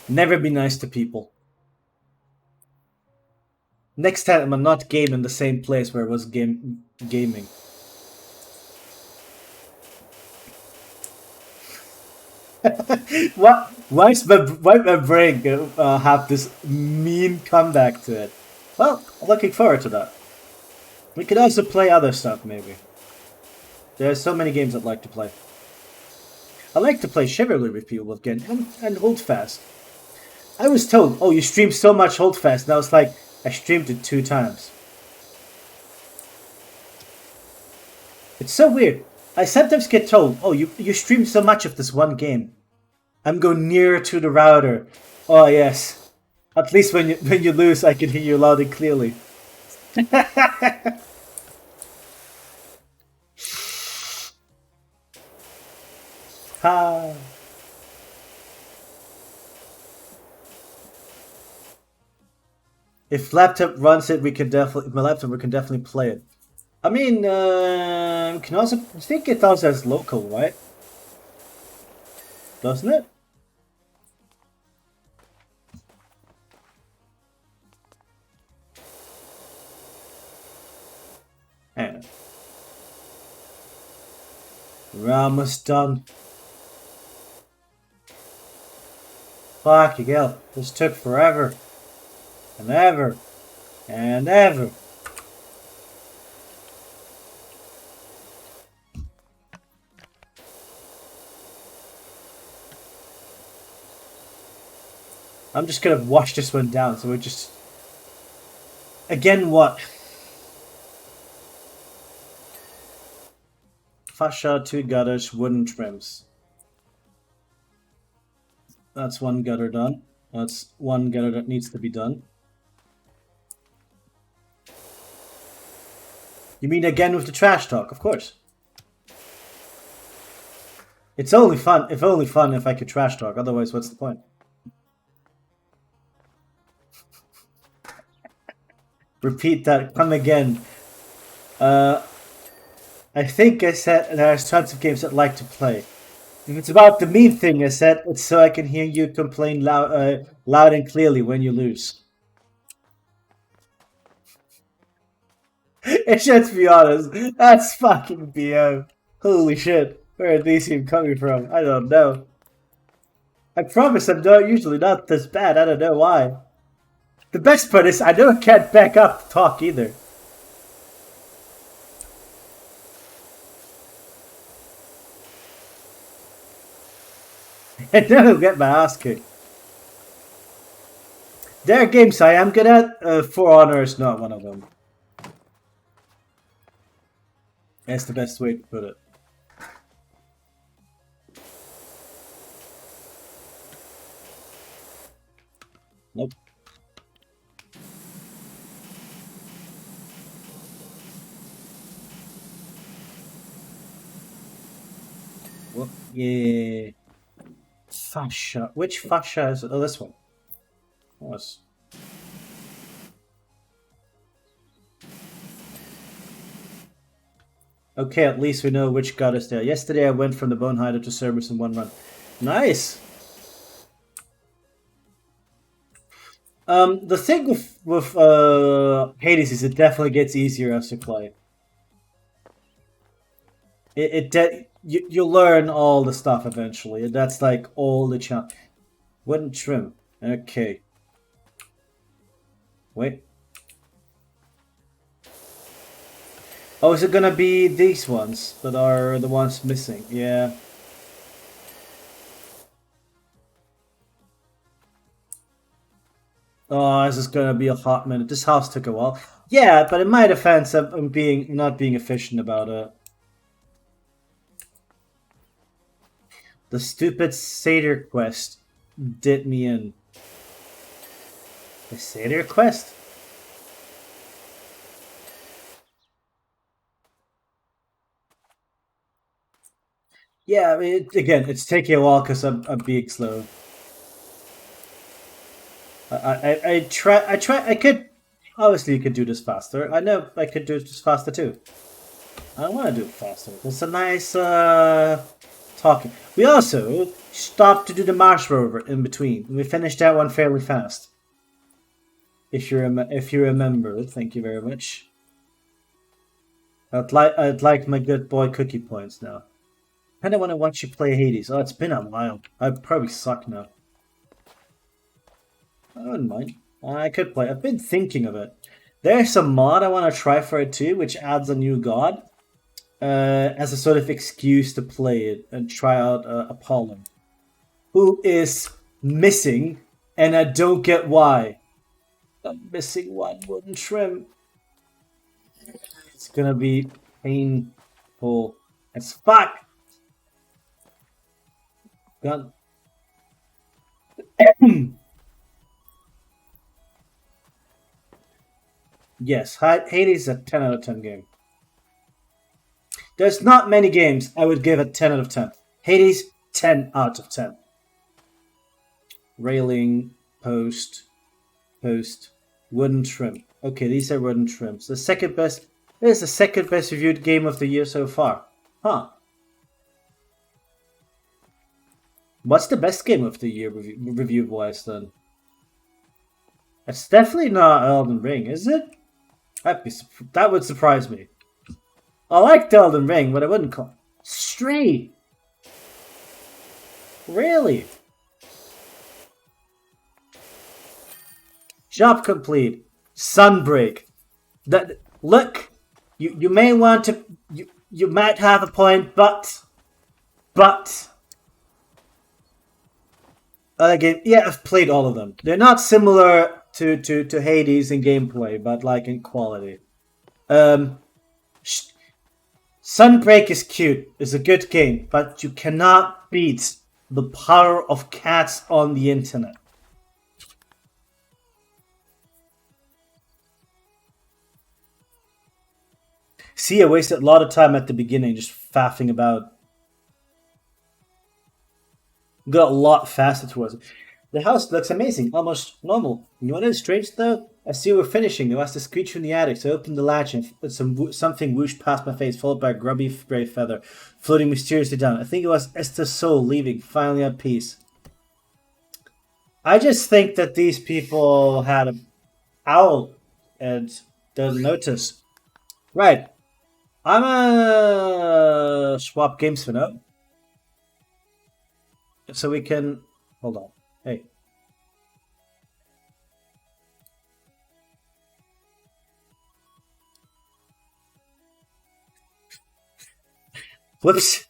Never be nice to people. Next time I'm not gaming the same place where I was gaming. What? Why my brain have this mean comeback to it? Well, I'm looking forward to that. We could also play other stuff, maybe. There are so many games I'd like to play. I like to play Chivalry with people again, and Hold Fast. I was told, oh, you stream so much Hold Fast, and I was like, I streamed it 2 times. It's so weird. I sometimes get told, oh, you stream so much of this one game. I'm going nearer to the router. Oh, yes. At least when you lose, I can hear you loud and clearly. Ha. If laptop runs it, we can definitely. My laptop, we can definitely play it. I mean, can also. I think it also has local, right? Doesn't it? Hang on. We're almost done. Fucking hell. This took forever. And ever. And ever. I'm just gonna wash this one down, so we're just... Again, what? Fascia, 2 gutters, wooden trims. That's 1 gutter done. That's 1 gutter that needs to be done. You mean again with the trash talk? Of course. It's only fun if I could trash talk. Otherwise, what's the point? Repeat that. Come again. I think I said there's tons of games I'd like to play. If it's about the mean thing, I said it's so I can hear you complain loud and clearly when you lose. It should be honest. That's fucking BO. Holy shit. Where are these even coming from? I don't know. I promise I'm usually not this bad. I don't know why. The best part is I don't can't back up the talk either. I never get my ass kicked. There are games I am good at. For Honor is not one of them. That's the best way to put it. Nope. Well, yeah. Fascia. Which fascia is it? Oh, this one. Yes. Okay, at least we know which god is there. Yesterday I went from the Bone Hider to Cerberus in one run. Nice! The thing with Hades is it definitely gets easier as you play. You learn all the stuff eventually. That's like all the challenge. Wooden trim. Okay. Wait. Oh, is it gonna be these ones that are the ones missing? Yeah. Oh, this is gonna be a hot minute. This house took a while. Yeah, but in my defense, I'm not being efficient about it. The stupid satyr quest did me in. The satyr quest? Yeah, I mean, again, it's taking a while because I'm being slow. I could, obviously you could do this faster. I know I could do this faster too. I don't want to do it faster. It's a nice, talking. We also stopped to do the Mars rover in between. We finished that one fairly fast. If you remember, thank you very much. I'd like my good boy cookie points now. I don't want to watch you play Hades. Oh, it's been a while. I'd probably suck now. I wouldn't mind. I could play. I've been thinking of it. There's a mod I want to try for it too, which adds a new god as a sort of excuse to play it and try out Apollon, who is missing, and I don't get why. I'm missing one wooden trim. It's gonna be painful as fuck. Gun. Yes, Hades is a 10 out of 10 game. There's not many games I would give a 10 out of 10. Hades, 10 out of 10. Railing, post, wooden trim. Okay, these are wooden trims. The second best. This is the second best reviewed game of the year so far. Huh. What's the best game of the year review-wise then? It's definitely not Elden Ring, is it? That would surprise me. I liked Elden Ring, but I wouldn't call it Stray. Really? Job complete. Sunbreak. That look, you may want to you might have a point, but game, yeah, I've played all of them. They're not similar to Hades in gameplay, but like in quality. Sunbreak is cute. It's a good game, but you cannot beat the power of cats on the internet. See, I wasted a lot of time at the beginning just faffing about. Got a lot faster towards it. The house looks amazing, almost normal. You know what is strange though? I see we're finishing. There was the screech from the attic, so I opened the latch and something whooshed past my face, followed by a grubby gray feather, floating mysteriously down. I think it was Esther's soul leaving, finally at peace. I just think that these people had an owl and didn't notice. Right. I'm a swap games for now. So we can hold on. Hey. Whoops.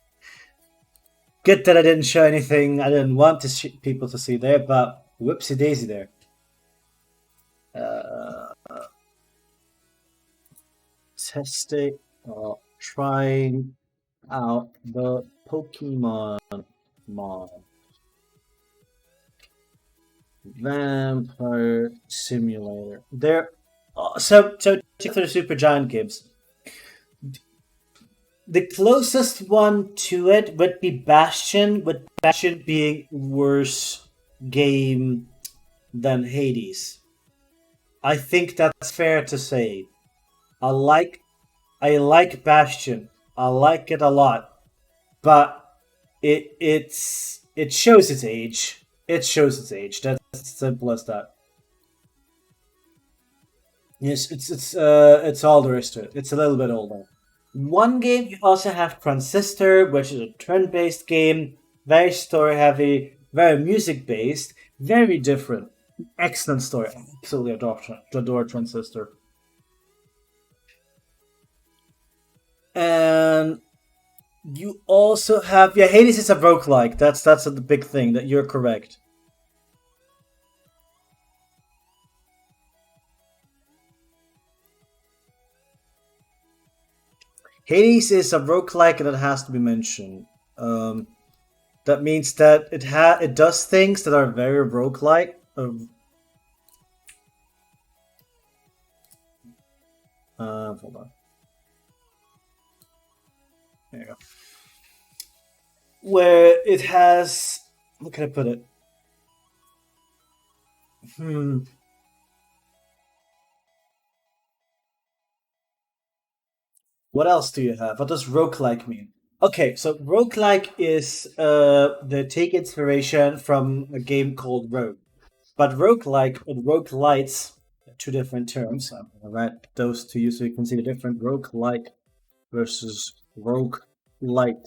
Good that I didn't show anything I didn't want people to see there, but whoopsie daisy there. Testing or trying out the Pokemon mod. Vampire Simulator. There, so particular Super Giant games. The closest one to it would be Bastion, with Bastion being worse game than Hades. I think that's fair to say. I like I like Bastion. I like it a lot, but it shows its age. It shows its age. That's as simple as that. Yes, it's all there is to it. It's a little bit older. One game you also have Transistor, which is a turn-based game, very story-heavy, very music-based, very different. Excellent story. I absolutely adore Transistor. And you also have Hades is a roguelike. That's the big thing that you're correct. Hades is a roguelike and it has to be mentioned. Um, that means that it does things that are very roguelike. Hold on. There you go. Where it has, how can I put it? Hmm. What else do you have? What does roguelike mean? Okay, so roguelike is the take inspiration from a game called Rogue. But roguelike and roguelites, two different terms. I'm gonna write those to you so you can see the different roguelike versus roguelite.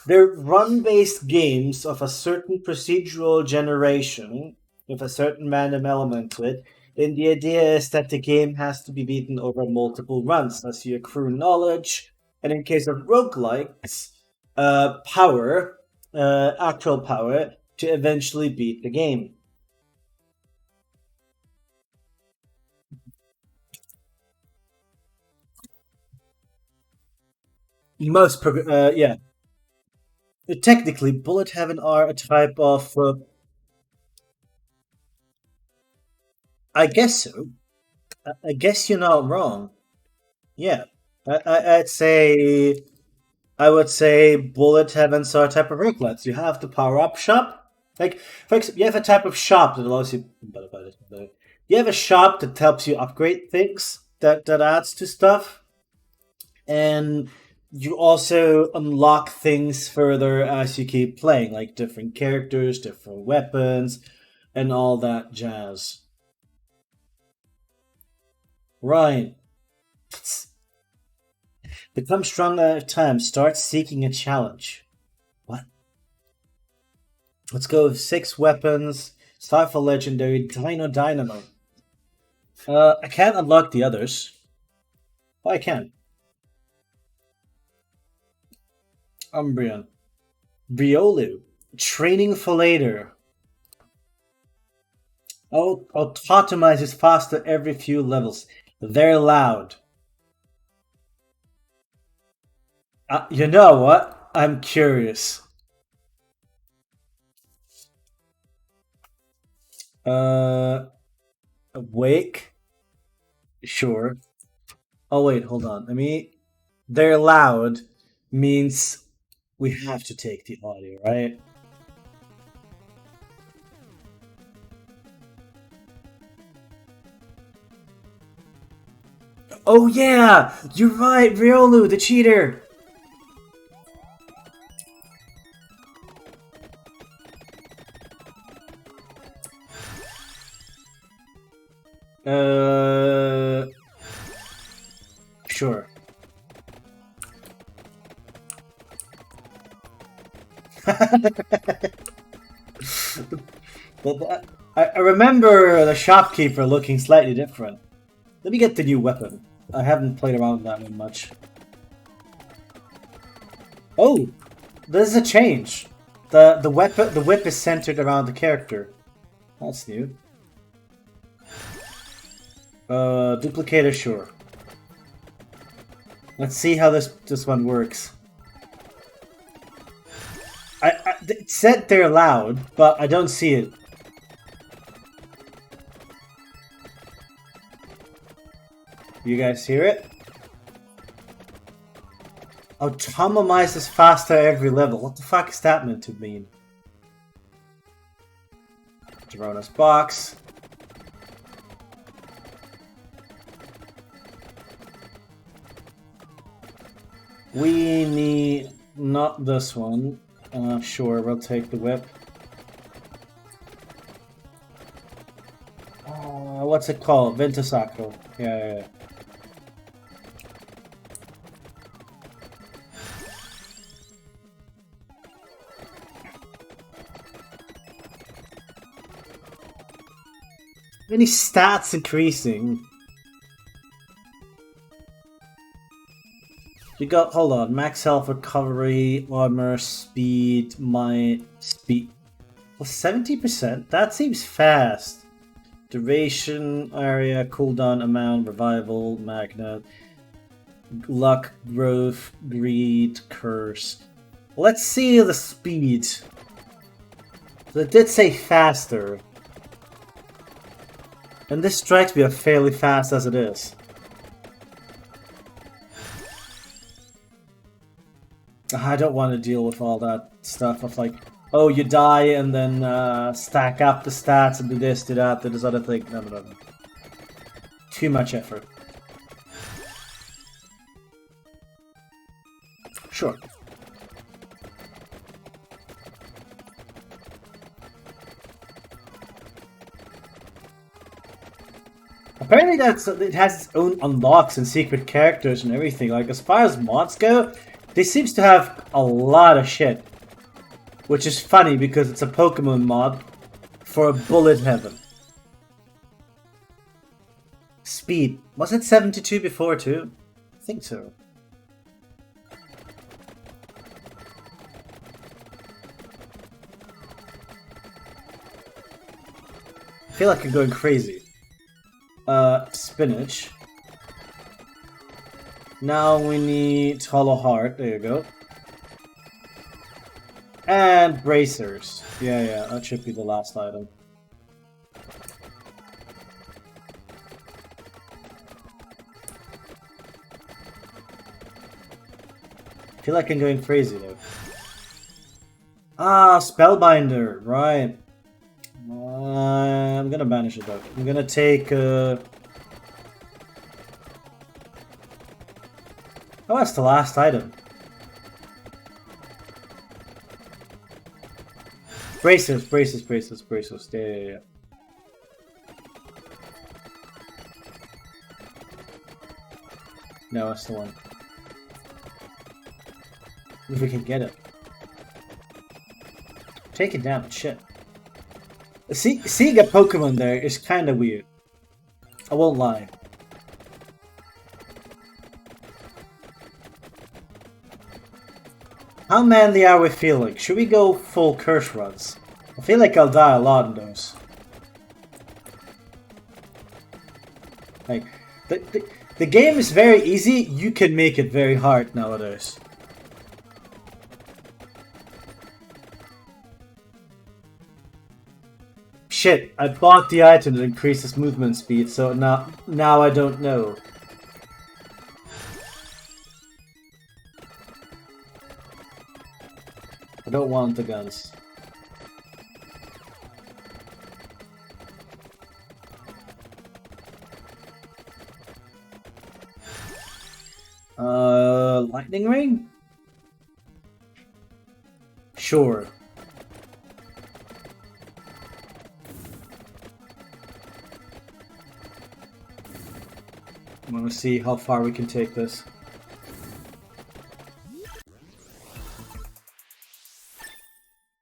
They're run-based games of a certain procedural generation with a certain random element to it. And the idea is that the game has to be beaten over multiple runs as you accrue knowledge. And in case of roguelikes, power, actual power, to eventually beat the game. Yeah. Technically, bullet heaven are a type of. I guess so. I guess you're not wrong. Yeah, I'd say I would say bullet heavens are a type of roguelites. You have the power up shop. Like, for example, you have a type of shop that allows you. You have a shop that helps you upgrade things that adds to stuff, and you also unlock things further as you keep playing, like different characters, different weapons, and all that jazz. Right. Become strong out of time. Start seeking a challenge. What? Let's go with six weapons. Start for legendary Dino Dynamo. I can't unlock the others. Oh, I can. Umbreon. Briolu. Training for later. Oh, autotomizes faster every few levels. They're loud. You know what? I'm curious. Uh, Awake? Sure. Oh wait, hold on. Let me they're loud means we have to take the audio, right? Oh yeah! You're right, Riolu, the cheater! Sure. But I remember the shopkeeper looking slightly different. Let me get the new weapon. I haven't played around with that one much. Oh, there's a change. The whip is centered around the character. That's new. Duplicator, sure. Let's see how this one works. It said they're loud, but I don't see it. You guys hear it? Autonomize is faster every level. What the fuck is that meant to mean? Gerona's box. We need not this one. Sure, we'll take the whip. What's it called? Ventusacro. Yeah. Any stats increasing? You got, hold on, max health, recovery, armor, speed, speed. Well, 70%? That seems fast. Duration, area, cooldown amount, revival, magnet, luck, growth, greed, curse. Let's see the speed. So it did say faster. And this strikes me as fairly fast as it is. I don't want to deal with all that stuff of like, oh, you die and then stack up the stats and do this, do that, do this other thing. No. Too much effort. Sure. Apparently it has its own unlocks and secret characters and everything. Like, as far as mods go, this seems to have a lot of shit. Which is funny because it's a Pokemon mod for a bullet heaven. Speed. Was it 72 before too? I think so. I feel like I'm going crazy. Spinach. Now we need Hollow Heart. There you go. And bracers. Yeah, that should be the last item. I feel like I'm going crazy though. Ah, Spellbinder, right. I'm gonna banish it though. I'm gonna take oh, that's the last item. Bracers. Yeah. No, that's the one. If we can get it. Take it down, shit. Seeing a Pokemon there is kind of weird. I won't lie. How manly are we feeling? Should we go full curse runs? I feel like I'll die a lot in those. Like, the game is very easy, you can make it very hard nowadays. Shit, I bought the item that increases movement speed, so now I don't know. don't want the guns. Lightning ring? Sure. I want to see how far we can take this.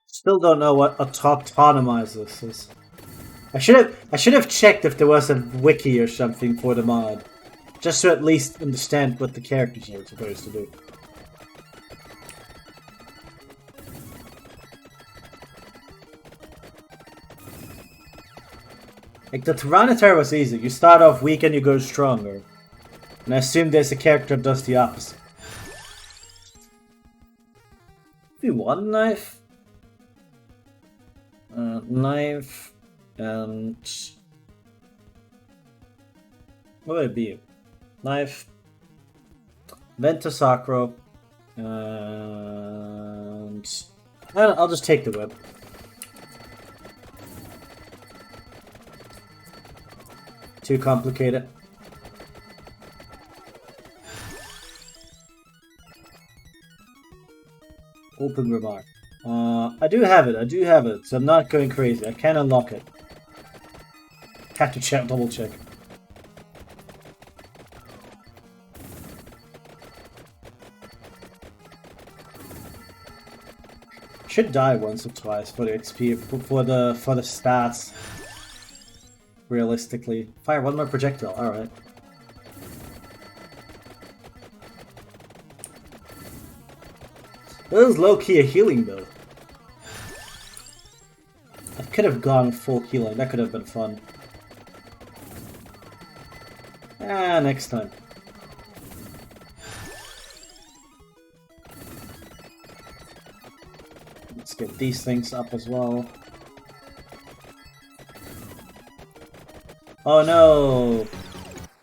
Still don't know what autotomize this is. I should have checked if there was a wiki or something for the mod, just to at least understand what the characters are supposed to do. Like the Tyranitar was easy. You start off weak and you go stronger. And I assume there's a character that does the opposite. Maybe one knife? Knife and what would it be? Knife, Ventusacro, and I'll just take the whip. Too complicated. Open remark. I do have it, so I'm not going crazy. I can unlock it. Have to check, double check. Should die once or twice for the XP, for the stats. Realistically. Fire one more projectile, alright. That was low-key a healing though. I could have gone full healing, that could have been fun. Next time. Let's get these things up as well. Oh no!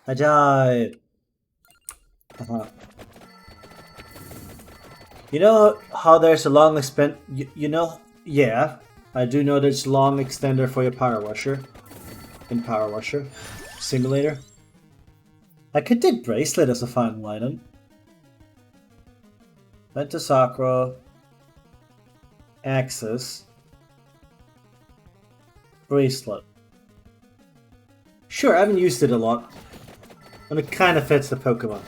I died! You know how there's a long yeah, I do know there's a long extender for your Power Washer. In Power Washer Simulator. I could take Bracelet as a final item. Ventusacro. Axis. Bracelet. Sure, I haven't used it a lot. And it kind of fits the Pokemon.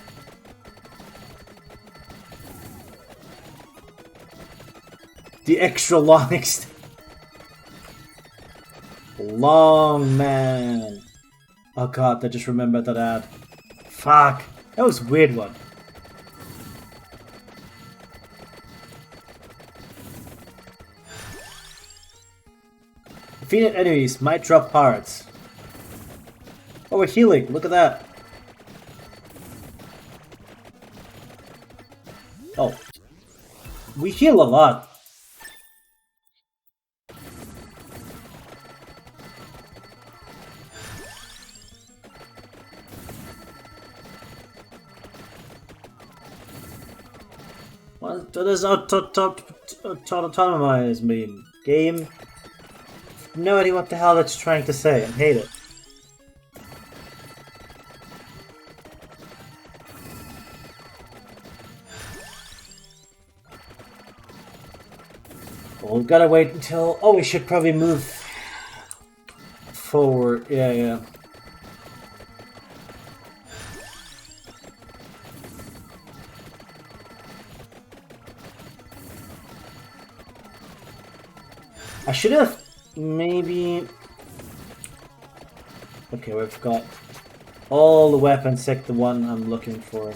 The extra long Long man. Oh god, I just remembered that ad. Fuck. That was a weird one. Defeated enemies might drop parts. Oh, we're healing. Look at that. Oh. We heal a lot. What does autotomize mean? Game? No idea what the hell it's trying to say. I hate it. Well, we've gotta wait until... Oh, we should probably move forward. Yeah. I should have maybe... Okay, we've got all the weapons except the one I'm looking for.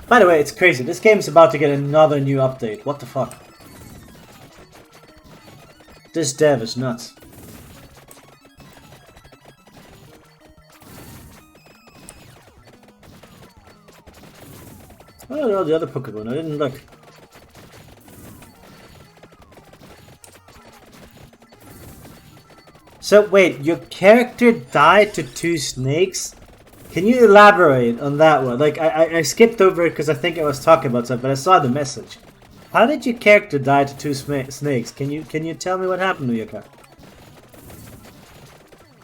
By the way, it's crazy. This game is about to get another new update. What the fuck? This dev is nuts. I don't know the other Pokemon. I didn't look. So wait, your character died to 2 snakes? Can you elaborate on that one? Like, I skipped over it because I think I was talking about something, but I saw the message. How did your character die to two snakes? Can you tell me what happened to your character?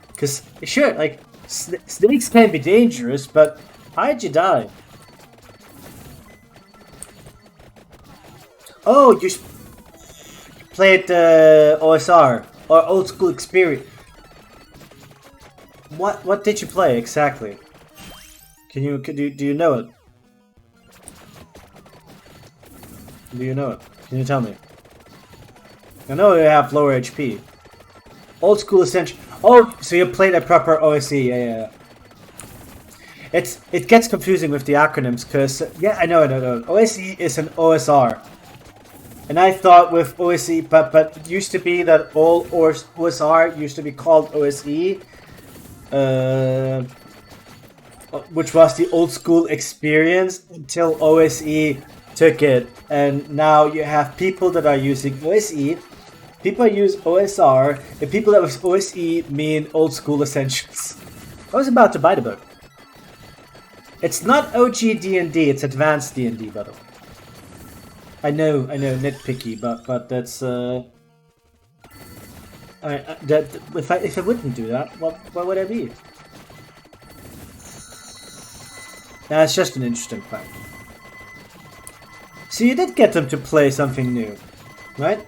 Because, sure, like, snakes can be dangerous, but how did you die? Oh, you played OSR, or Old School Experience. What did you play exactly? Do you know it? Do you know it? Can you tell me? I know you have lower HP. Old School Essential. Oh, so you played a proper OSE? Yeah. It gets confusing with the acronyms because yeah, I know. OSE is an OSR, and I thought with OSE, but it used to be that all OSR used to be called OSE. Which was the Old School Experience until OSE took it, and now you have people that are using OSE, people use OSR, and people that was OSE mean Old School Essentials. I was about to buy the book. It's not OG D&D, it's Advanced D&D, by the way. I know, nitpicky, but that's if I wouldn't do that, what would I be? That's just an interesting fact. So you did get them to play something new, right?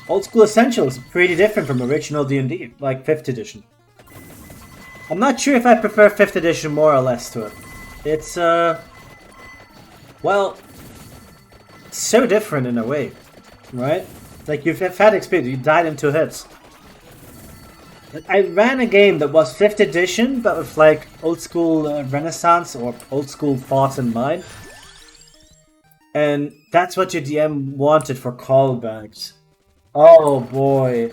Old School Essentials is pretty different from original D&D, like 5th edition. I'm not sure if I prefer 5th edition more or less to it. It's, well, so different in a way, right? Like, you've had experience, you died in 2 hits. I ran a game that was 5th edition, but with like old school Renaissance or old school thoughts in mind. And that's what your DM wanted for callbacks. Oh boy.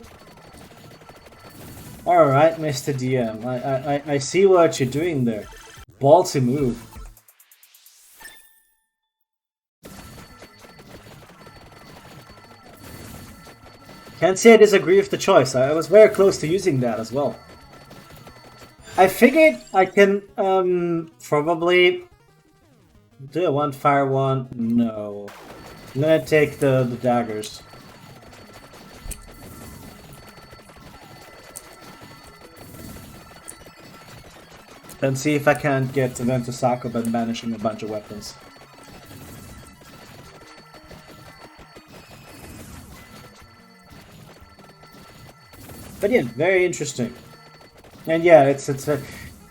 Alright, Mr. DM. I see what you're doing there. Ballsy move. Can't say I disagree with the choice. I was very close to using that as well. I figured I can probably... Do I want fire one? No. I'm gonna take the daggers. And see if I can't get Event to Sako by banishing a bunch of weapons. But yeah, very interesting. And yeah, it's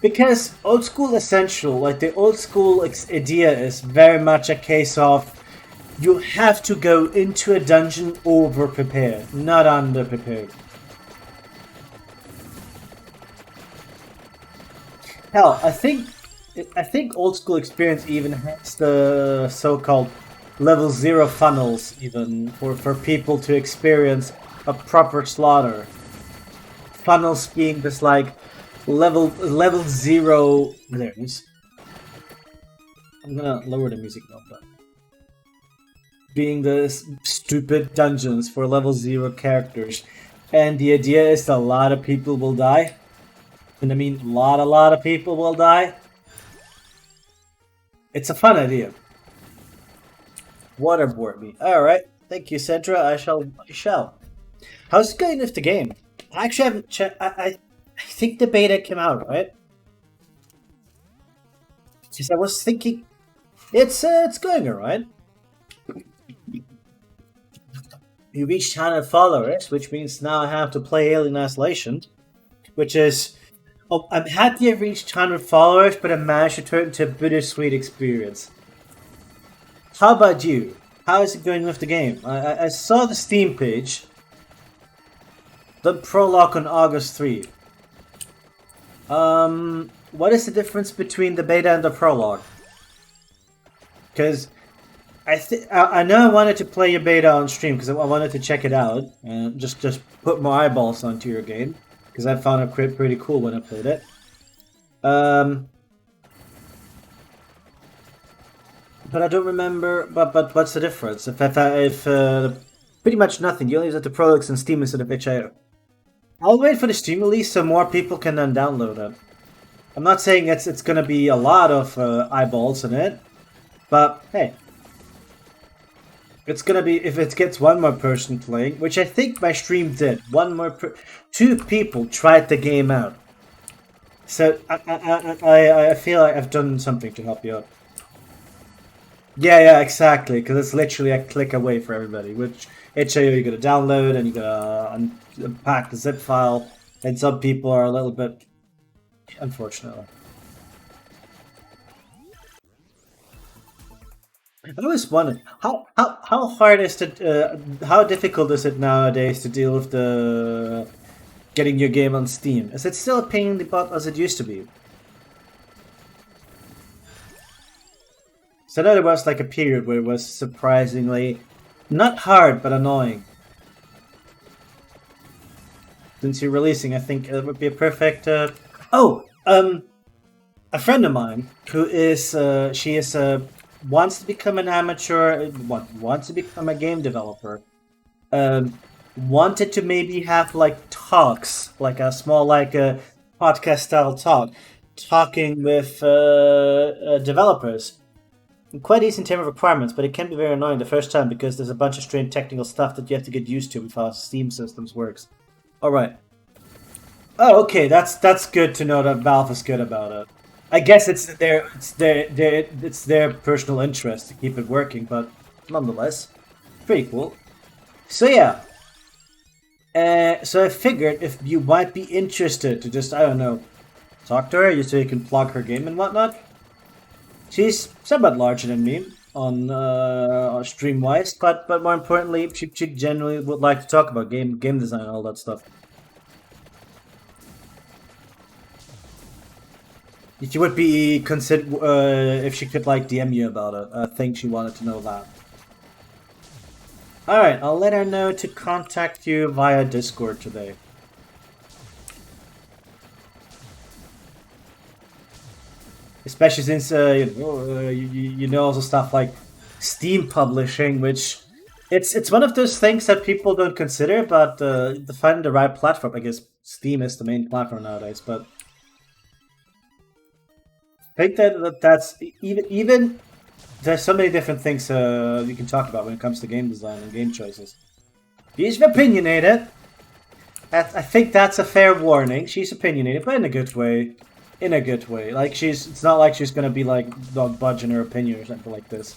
because Old School Essential, like the Old School idea is very much a case of you have to go into a dungeon over-prepared, not under-prepared. Hell, I think Old School Experience even has the so-called level 0 funnels even for people to experience a proper slaughter. Funnels being this like level 0. There it is. I'm gonna lower the music now, but being the stupid dungeons for level 0 characters, and the idea is that a lot of people will die, and I mean a lot of people will die. It's a fun idea. Waterboard me. All right, thank you, Centra. I shall. How's it going with the game? I actually haven't checked. I think the beta came out, right? Because I was thinking, it's going alright. You reached 100 followers, which means now I have to play Alien Isolation, which is, oh, I'm happy I've reached 100 followers, but I managed to turn it into a bittersweet experience. How about you? How is it going with the game? I saw the Steam page. The prologue on August 3. What is the difference between the beta and the prologue? Because I know I wanted to play your beta on stream because I wanted to check it out and just put my eyeballs onto your game because I found it pretty cool when I played it. But I don't remember. But what's the difference? If pretty much nothing. You only use the prologues and Steam instead of itch.io. I'll wait for the Steam release so more people can then download it. I'm not saying it's gonna be a lot of eyeballs in it, but hey, it's gonna be if it gets one more person playing, which I think my stream did. Two people tried the game out, so I feel like I've done something to help you out. Yeah, exactly, because it's literally a click away for everybody. Which HAO you gotta download and you gotta unpack the zip file, and some people are a little bit, unfortunately. I always wondered how hard is it, how difficult is it nowadays to deal with the getting your game on Steam? Is it still a pain in the butt as it used to be? So there was like a period where it was surprisingly not hard but annoying. Since you're releasing, I think it would be a perfect. A friend of mine who is wants to become an amateur, wants to become a game developer. Wanted to maybe have like talks, like a small like a podcast style talking with developers. Quite easy in terms of requirements, but it can be very annoying the first time because there's a bunch of strange technical stuff that you have to get used to with how Steam systems works. All right. Oh, okay. That's good to know that Valve is good about it. I guess it's their personal interest to keep it working, but nonetheless, pretty cool. So yeah. So I figured if you might be interested to just, I don't know, talk to her, just so you can plug her game and whatnot. She's somewhat larger than me on stream wise, but more importantly, she generally would like to talk about game design and all that stuff. If you would be if she could like DM you about it, I think she wanted to know that. All right, I'll let her know to contact you via Discord today. Especially since you know also stuff like Steam publishing, which it's one of those things that people don't consider, but to find the right platform, I guess Steam is the main platform nowadays. But I think that's even there's so many different things you can talk about when it comes to game design and game choices. She's opinionated. I think that's a fair warning. She's opinionated, but in a good way. In a good way. Like it's not like she's gonna be like dog budging her opinion or something like this.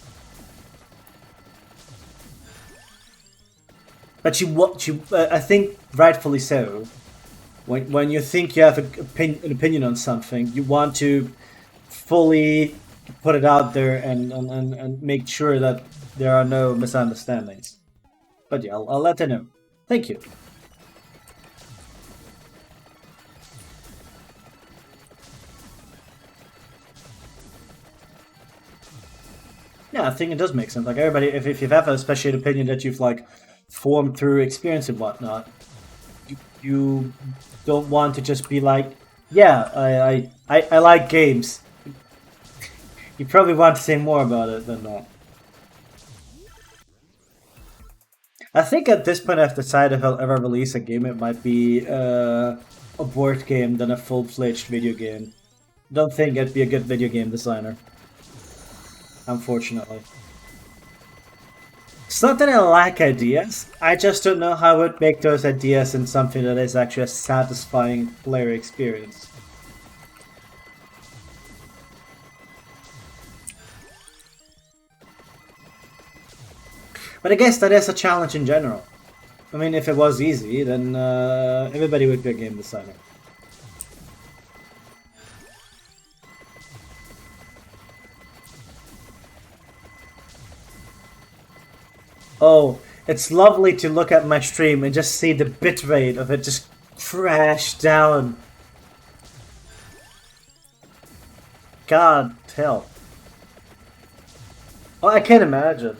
But I think rightfully so. When you think you have an opinion on something, you want to fully put it out there and make sure that there are no misunderstandings. But yeah, I'll let her know. Thank you. Yeah, I think it does make sense. Like everybody, if you have a special opinion that you've like formed through experience and whatnot, you don't want to just be like, yeah, I like games. You probably want to say more about it than that. I think at this point I've decided if I'll ever release a game, it might be a board game than a full-fledged video game. Don't think I'd be a good video game designer. Unfortunately. It's not that I lack ideas, I just don't know how I would make those ideas in something that is actually a satisfying player experience. But I guess that is a challenge in general. I mean, if it was easy, then everybody would be a game designer. Oh, it's lovely to look at my stream and just see the bitrate of it just crash down. God help. Oh, I can't imagine.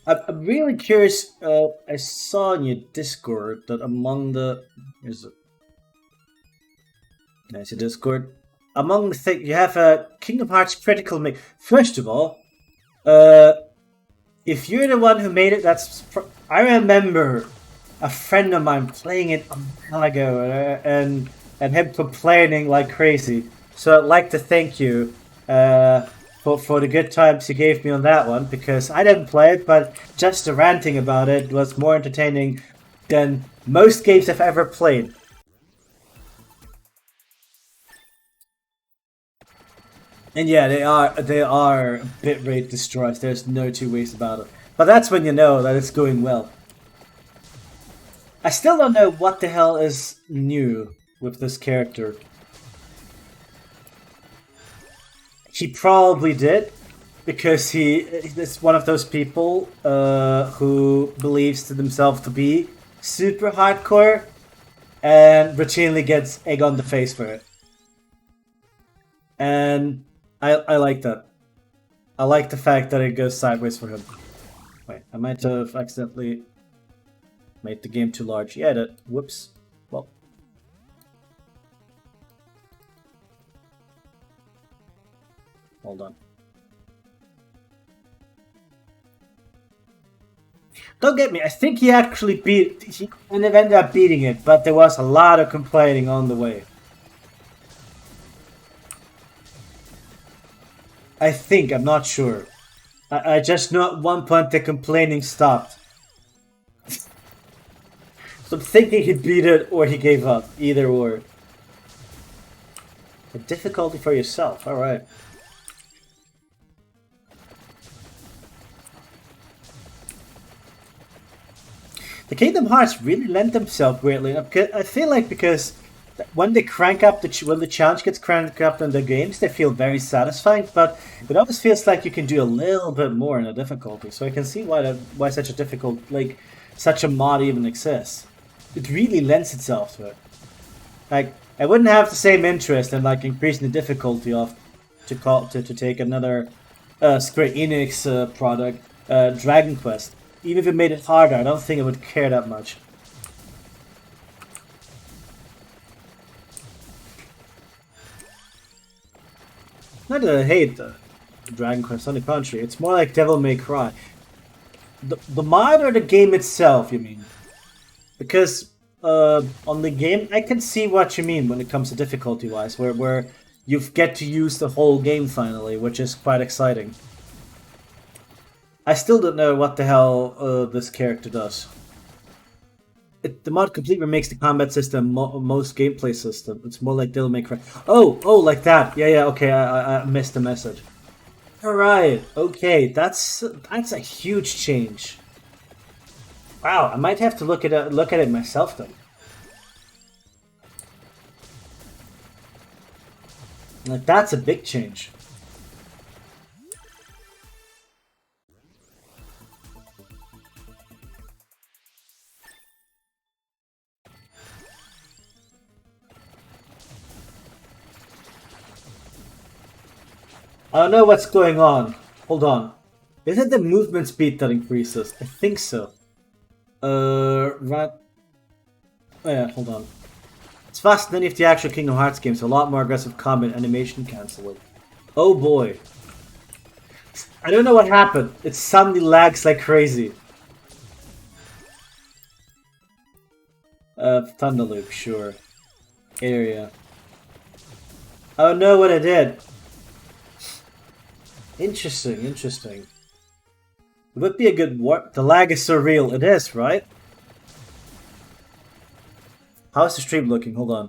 I'm really curious. I saw in your Discord that among the nice Discord. Among the things you have a Kingdom Hearts critical make. First of all, if you're the one who made it, I remember a friend of mine playing it a while ago, and him complaining like crazy. So I'd like to thank you for the good times you gave me on that one, because I didn't play it, but just the ranting about it was more entertaining than most games I've ever played. And yeah, they are bitrate destroyers. There's no two ways about it. But that's when you know that it's going well. I still don't know what the hell is new with this character. He probably did, because he is one of those people who believes to themselves to be super hardcore and routinely gets egg on the face for it. And I like that. I like the fact that it goes sideways for him. Wait, I might have accidentally made the game too large. Yeah, that. Whoops. Well. Hold on. Don't get me, I think he actually he ended up beating it, but there was a lot of complaining on the way. I think, I'm not sure. I just know at one point the complaining stopped. So I'm thinking he beat it or he gave up. Either or. A difficulty for yourself, alright. The Kingdom Hearts really lend themselves weirdly. I feel like because when they crank up when the challenge gets cranked up in the games, they feel very satisfying. But it always feels like you can do a little bit more in the difficulty. So I can see why such a difficult, like such a mod even exists. It really lends itself to it. Like I wouldn't have the same interest in like increasing the difficulty of to take another Square Enix product, Dragon Quest. Even if it made it harder, I don't think I would care that much. Not that I hate the Dragon Quest, on the contrary, it's more like Devil May Cry. The mod or the game itself, you mean? Because on the game, I can see what you mean when it comes to difficulty-wise, where you get to use the whole game finally, which is quite exciting. I still don't know what the hell this character does. The mod completely remakes the combat system most gameplay system. It's more like Devil May Cry. Oh, like that. Yeah. Okay, I missed the message. All right. Okay, that's a huge change. Wow, I might have to look at it myself then. Like that's a big change. I don't know what's going on. Hold on. Is it the movement speed that increases? I think so. Right. Oh yeah, hold on. It's faster than if the actual Kingdom Hearts games, a lot more aggressive combat animation canceling. Oh boy. I don't know what happened. It suddenly lags like crazy. Thunderloop, sure. Area. Oh no, what I did. Interesting. It would be a good warp. The lag is so real. It is, right? How's the stream looking? Hold on.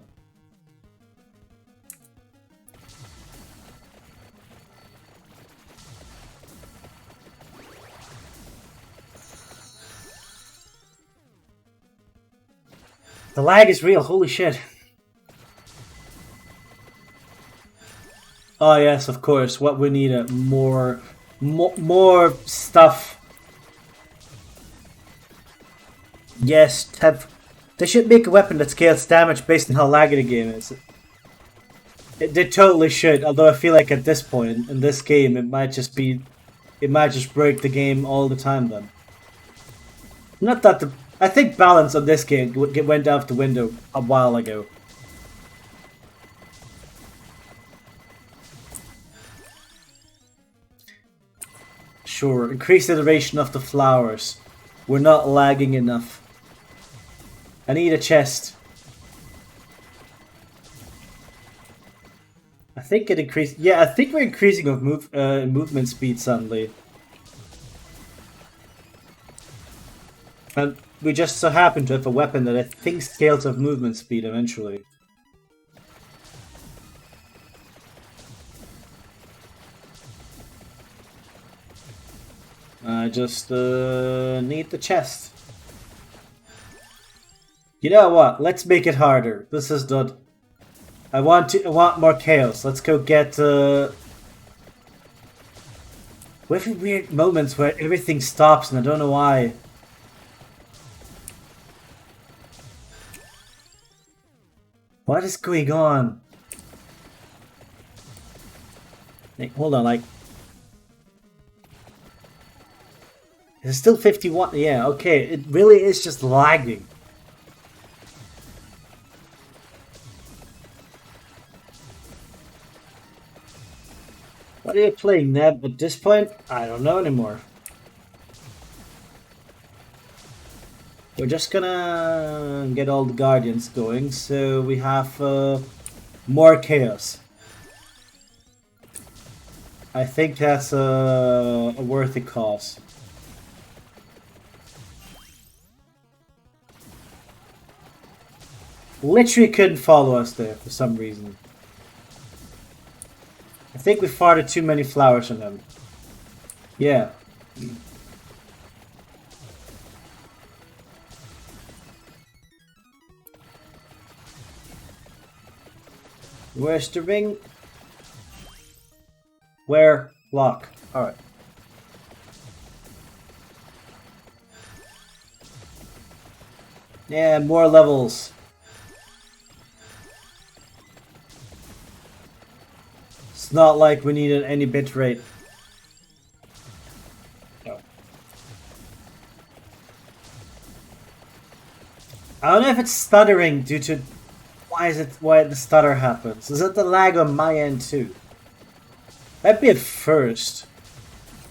The lag is real. Holy shit. Oh yes, of course. What we need more stuff. Yes, they should make a weapon that scales damage based on how laggy the game is. They totally should. Although I feel like at this point in this game, it might just break the game all the time. Then, not that I think balance on this game went out the window a while ago. Sure, increase the duration of the flowers. We're not lagging enough. I need a chest. I think it increased. Yeah, I think we're increasing of movement speed suddenly. And we just so happen to have a weapon that I think scales of movement speed eventually. I just need the chest. You know what? Let's make it harder. This is done. I want more chaos. Let's go get. We have weird moments where everything stops and I don't know why. What is going on? Like, hold on, like. It's still 51. Yeah, okay. It really is just lagging. What are you playing, Neb? At this point, I don't know anymore. We're just gonna get all the guardians going, so we have more chaos. I think that's a worthy cause. Literally couldn't follow us there for some reason. I think we farted too many flowers on them. Yeah. Where's the ring? Where? Lock. Alright. Yeah, more levels. It's not like we needed any bit rate. No. I don't know if it's stuttering due to why the stutter happens. Is it the lag on my end too? That'd be a first.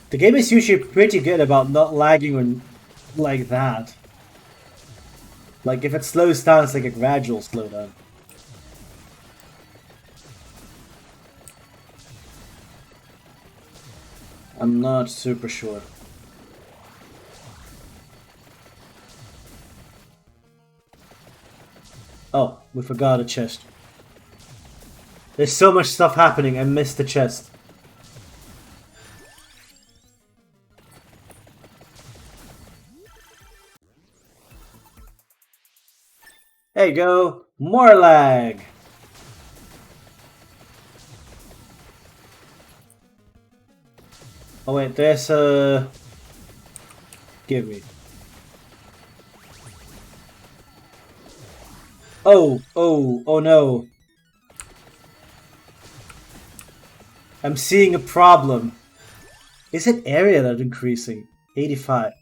The game is usually pretty good about not lagging when like that. Like if it slows down, it's like a gradual slowdown. I'm not super sure. Oh, we forgot a chest. There's so much stuff happening, I missed the chest. There you go, more lag. Oh wait, there's a... Give me. Oh no. I'm seeing a problem. Is it area that's increasing? 85.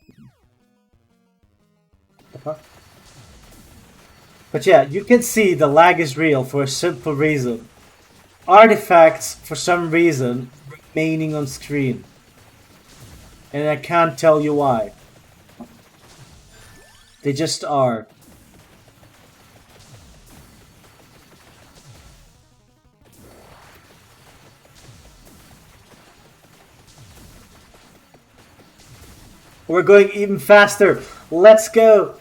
But yeah, you can see the lag is real for a simple reason. Artifacts, for some reason, remaining on screen. And I can't tell you why. They just are. We're going even faster. Let's go.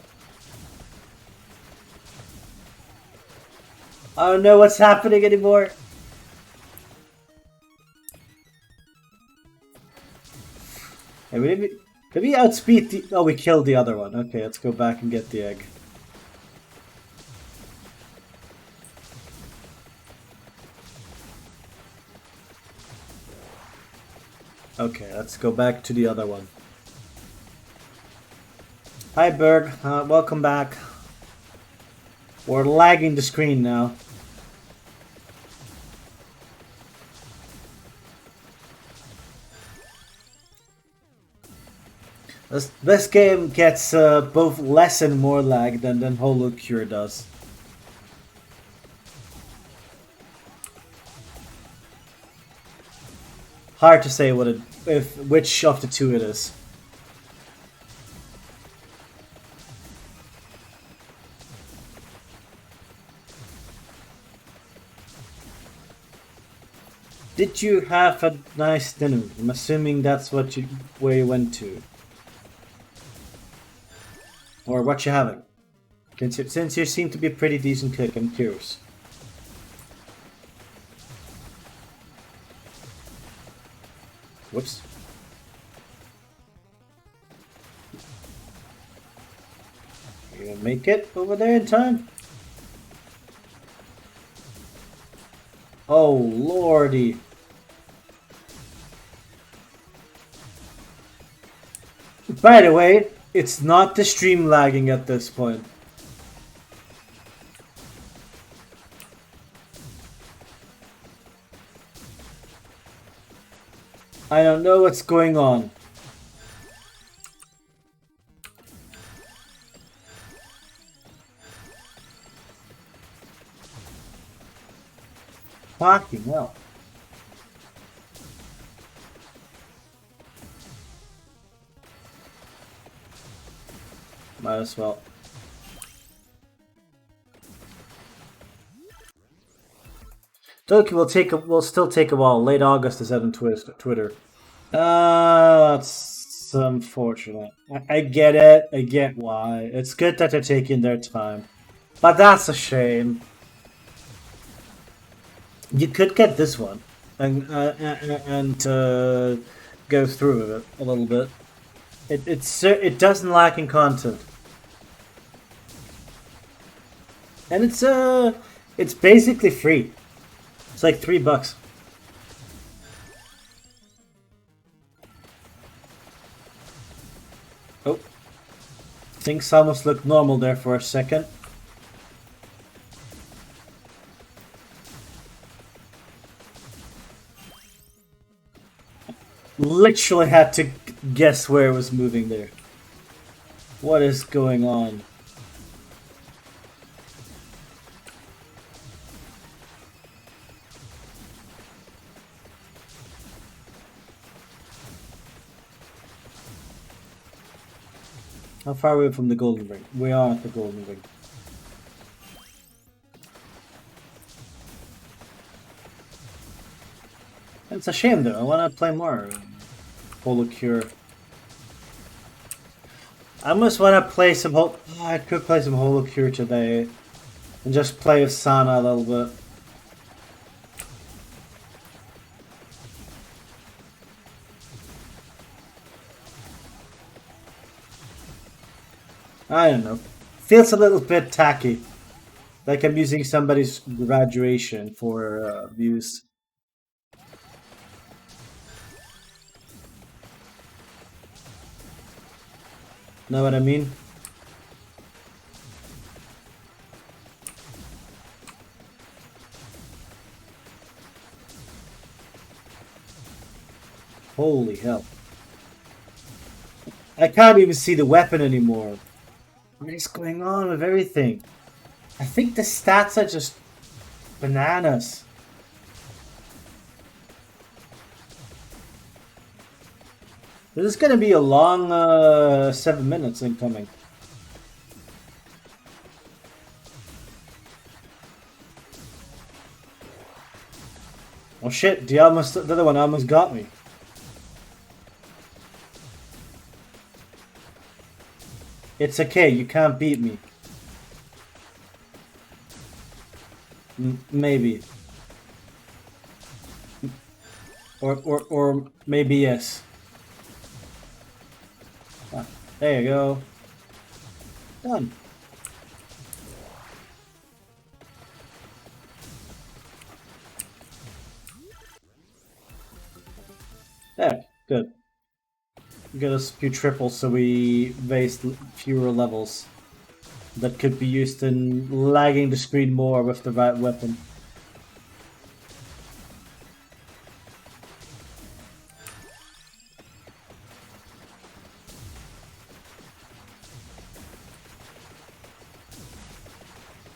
I don't know what's happening anymore. Hey, did we outspeed the... Oh, we killed the other one. Okay, let's go back and get the egg. Okay, let's go back to the other one. Hi, Berg. Welcome back. We're lagging the screen now. This game gets both less and more lag than Holo Cure does. Hard to say which of the two it is. Did you have a nice dinner? I'm assuming that's where you went to. Or what you having? Since you seem to be a pretty decent cook, I'm curious. Whoops. You gonna make it over there in time? Oh lordy. By the way, it's not the stream lagging at this point. I don't know what's going on. Fucking hell. Might as well. Doki will still take a while. Late August is out on Twitter. That's unfortunate. I get it. I get why. It's good that they're taking their time. But that's a shame. You could get this one and go through it a little bit. It doesn't lack in content, and it's basically free. It's like $3. Oh, things almost looked normal there for a second. Literally had to guess where it was moving there. What is going on? How far are we from the golden ring? We are at the golden ring. It's a shame though, I want to play more Holocure. I almost want to play some I could play some Holocure today. And just play with Sana a little bit. I don't know. Feels a little bit tacky. Like I'm using somebody's graduation for views. Know what I mean? Holy hell. I can't even see the weapon anymore. What is going on with everything? I think the stats are just bananas. This is gonna be a long 7 minutes incoming. Oh shit, the other one almost got me. It's okay, you can't beat me. Maybe. Or maybe yes. Ah, there you go. Done. There, good. Get us a few triples so we waste fewer levels that could be used in lagging the screen more with the right weapon.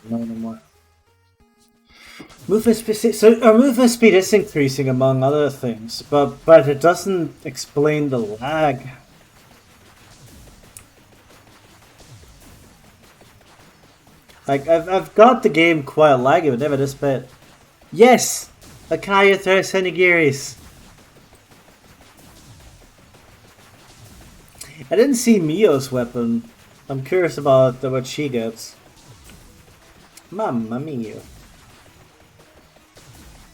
No more. Movement speed. So our movement speed is increasing among other things, but it doesn't explain the lag. Like I've got the game quite laggy, but never this bit. Yes, Akaya throws Senigiris. I didn't see Mio's weapon. I'm curious about what she gets. Mamma mia.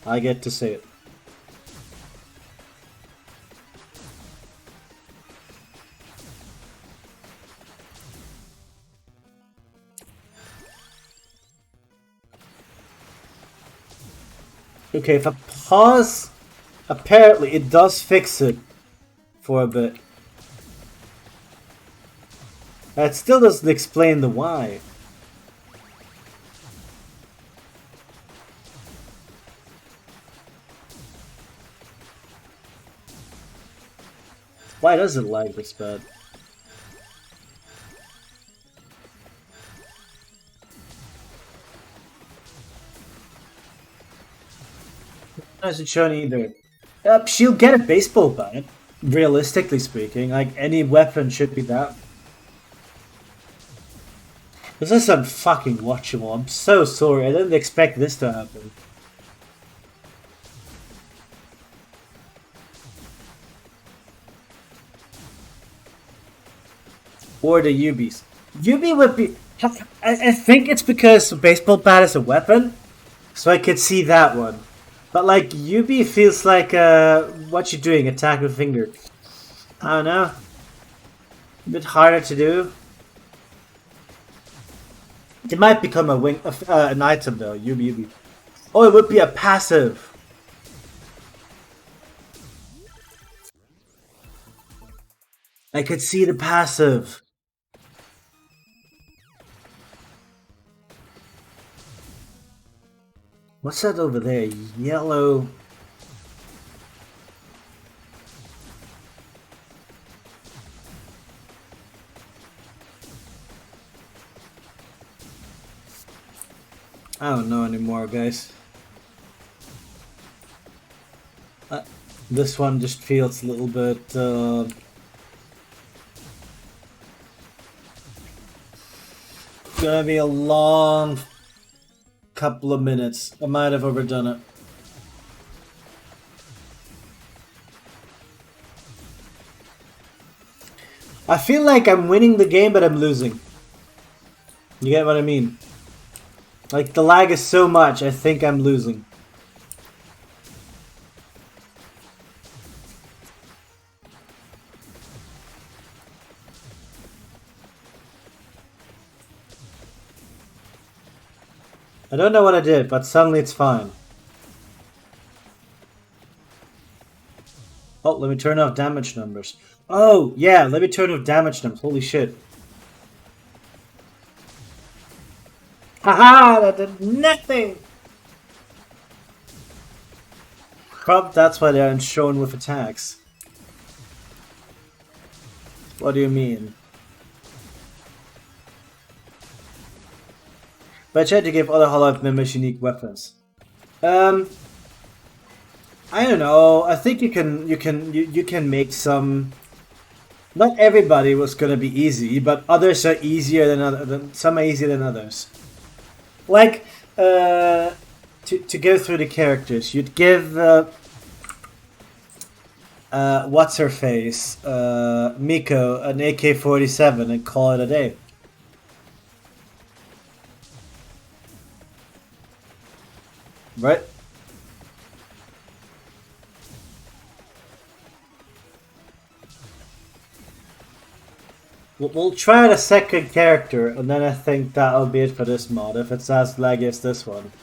I get to say it. Okay, if I pause, apparently it does fix it for a bit. That still doesn't explain the why. Why does it lag this bad? Doesn't show either. She'll get a baseball bat. Realistically speaking, like any weapon should be that. This is unfucking watchable. I'm so sorry. I didn't expect this to happen. Or the Ubis. Ubi would be. I think it's because baseball bat is a weapon, so I could see that one. But like Ubi feels like what you're doing, attack with finger. I don't know. A bit harder to do. It might become an item though. Ubi. Oh, it would be a passive. I could see the passive. What's that over there? Yellow. I don't know anymore, guys. This one just feels a little bit. Gonna be a long couple of minutes. I might have overdone it. I feel like I'm winning the game, but I'm losing. You get what I mean? Like, the lag is so much, I think I'm losing. I don't know what I did, but suddenly it's fine. Oh, let me turn off damage numbers. Oh, yeah, let me turn off damage numbers. Holy shit. Haha, that did nothing! Crap, that's why they aren't shown with attacks. What do you mean? But I tried to give other Hololive members unique weapons. I don't know. I think you can make some. Not everybody was gonna be easy, but others are easier than some are easier than others. Like to go through the characters, you'd give what's her face, Miko, an AK-47 and call it a day. Right? We'll try the second character, and then I think that'll be it for this mod, if it's as laggy as this one.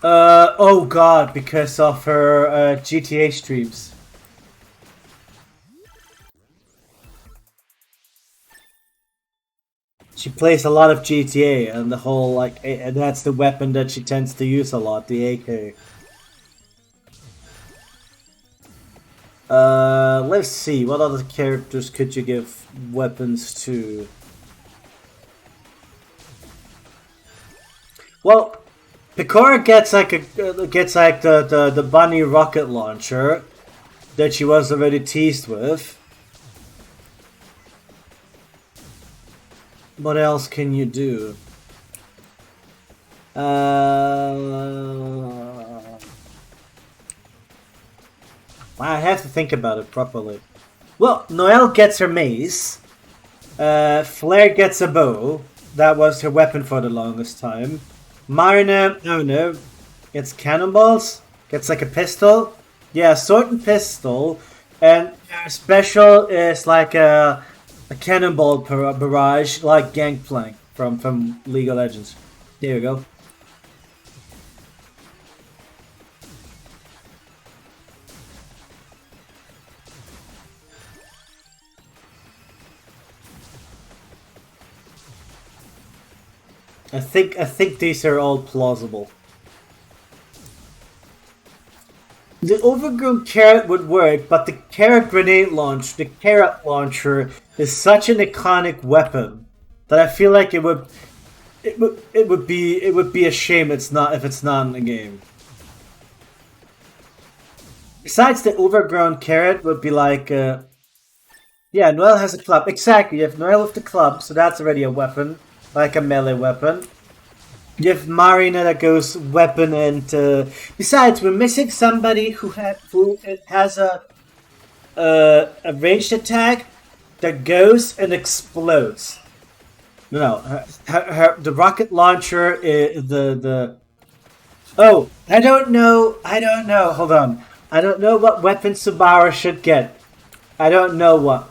Oh god, because of her GTA streams. She plays a lot of GTA, and the whole, like, and that's the weapon that she tends to use a lot, the AK. Let's see, what other characters could you give weapons to? Well, Picora gets like the bunny rocket launcher that she was already teased with. What else can you do? I have to think about it properly. Well, Noelle gets her mace. Flair gets a bow. That was her weapon for the longest time. Marina, oh no, gets cannonballs. Gets like a pistol. Yeah, sword and pistol. And her special is like a cannonball barrage, like Gangplank from League of Legends. There you go. I think these are all plausible. The overgrown carrot would work, but the carrot grenade launch, the carrot launcher, is such an iconic weapon that I feel like it would be a shame it's not if it's not in the game. Besides, the overgrown carrot would be like, yeah, Noel has a club. Exactly, you have Noel with the club, so that's already a weapon, like a melee weapon. You have Marina that goes weapon and besides, we're missing somebody who has a ranged attack that goes and explodes. No, the rocket launcher is the. Oh, I don't know. I don't know. Hold on. I don't know what weapon Subaru should get. I don't know what.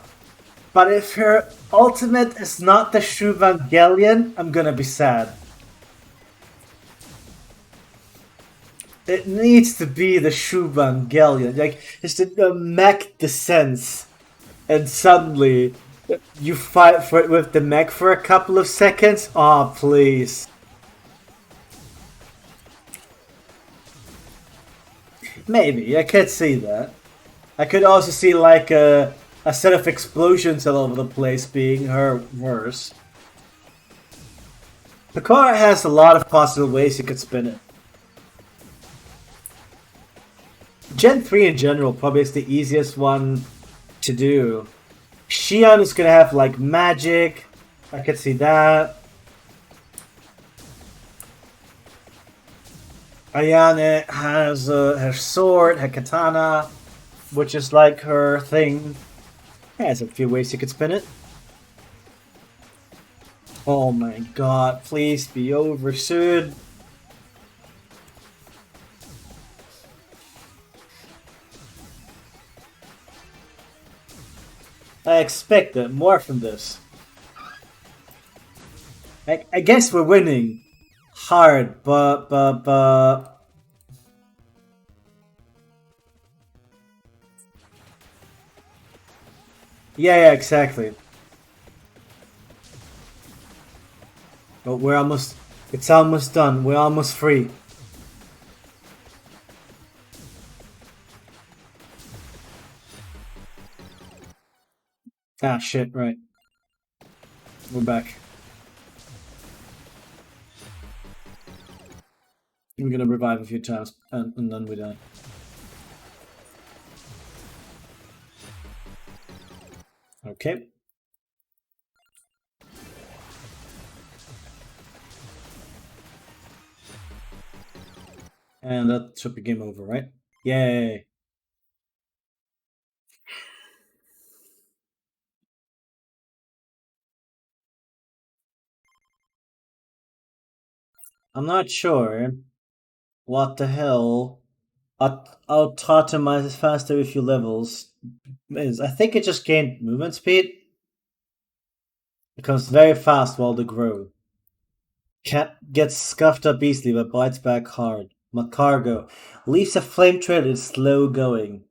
But if her ultimate is not the Shuvangelion, I'm gonna be sad. It needs to be the Shuvangelion. Like, it's the mech descends, and suddenly you fight for it with the mech for a couple of seconds. Oh, please. Maybe I could see that. I could also see like a set of explosions all over the place being her worse. The car has a lot of possible ways you could spin it. Gen 3 in general probably is the easiest one to do. Xion is gonna have like magic. I could see that. Ayane has her sword, her katana, which is like her thing. There's a few ways you could spin it. Oh my god, please be over soon. I expected more from this. I guess we're winning hard, but yeah, exactly. But we're almost. It's almost done. We're almost free. Ah, shit. Right. We're back. We're gonna revive a few times, and then we die. Okay. And that should be game over, right? Yay. I'm not sure what the hell autotomize faster with few levels is. I think it just gained movement speed. It becomes very fast while they grow. Cat gets scuffed up easily but bites back hard. Macargo leaves a flame trail and is slow going.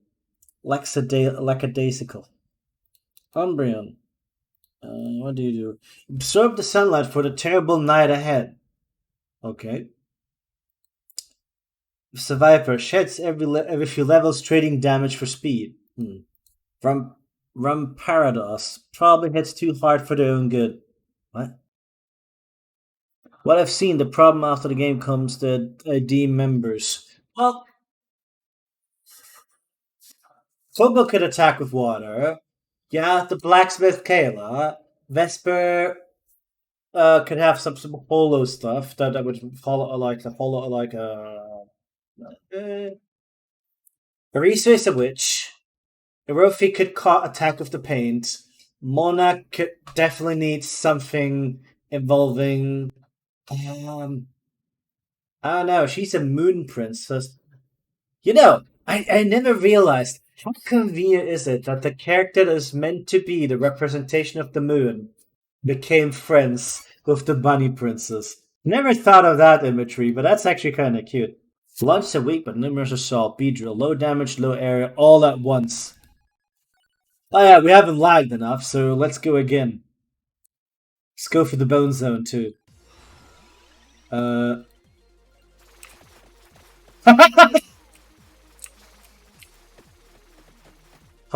Lackadaisical. Umbreon. What do you do? Absorb the sunlight for the terrible night ahead. Okay. Survivor sheds every few levels, trading damage for speed. From Parados probably hits too hard for their own good. What? What I've seen, the problem after the game comes to ID members. Well, Kobo could attack with water. Yeah, the blacksmith Kayla. Vesper. could have some holo stuff that would follow Arisa is a witch. Erofi could attack with the paint. Mona could definitely need something involving. I don't know. She's a moon princess. You know, I never realized how convenient is it that the character that is meant to be the representation of the moon became friends with the bunny princess. Never thought of that imagery, but that's actually kind of cute. Once a week, but numerous assault, Beedrill, low damage, low area, all at once. Oh yeah, we haven't lagged enough, so let's go again. Let's go for the bone zone too. How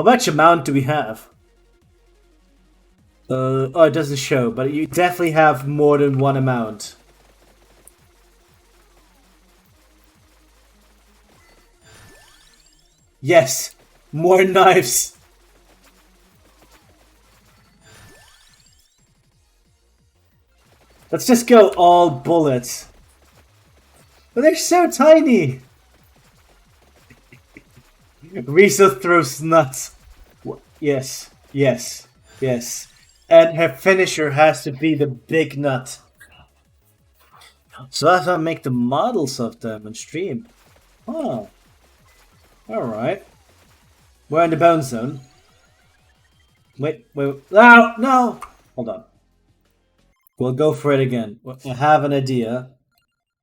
much amount do we have? Oh, it doesn't show, but you definitely have more than one amount. Yes, more knives. Let's just go all bullets. But they're so tiny. Risa throws nuts. Yes, yes, yes. And her finisher has to be the big nut. So that's how I make the models of them on stream. Oh. Alright. We're in the bone zone. Wait. No, no! Hold on. We'll go for it again. I have an idea.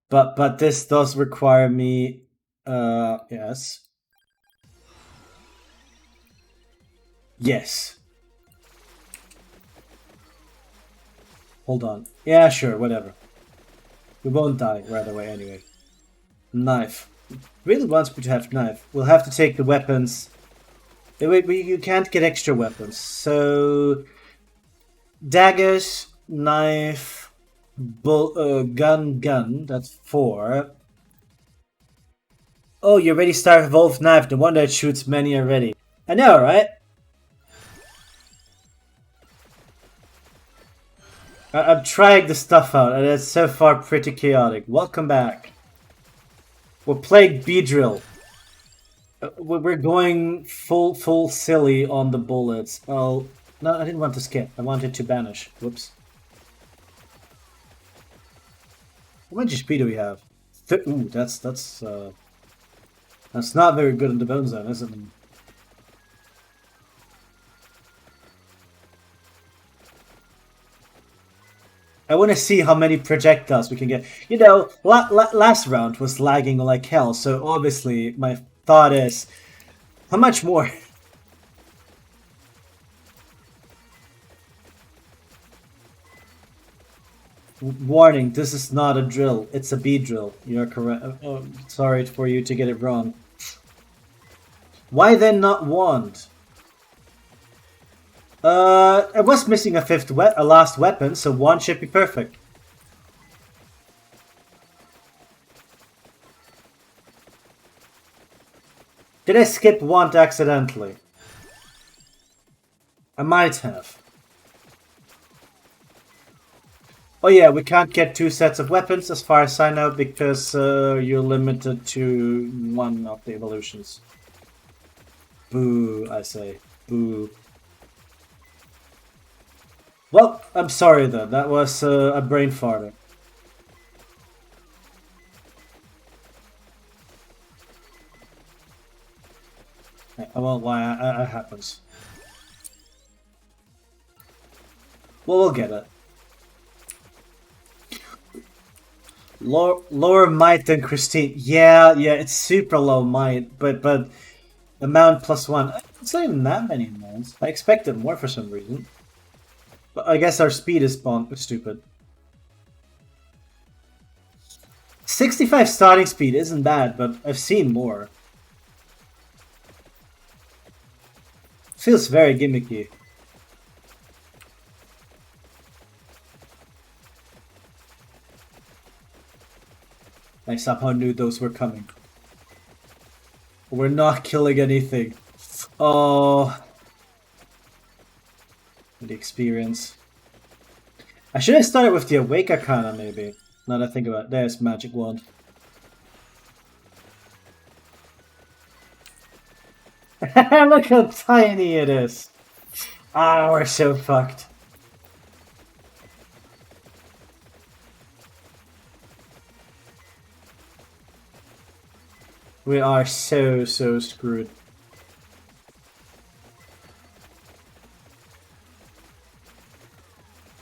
But this does require me... yes. Yes. Hold on. Yeah, sure, whatever. We won't die right away anyway. Knife. Really wants me to have knife. We'll have to take the weapons. Wait, you can't get extra weapons. So... daggers, knife, gun. That's 4. Oh, you already start Evolved Knife. The one that shoots many already. I know, right? I'm trying the stuff out, and it's so far pretty chaotic. Welcome back. We're playing Beedrill. We're going full silly on the bullets. Oh, no, I didn't want to skip. I wanted to banish. Whoops. How much HP do we have? Ooh, that's not very good in the bone zone, is it? I want to see how many projectiles we can get. You know, last round was lagging like hell, so obviously my thought is, how much more? Warning, this is not a drill, it's a Beedrill. You're correct. Sorry for you to get it wrong. Why then not wand? I was missing a last weapon, so one should be perfect. Did I skip one accidentally? I might have. Oh yeah, we can't get 2 sets of weapons as far as I know because you're limited to 1 of the evolutions. Boo, I say. Boo. Well, I'm sorry then. That was a brain farter. I won't lie, it happens. Well, we'll get it. Lower might than Christine. Yeah, it's super low might, but amount +1. It's not even that many amounts. I expected more for some reason. But I guess our speed is stupid. 65 starting speed isn't bad, but I've seen more. Feels very gimmicky. I somehow knew those were coming. We're not killing anything. Oh. The experience. I should have started with the Awake Arcana, maybe. Now that I think about it. There's Magic Wand. Look how tiny it is. Ah, we're so fucked. We are so screwed.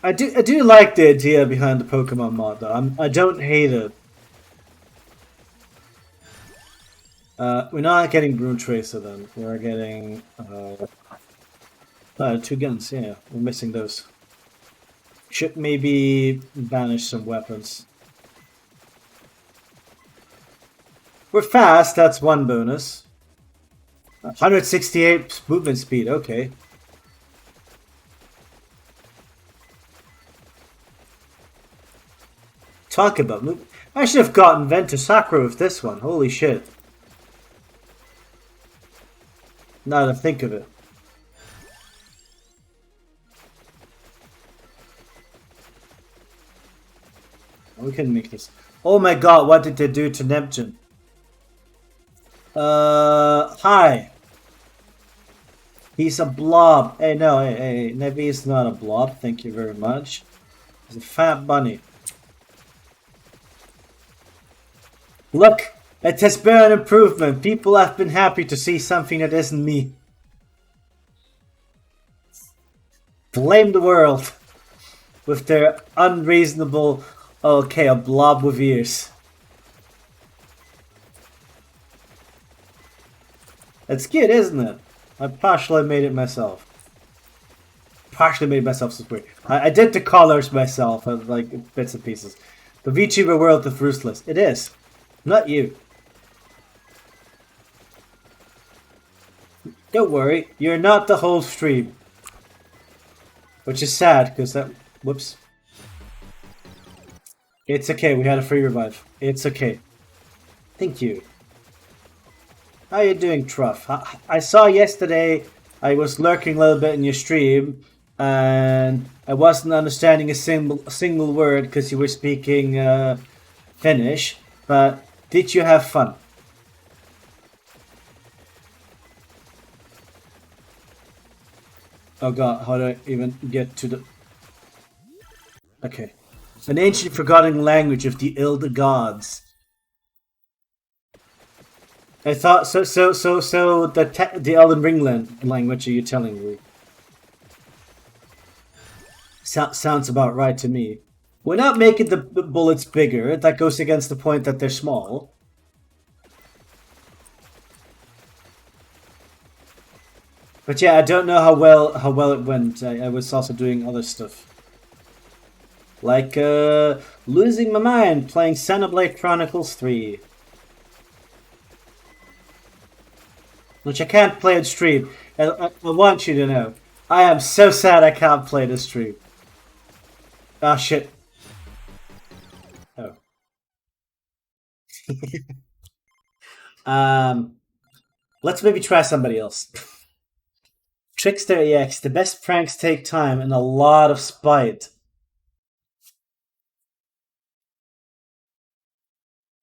I do like the idea behind the Pokemon mod though. I don't hate it. We're not getting Broom Tracer then. We're getting 2 guns. Yeah, we're missing those. Should maybe banish some weapons. We're fast. That's 1 bonus. 168 movement speed. Okay. Talk about move. I should have gotten Venta Sakura with this one. Holy shit. Now that I think of it. We can make this. Oh my god, what did they do to Neptune? Hi. He's a blob. Hey, no, hey, maybe he's not a blob. Thank you very much. He's a fat bunny. Look, it has been an improvement. People have been happy to see something that isn't me. Blame the world with their unreasonable... Okay, a blob with ears. It's cute, isn't it? I partially made it myself. Partially made myself so weird. I did the colors myself, like bits and pieces. The VTuber world is ruthless. It is. Not you. Don't worry, you're not the whole stream. Which is sad, because that... Whoops. It's okay, we had a free revive. It's okay. Thank you. How you doing, Truff? I saw yesterday I was lurking a little bit in your stream, and I wasn't understanding a single word because you were speaking Finnish, but did you have fun? Oh god, how do I even get to the... Okay. An ancient forgotten language of the Ilda gods. I thought so. The Elden Ring language are you telling me? Sounds about right to me. We're not making the bullets bigger. That goes against the point that they're small. But yeah, I don't know how well it went. I was also doing other stuff. Like losing my mind playing Xenoblade Chronicles 3. Which I can't play on stream. I want you to know. I am so sad I can't play this stream. Ah, shit. Oh. Let's maybe try somebody else. Trickster EX. The best pranks take time and a lot of spite.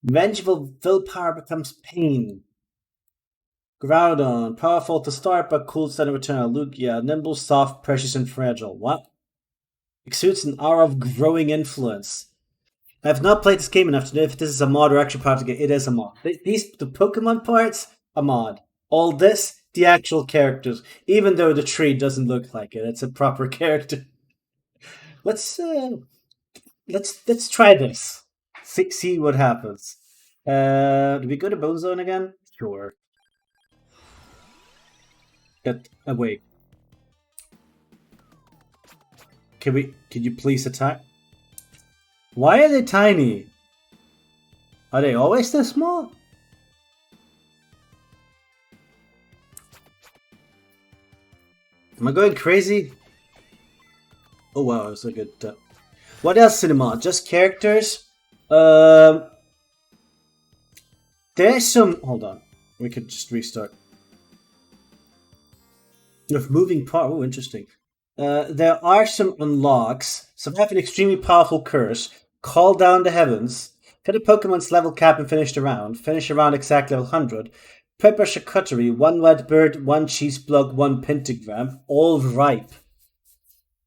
Vengeful willpower becomes pain. Groudon. Powerful to start, but cool to return. Lugia. Nimble, soft, precious, and fragile. What? Exudes an aura of growing influence. I have not played this game enough to know if this is a mod or actually part of the game. It is a mod. The Pokemon parts, a mod. All this, the actual characters. Even though the tree doesn't look like it, it's a proper character. Let's try this. See what happens. Do we go to Bone Zone again? Sure. Get away. Can you please attack? Why are they tiny? Are they always this small? Am I going crazy? Oh wow, that's a good... What else in the mod? Just characters? There's some... Hold on. We could just restart. With moving part... Oh, interesting. There are some unlocks. So I have an extremely powerful curse. Call down the heavens. Hit a Pokemon's level cap and finish the round. Finish around exact level 100. Prepare charcuterie. One red bird, one cheese block, one pentagram. All ripe.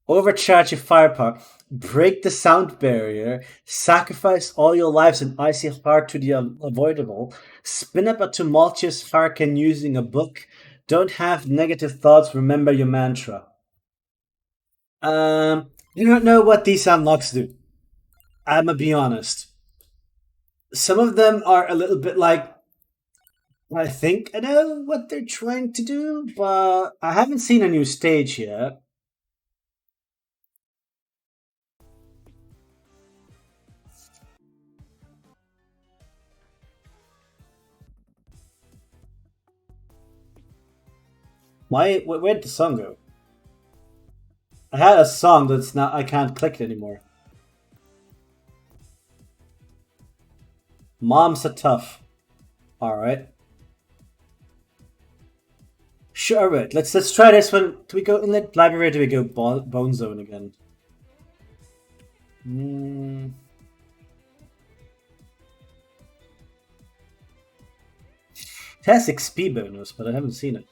Overcharge your firepower. Break the sound barrier. Sacrifice all your lives in icy heart to the unavoidable. Spin up a tumultuous hurricane using a book. Don't have negative thoughts. Remember your mantra. I don't know what these unlocks do. I'm gonna be honest. Some of them are a little bit like, I think I know what they're trying to do, but I haven't seen a new stage yet. Where'd the song go? I had a song that's not. I can't click it anymore. Moms are tough. All right. Sure. All right. Let's try this one. Do we go in the library? Or do we go Bone Zone again? Hmm. It has XP bonus, but I haven't seen it.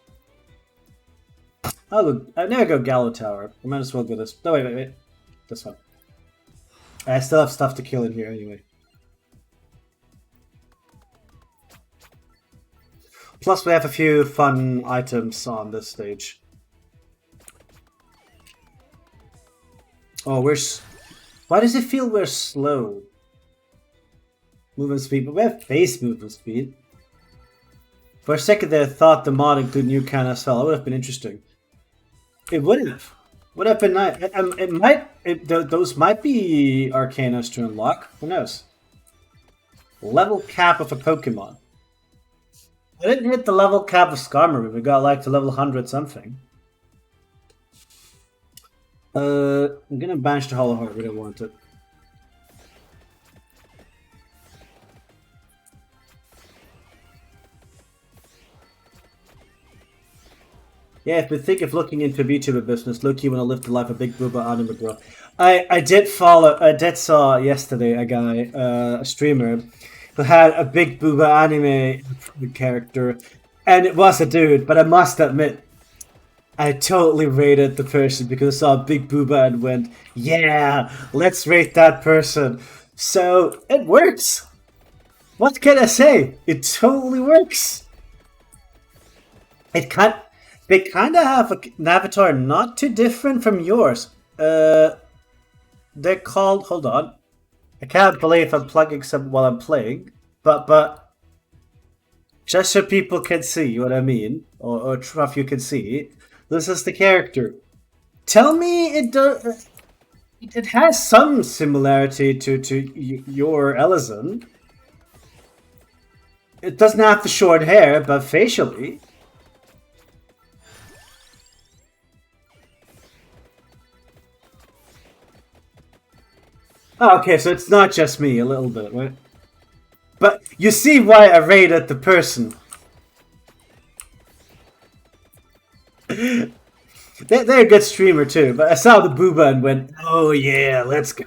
I never go Gallo Tower. I might as well go this. No, wait. This one. I still have stuff to kill in here anyway. Plus, we have a few fun items on this stage. Oh, why does it feel we're slow? Movement speed, but we have face movement speed. For a second there, I thought the mod included new can as well. That would have been interesting. It would have. Would have been nice. Those might be Arcanas to unlock. Who knows? Level cap of a Pokemon. I didn't hit the level cap of Skarmory. We got like to level 100 something. I'm gonna banish the Hollow Heart. We don't want it. Yeah, if we think of looking into VTuber business, low-key want to live the life of Big Booba anime girl. I did saw yesterday a guy, a streamer, who had a Big Booba anime character, and it was a dude, but I must admit, I totally rated the person because I saw Big Booba and went, yeah, let's rate that person. So, it works! What can I say? It totally works! They kind of have an avatar not too different from yours. They're called. Hold on, I can't believe I'm plugging some while I'm playing. But just so people can see what I mean, or if you can see, this is the character. Tell me it does. It has some similarity to your Ellison. It doesn't have the short hair, but facially. Oh, okay, so it's not just me, a little bit, right? But you see why I rated the person. They're a good streamer too, but I saw the booba and went, oh yeah, let's go.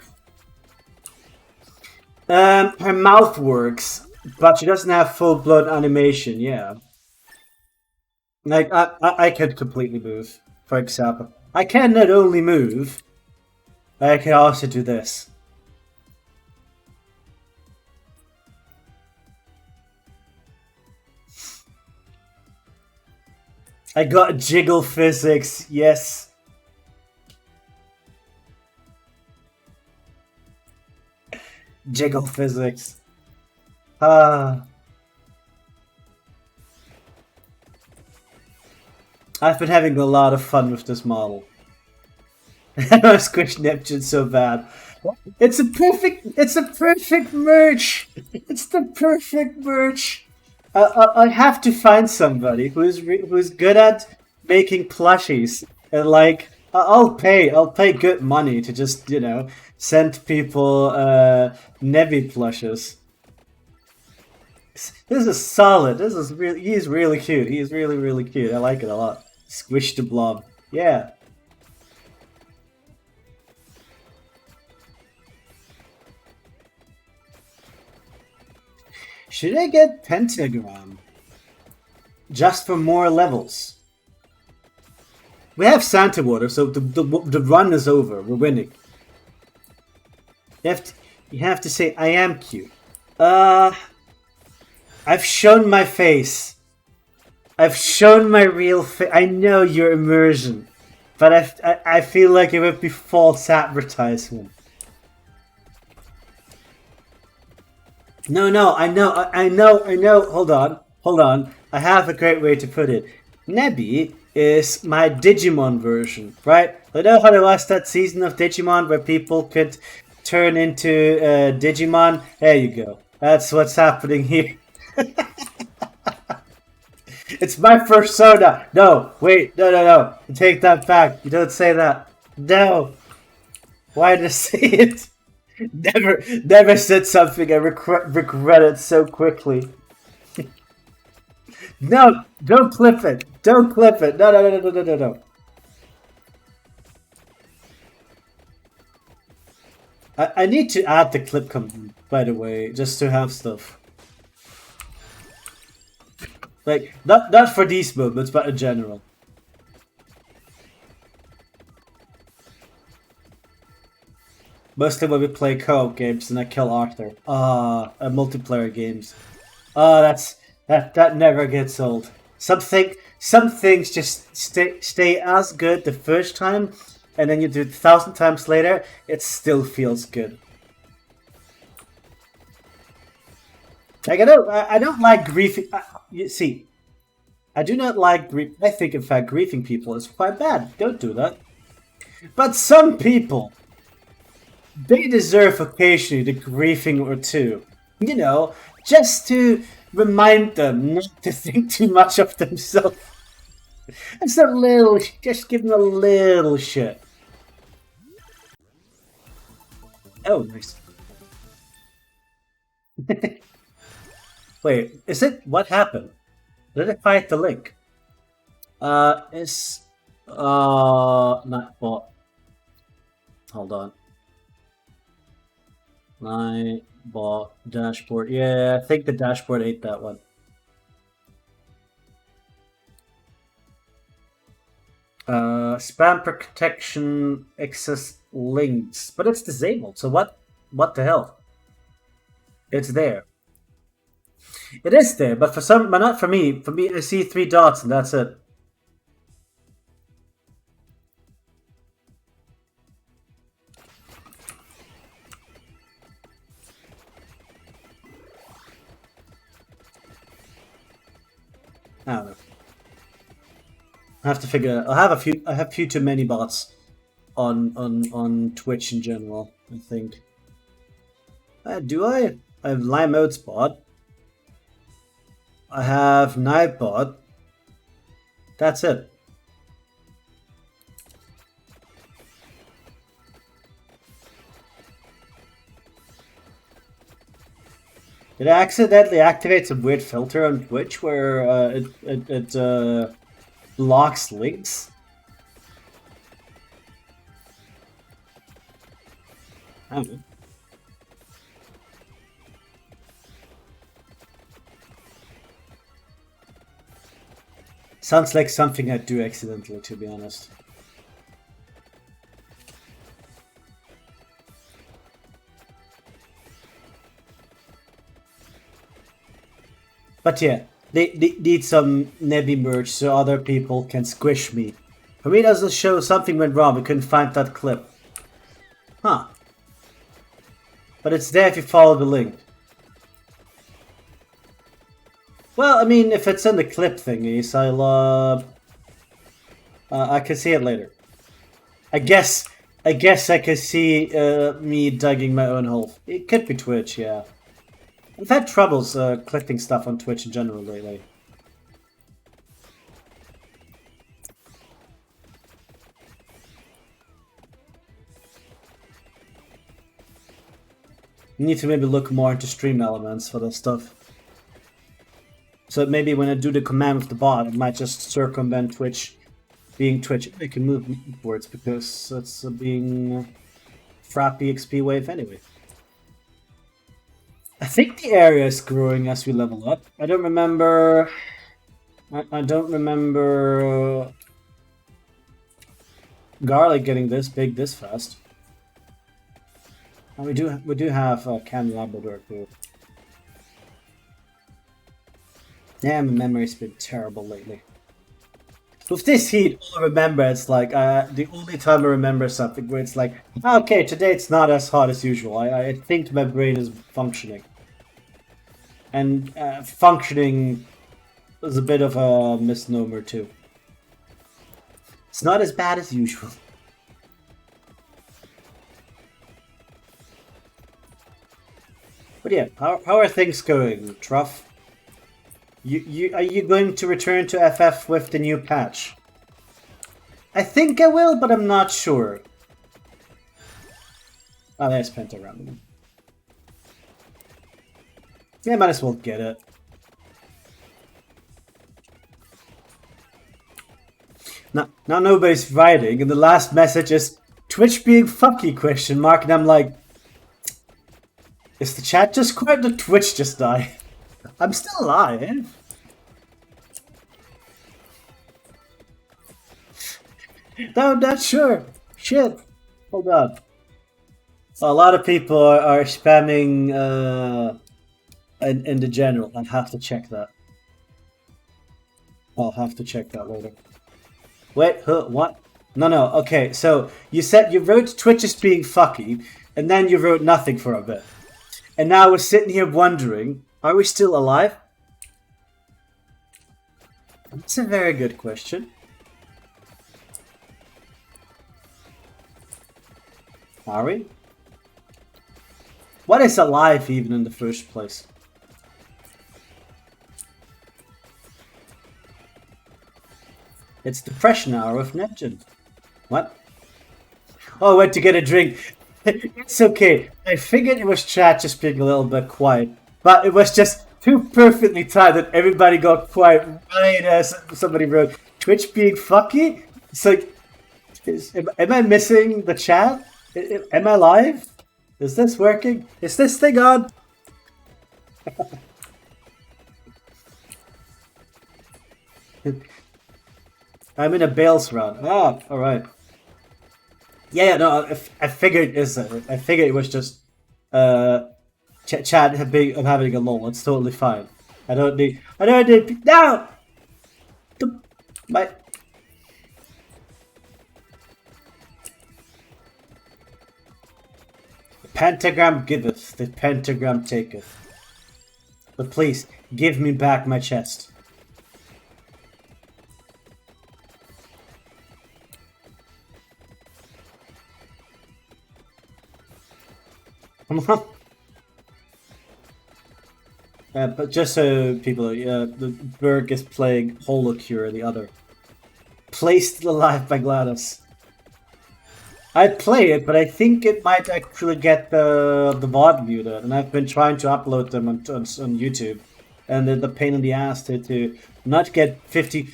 Her mouth works, but she doesn't have full-blown animation, yeah. Like, I can completely move, for example. I can not only move, I can also do this. I got jiggle physics, yes. Jiggle physics. Ah. I've been having a lot of fun with this model. I squish Neptune so bad. It's a perfect merch. It's the perfect merch. I have to find somebody who's good at making plushies, and like I'll pay good money to just send people Nevi plushes. This is solid. He's really cute. He's really cute. I like it a lot. Squish the blob. Yeah. Should I get Pentagram? Just for more levels. We have Santa Water, so the run is over. We're winning. You have to say, I am cute. I've shown my face. I've shown my real face. I know your immersion. But I feel like it would be false advertisement. No, I know. Hold on. I have a great way to put it. Nebby is my Digimon version, right? I know how there was that season of Digimon where people could turn into Digimon. There you go. That's what's happening here. It's my persona. No, wait, no. Take that back. You don't say that. No. Why did I say it? Never said something I regret it so quickly. No, don't clip it. Don't clip it. No. I need to add the clip command, by the way, just to have stuff. Like, not for these moments, but in general. Mostly when we play co-op games and I kill Arthur. Multiplayer games. That never gets old. Some things just stay as good the first time, and then you do it 1,000 times later, it still feels good. Like I don't like griefing. You see, I do not like grief. I think in fact griefing people is quite bad. Don't do that. But some people, they deserve occasionally the griefing or two. You know, just to remind them not to think too much of themselves. Just give them a little shit. Oh, nice. Wait, is it? What happened? Did I fight the link? Not bot. Hold on. My bot dashboard. Yeah, I think the dashboard ate that one. Spam protection access links, but it's disabled. So what? What the hell? It's there. It is there, but but not for me. For me, I see 3 dots and that's it. I don't know. I have to figure it out. I have few too many bots on Twitch in general, I think. Do I? I have Lime Oats bot. I have Nightbot. That's it. Did I accidentally activate some weird filter on Twitch where it blocks links? I don't know. Sounds like something I'd do accidentally, to be honest. But yeah, they need some Nebby merch so other people can squish me. For me, it doesn't show something went wrong. We couldn't find that clip. Huh. But it's there if you follow the link. Well, I mean, if it's in the clip thingies, I can see it later. I guess I can see me digging my own hole. It could be Twitch, yeah. I've had troubles collecting stuff on Twitch in general lately. You need to maybe look more into stream elements for this stuff. So maybe when I do the command with the bot, it might just circumvent Twitch being Twitch. I can move boards because it's being frappy XP wave anyway. I think the area is growing as we level up. I don't remember. I don't remember garlic getting this big this fast. And we do have candelabra too. Yeah, my memory's been terrible lately. With this heat, all I remember it's like the only time I remember something where it's like, okay, today it's not as hot as usual. I think my brain is functioning, and functioning is a bit of a misnomer too. It's not as bad as usual. But yeah, how are things going, Truff? Are you going to return to FF with the new patch? I think I will, but I'm not sure. Oh, there's Pentagram. Yeah, might as well get it. Now nobody's writing, and the last message is Twitch being fucky question mark, and I'm like, is the chat just quiet or Twitch just die? I'm still alive. No, I'm not sure. Shit. Hold on. A lot of people are spamming in the general. I have to check that. I'll have to check that later. Wait, what? No. Okay, so you said you wrote Twitch is being fucky, and then you wrote nothing for a bit. And now we're sitting here wondering, are we still alive? That's a very good question. Are we? What is alive even in the first place? It's depression hour with Neptune. What? Oh, I went to get a drink. It's okay. I figured it was chat just being a little bit quiet. But it was just too perfectly timed that everybody got quiet right as somebody wrote Twitch being fucky. It's like, am I missing the chat? Am I live? Is this working? Is this thing on? I'm in a Bales run. Ah, alright. Yeah, no, I figured I figured it was just chat having a lull. It's totally fine. I don't need no. My pentagram giveth, the pentagram taketh. But please give me back my chest. But just so people, the Berg is playing Holocure, the other. Placed Alive by GLaDOS. I'd play it, but I think it might actually get the VOD muted, and I've been trying to upload them on YouTube, and the pain in the ass to not get 50.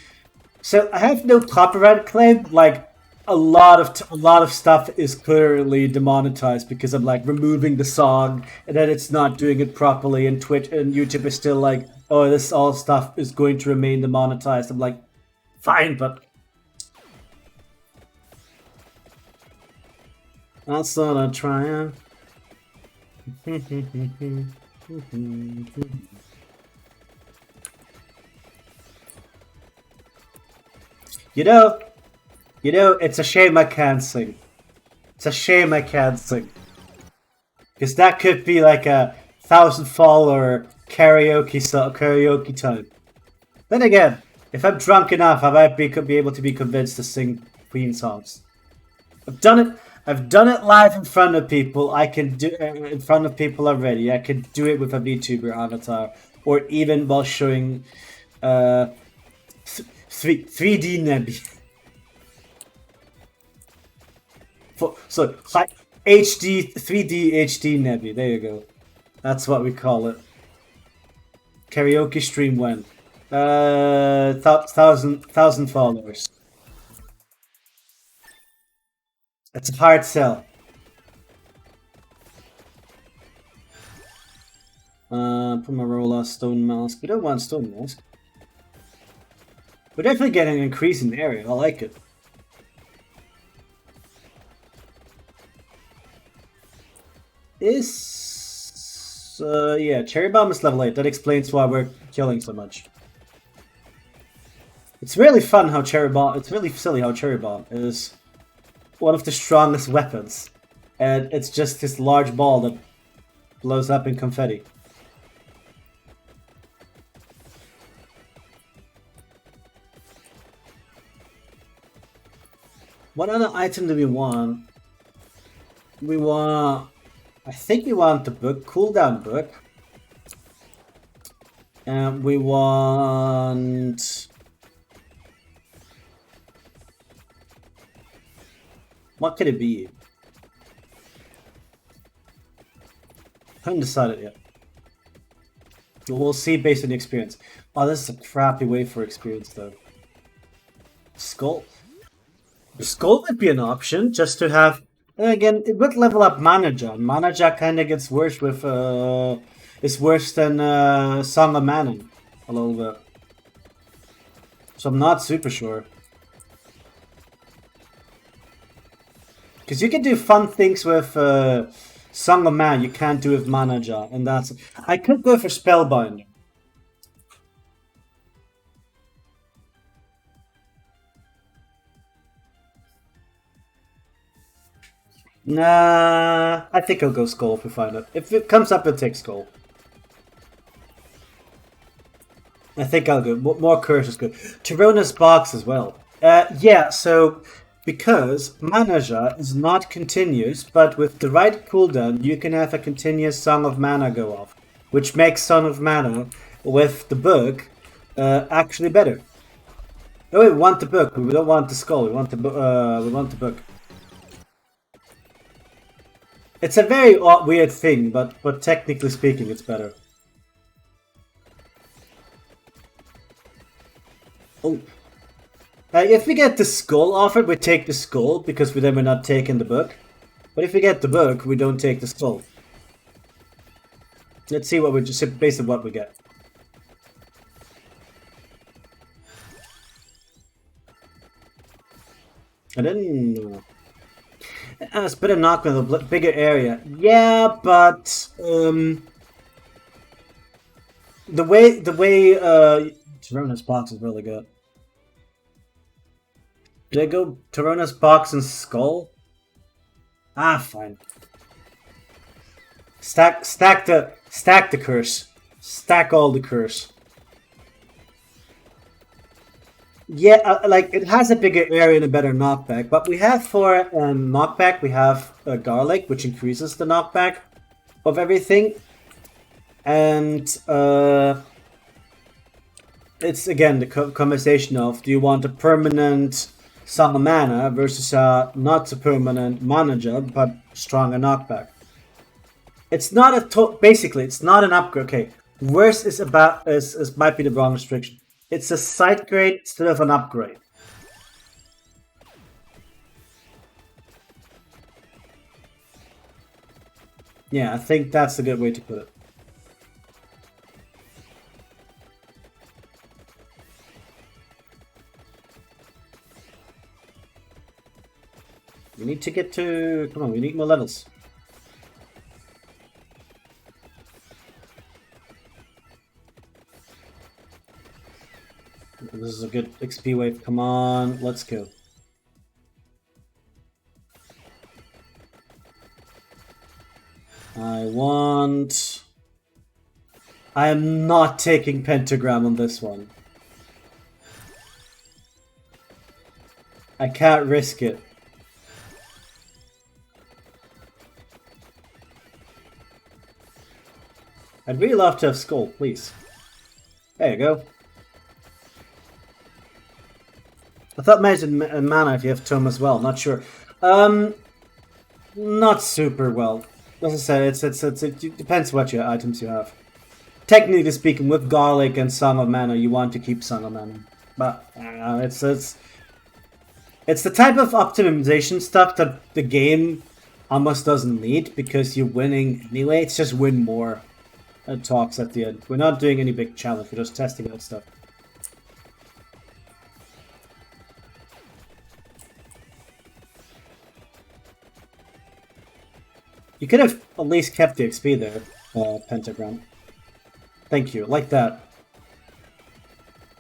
So I have no copyright claim, but like a lot of stuff is clearly demonetized because I'm like removing the song and then it's not doing it properly, and Twitch and YouTube is still like, oh, this all stuff is going to remain demonetized. I'm like, fine, but that's not a triumph. You know, it's a shame I can't sing. It's a shame I can't sing. Because that could be like a 1,000 follower karaoke time. Then again, if I'm drunk enough, I might be able to be convinced to sing Queen songs. I've done it live in front of people. I can do it in front of people already. I can do it with a VTuber avatar, or even while showing 3D Nebby. So like HD 3D HD Nebby. There you go. That's what we call it. Karaoke stream when 1,000 followers. It's a hard sell. Pomarola, Stone Mask. We don't want Stone Mask. We're definitely getting an increase in the area. I like it. Yeah, Cherry Bomb is level 8. That explains why we're killing so much. It's really fun how Cherry Bomb... It's really silly how Cherry Bomb is one of the strongest weapons. And it's just this large ball that blows up in confetti. What other item do we want? We want... I think we want the book, cooldown book. And we want... What could it be? I haven't decided yet. We'll see based on the experience. Oh, this is a crappy way for experience though. Skull? The skull would be an option, just to have... Again, it would level up Manager. Manager kind of gets worse with... It's worse than Song of Mana. A little bit. So I'm not super sure. Because you can do fun things with Song of Mana you can't do with Manager. And that's... I could go for Spellbind. Nah, I think I'll go Skull if we find it. If it comes up, I'll take Skull. I think I'll go. More Curse is good. Tirona's Box as well. Yeah, so because Manager is not continuous, but with the right cooldown, you can have a continuous Song of Mana go off, which makes Song of Mana with the book actually better. Oh, we want the book. We don't want the skull. We want the book. It's a very weird thing, but technically speaking, it's better. Oh. If we get the skull offered, we take the skull, because then we're not taking the book. But if we get the book, we don't take the skull. Let's see what we just based on what we get. I didn't know. It's better knock with a bigger area. Yeah, but the way Tirona's Box is really good. Did I go Tirona's Box and Skull? Ah, fine. Stack the curse. Stack all the curse. Yeah, like it has a bigger area and a better knockback, but we have for knockback we have garlic, which increases the knockback of everything, and it's again the conversation of do you want a permanent Song of Mana versus a not so permanent Manager but stronger knockback. It's not a basically it's not an upgrade. Okay, worse is might be the wrong restriction. It's a side grade instead of an upgrade. Yeah, I think that's a good way to put it. We need to get to... Come on, we need more levels. This is a good XP wave. Come on, let's go. I am not taking Pentagram on this one. I can't risk it. I'd really love to have Skull, please. There you go. I thought Magic Mana if you have Tome as well, not sure. Not super well. As I said, it depends what items you have. Technically speaking, with Garlic and Song of Mana, you want to keep Song of Mana. But, it's the type of optimization stuff that the game almost doesn't need, because you're winning anyway, it's just win more. talks at the end. We're not doing any big challenge. We're just testing out stuff. You could have at least kept the XP there, Pentagram. Thank you, like that.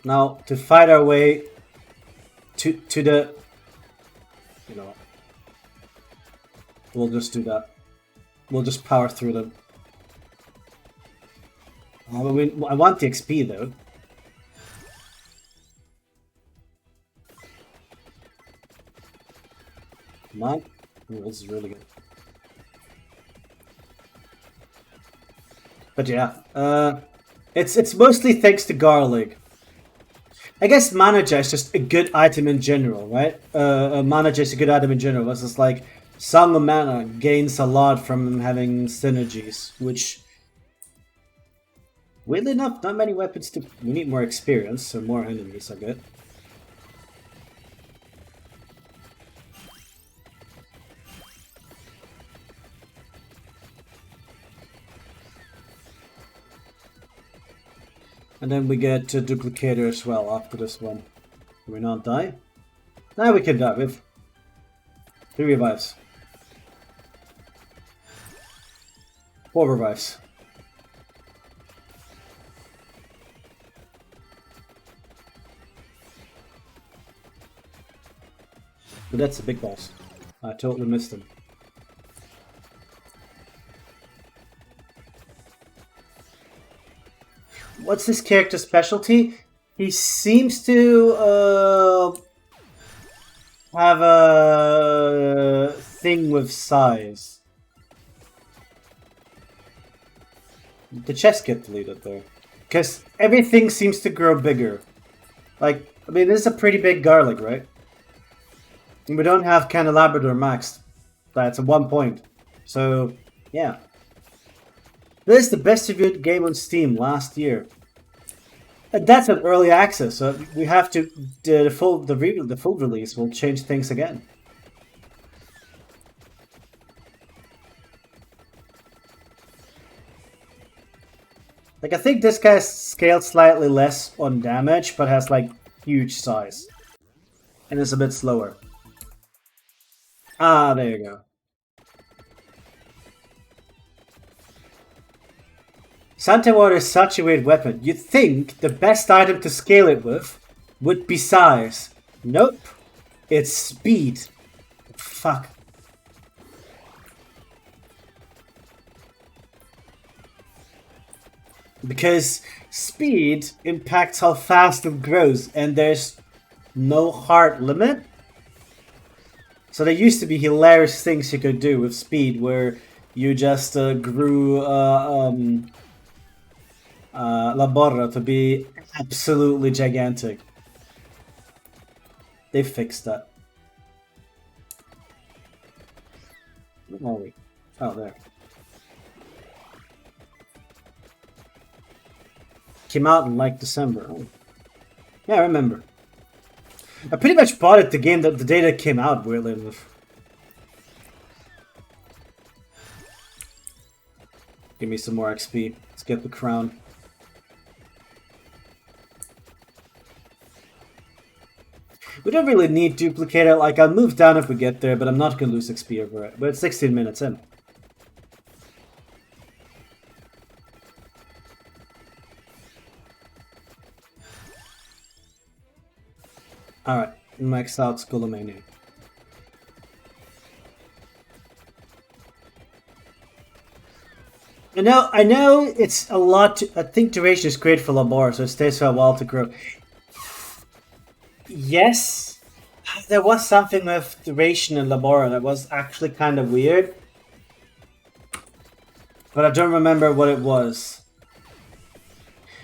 Now, to fight our way to the... You know what? We'll just do that. We'll just power through them. I want the XP, though. Come on. Oh, this is really good. But yeah, it's mostly thanks to garlic. I guess manager is just a good item in general, right? Manager is a good item in general. It's just like Song of Mana gains a lot from having synergies, which weirdly enough, not many weapons to. We need more experience, so more enemies are good. And then we get a duplicator as well after this one. Can we not die? Now we can die with 3 revives. 4 revives. But that's a big boss. I totally missed him. What's this character's specialty? He seems to have a thing with size. The chest get deleted there. Because everything seems to grow bigger. Like, I mean, this is a pretty big garlic, right? And we don't have Candelabrador maxed. That's at 1 point. So, yeah. This is the best reviewed game on Steam last year. And that's an early access, so we have to the full release will change things again. Like I think this guy's scaled slightly less on damage, but has like huge size. And is a bit slower. Ah, there you go. Santa Water is such a weird weapon. You'd think the best item to scale it with would be size. Nope. It's speed. Fuck. Because speed impacts how fast it grows, and there's no hard limit. So there used to be hilarious things you could do with speed where you just grew Laborra to be absolutely gigantic. They fixed that. Where are we? Oh, there. Came out in like December. Oh. Yeah, I remember. I pretty much bought it the day that came out, weirdly enough. Give me some more XP. Let's get the crown. We don't really need duplicator. Like, I'll move down if we get there, but I'm not going to lose XP over it. But it's 16 minutes in. Alright, max out Skullomania. I know it's a lot I think duration is great for Labor, so it stays for a while to grow. Yes, there was something with duration in Labor that was actually kind of weird. But I don't remember what it was.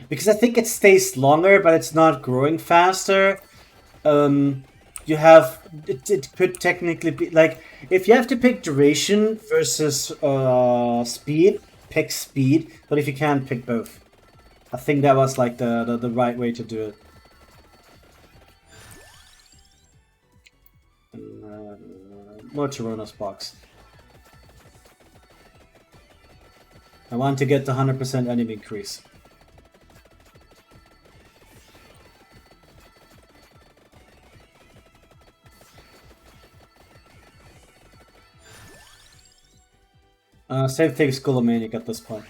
Because I think it stays longer, but it's not growing faster. You have it could technically be like if you have to pick duration versus speed, pick speed. But if you can't, pick both. I think that was like the right way to do it. More Toronto's box. I want to get the 100% enemy increase. Same thing, Skullomaniac at this point.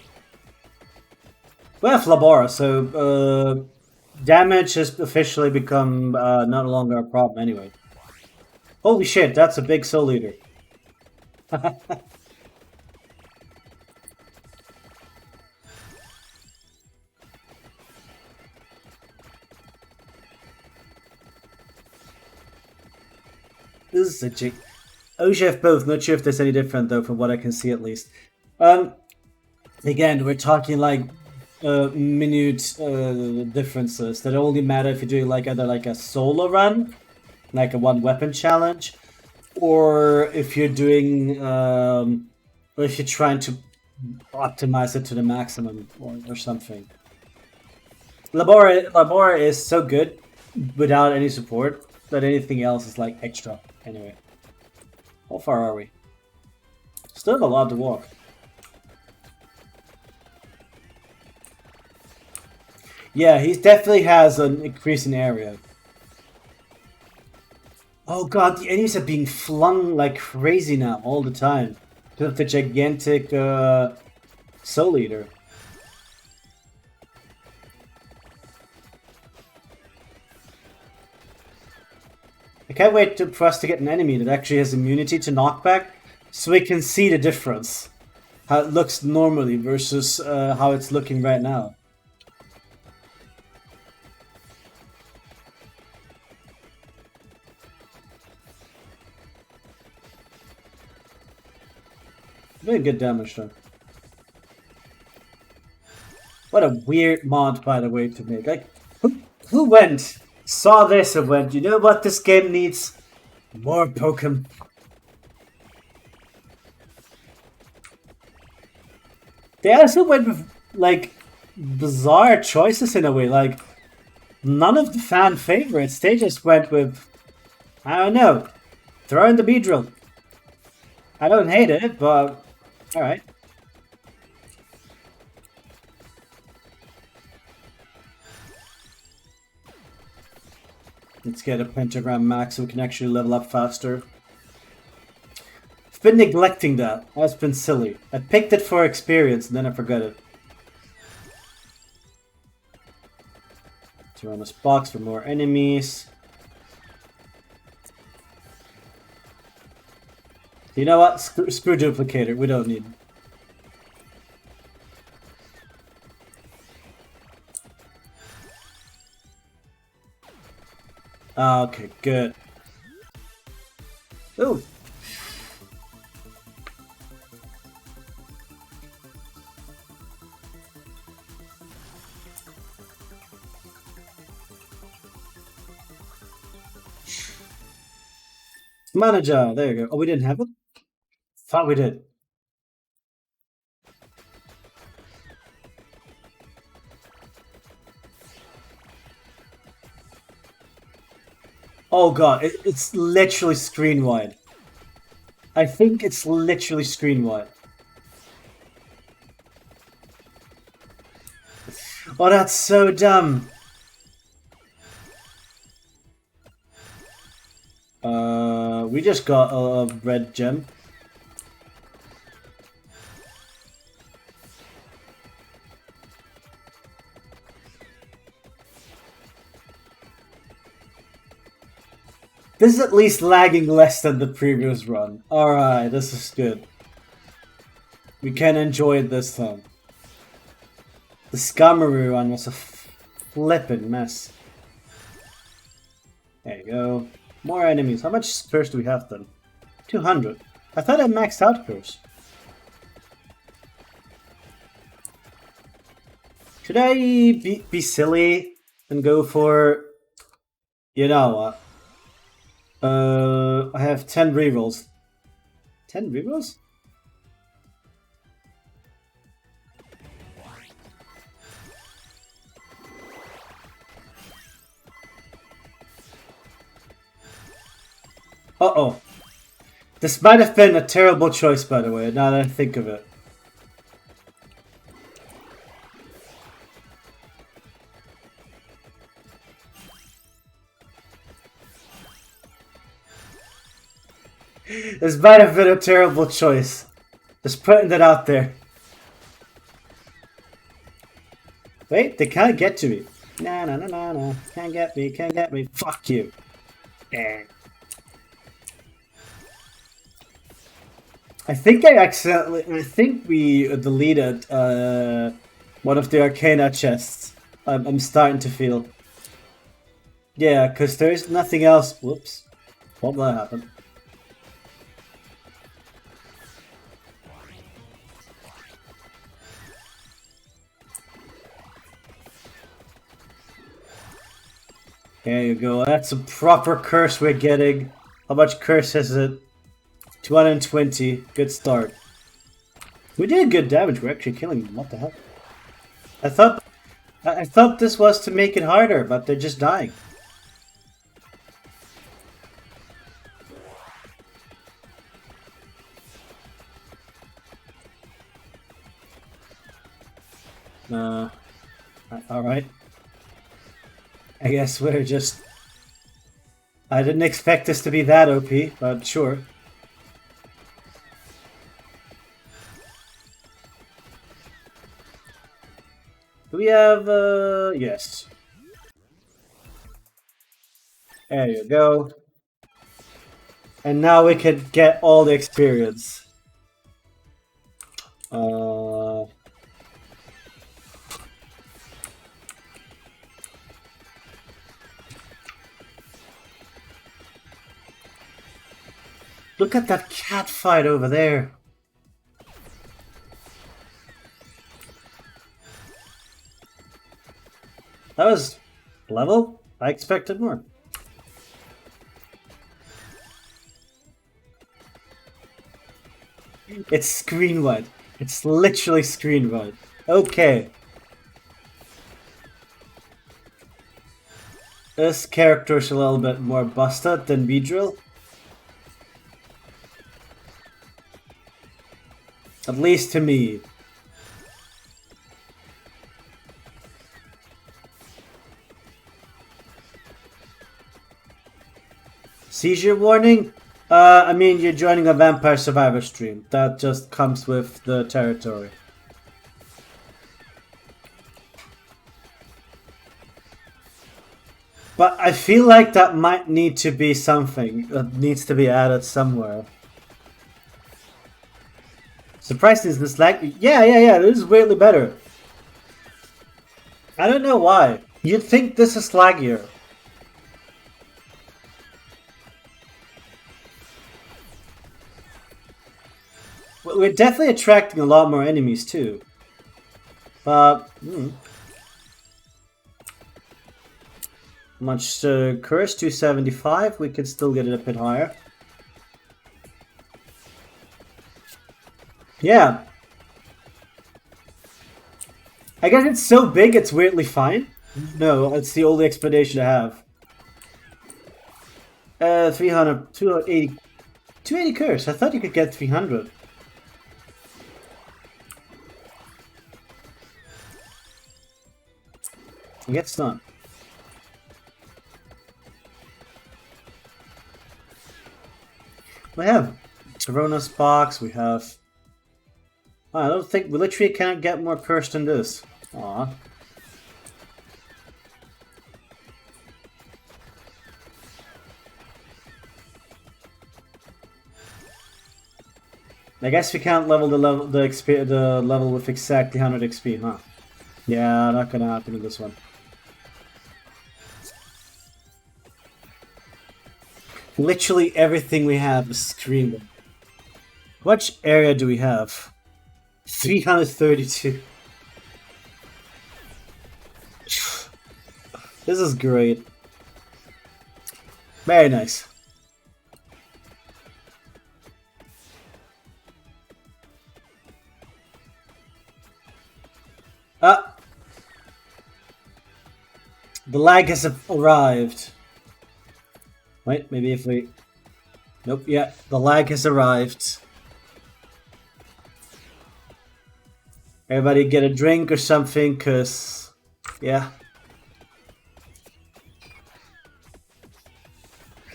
We have Labora, so damage has officially become no longer a problem anyway. Holy shit, that's a big Soul Eater. This is a jig. OGF both, not sure if there's any different though from what I can see at least. Again, we're talking like minute differences that only matter if you're doing like either like a solo run, like a one weapon challenge, or if you're doing or if you're trying to optimize it to the maximum or something. Labora is so good without any support that anything else is like extra anyway. How far are we? Still have a lot to walk. Yeah, he definitely has an increase in area. Oh god, the enemies are being flung like crazy now all the time. Because of the gigantic Soul Eater. I can't wait for us to get an enemy that actually has immunity to knockback, so we can see the difference. How it looks normally versus how it's looking right now. Very good damage though. What a weird mod, by the way, to make. Like, who went, saw this and went, you know what, this game needs? More Pokemon. They also went with, like, bizarre choices in a way. Like, none of the fan favorites. They just went with, I don't know, throw in the Beedrill. I don't hate it, but alright. Let's get a pentagram max so we can actually level up faster. I've been neglecting that. That's been silly. I picked it for experience and then I forgot it. Turn on this box for more enemies. You know what? Screw duplicator. We don't need. Okay, good. Ooh. Manager, there you go. Oh, we didn't have it? Thought we did. Oh god, it's literally screen wide. I think it's literally screen wide. Oh, that's so dumb. We just got a red gem. This is at least lagging less than the previous run. Alright, this is good. We can enjoy it this time. The Skarmory run was a flippin' mess. There you go. More enemies. How much curse do we have then? 200. I thought I maxed out curse. Should I be silly and go for... You know what? I have 10 rerolls. 10 rerolls? Uh-oh. This might have been a terrible choice, by the way, now that I think of it. This might have been a terrible choice. Just putting that out there. Wait, they can't get to me. Nah, nah, nah, nah, nah. Can't get me, can't get me. Fuck you. Eh. I think I think we deleted one of the Arcana chests. I'm starting to feel. Yeah, because there's nothing else. Whoops. What will that happen? There you go. That's a proper curse we're getting. How much curse is it? 220. Good start. We did good damage. We're actually killing them. What the hell? I thought this was to make it harder, but they're just dying. Alright. I guess we're just... I didn't expect this to be that OP, but sure. Do we have, yes. There you go. And now we can get all the experience. Look at that cat fight over there. That was level. I expected more. It's screen wide. It's literally screen wide. Okay. This character's a little bit more busted than Beedrill. At least to me. Seizure warning? I mean, you're joining a Vampire Survivor stream. That just comes with the territory. But I feel like that might need to be something that needs to be added somewhere. Surprised is this lag? Yeah, this is weirdly better. I don't know why. You'd think this is laggier. We're definitely attracting a lot more enemies too. But, much curse 275. We could still get it a bit higher. Yeah. I guess it's so big it's weirdly fine. No, it's the only explanation I have. 300, 280, 280 curse. I thought you could get 300. Get stunned. We have Tarona's box, we have... I don't think we literally can't get more cursed than this. Aww. I guess we can't level the level with exactly 100 XP, huh? Yeah, not gonna happen in this one. Literally everything we have is screened. How much area do we have? 332. This is great. Very nice. The lag has arrived. Wait, maybe if we... Nope, yeah, the lag has arrived. Everybody get a drink or something, cause... Yeah.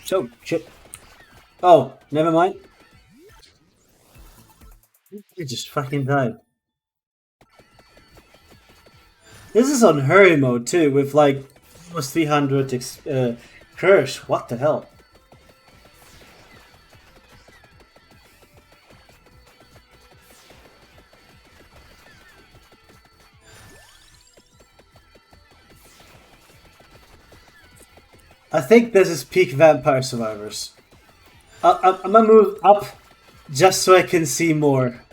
So, shit. Oh, never mind. I just fucking died. This is on hurry mode too, with like almost 300 curse. What the hell? I think this is peak Vampire Survivors. I'm gonna move up just so I can see more.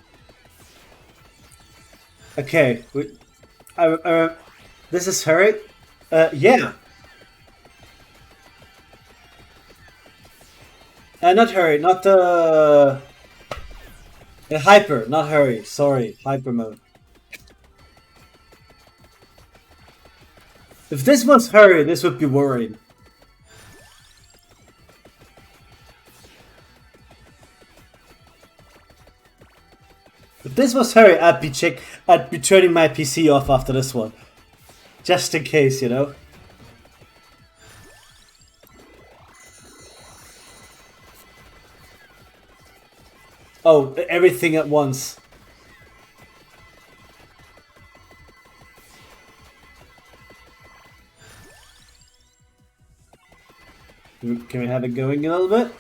Okay, this is hurry. Yeah. Not hurry, not hyper, not hurry. Sorry, hyper mode. If this was hurry, this would be worrying. If this was hurry, I'd be turning my PC off after this one. Just in case, you know. Oh, everything at once. Can we have it going a little bit?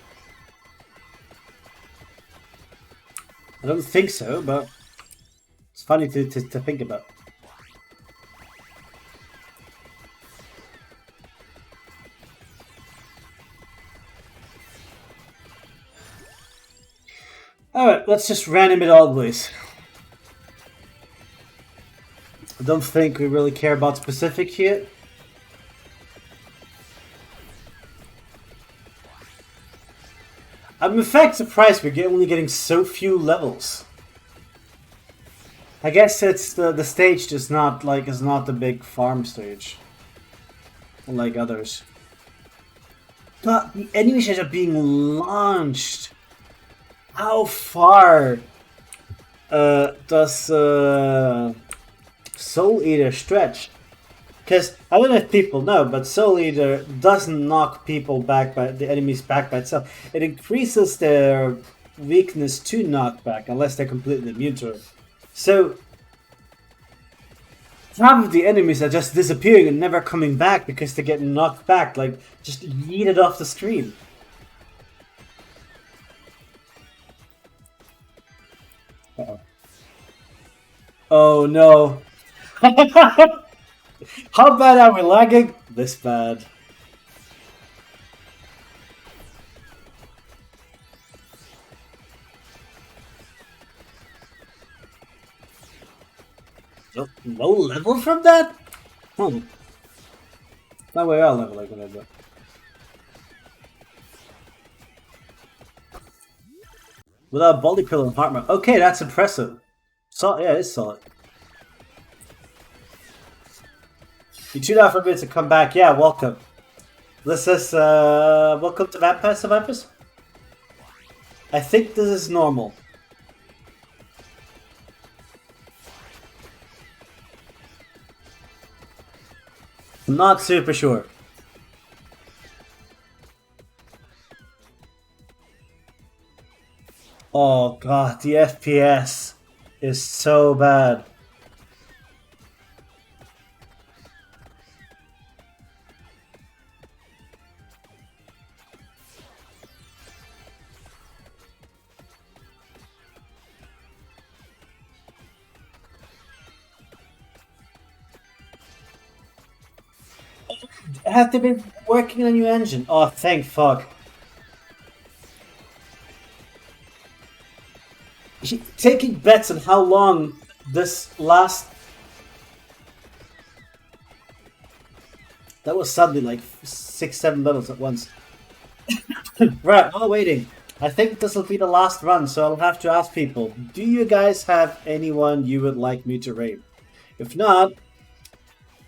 I don't think so, but it's funny to think about. Alright, let's just random it all, please. I don't think we really care about specific here. I'm in fact surprised we're only getting so few levels. I guess it's the stage is not the big farm stage, like others. But the enemies are being launched. How far does Soul Eater stretch? Because I don't know if people know, but Soul Eater doesn't knock people back by the enemies back by itself. It increases their weakness to knockback unless they're completely immune to it. So half of the enemies are just disappearing and never coming back because they're getting knocked back, like just yeeted off the screen. Uh-oh. Oh no. How bad are we lagging? This bad. Low level from that? Hmm. No way I'll level like that. Without body pillow and heart mode. Okay, that's impressive. So yeah, it's solid. You tuned out for a bit to come back. Yeah, welcome. This is welcome to Vampire Survivors. I think this is normal. Not super sure. Oh god, the FPS is so bad. Have they been working on a new engine? Oh, thank fuck. Taking bets on how long this last... That was suddenly like 6-7 levels at once. Right, while waiting. I think this will be the last run, so I'll have to ask people. Do you guys have anyone you would like me to raid? If not,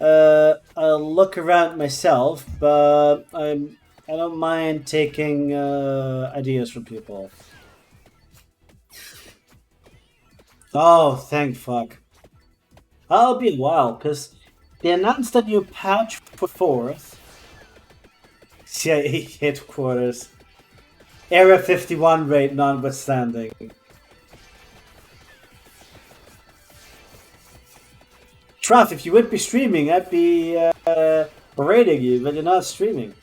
I'll look around myself, but I don't mind taking ideas from people. Oh, thank fuck. I'll be a while, because they announced a new patch for 4th. CIA headquarters. Area 51 rate notwithstanding. Truff, if you would be streaming, I'd be berating you, but you're not streaming.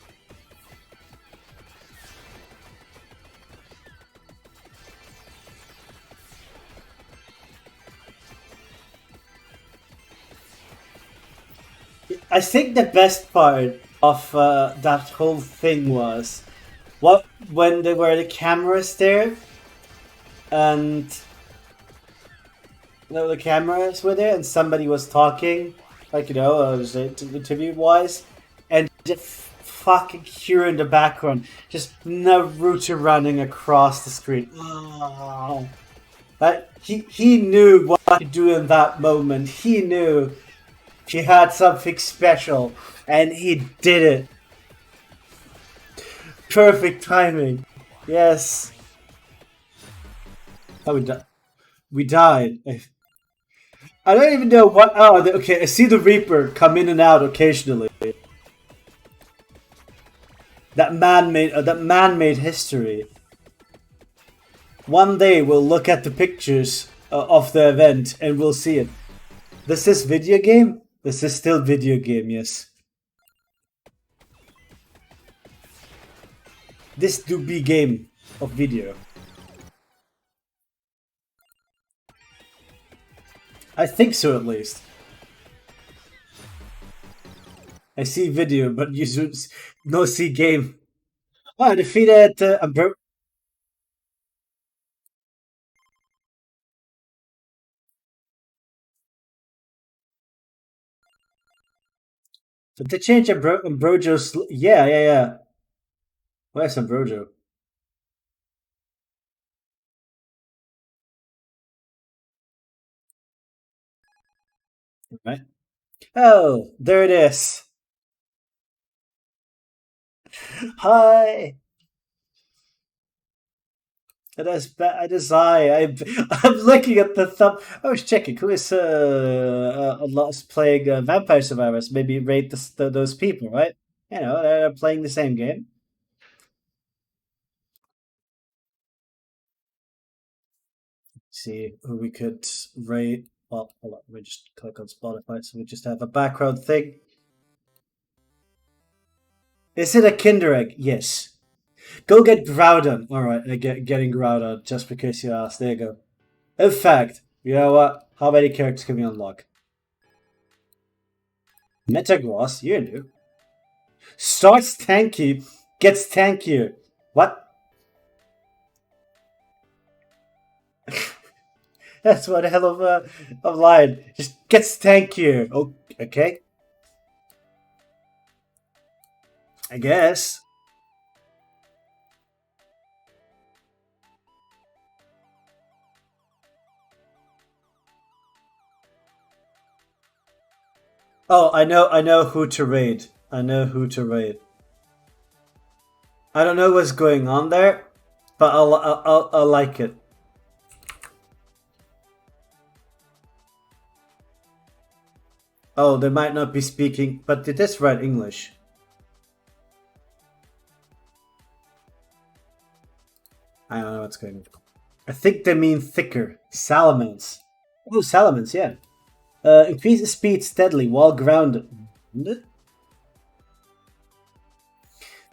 I think the best part of that whole thing was when there were the cameras there, and the cameras were there, and somebody was talking, like interview wise, and just fucking here in the background, just Naruto running across the screen. Oh. Like he knew what to do in that moment. He knew he had something special, and he did it. Perfect timing. Yes. Oh, we died. I don't even know what. Oh, okay. I see the Reaper come in and out occasionally. That man made history. One day we'll look at the pictures of the event and we'll see it. This is video game? This is still video game, yes. This do be game of video. I think so, at least. I see video, but you should no see game. Oh, I defeated Did they change Ambrojo's? Yeah. Where's Ambrojo? Right. Oh, there it is. Hi. It is I'm looking at the thumb. I was checking who is a lot playing Vampire Survivors. Maybe rate those people, right? You know, they're playing the same game. See who we could rate. Well, hold on. Let me just click on Spotify so we just have a background thing. Is it a Kinder Egg? Yes. Go get Groudon. Alright, getting Groudon just because you asked. There you go. In fact, you know what? How many characters can we unlock? Metagross, you're new. Starts tanky, gets tankier. What? That's one hell of a line. Just gets tankier. Oh, okay. I guess. Oh, I know who to raid. I know who to raid. I don't know what's going on there, but I'll like it. Oh, they might not be speaking, but they just write English. I don't know what's going on. I think they mean thicker. Salamence. Oh, Salamence, yeah. Increases speed steadily while grounded.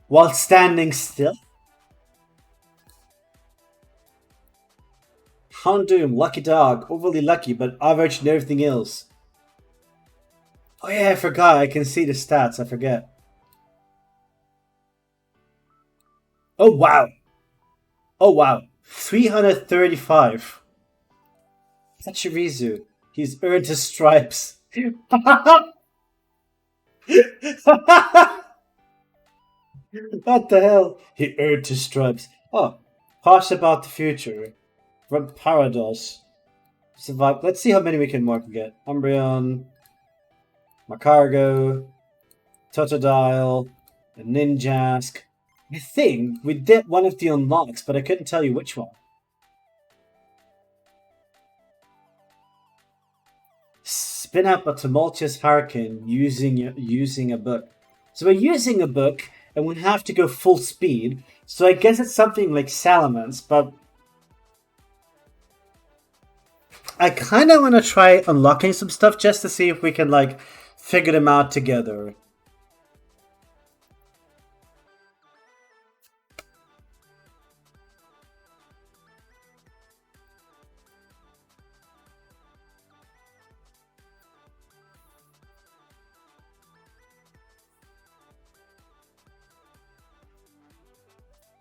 While standing still. Houndoom, lucky dog. Overly lucky, but average in everything else. Oh yeah, I forgot. I can see the stats. I forget. Oh wow. Oh wow. 335. Tachirizu. He's earned his stripes. What the hell? He earned his stripes. Oh, harsh about the future. From Parados. Survive. Let's see how many we can mark again. Umbreon. Macargo. Totodile. A Ninjask. I think we did one of the unlocks, but I couldn't tell you which one. Spin up a tumultuous hurricane using a book. So we're using a book, and we have to go full speed, So I guess it's something like Salamence, but I kind of want to try unlocking some stuff just to see if we can like figure them out together.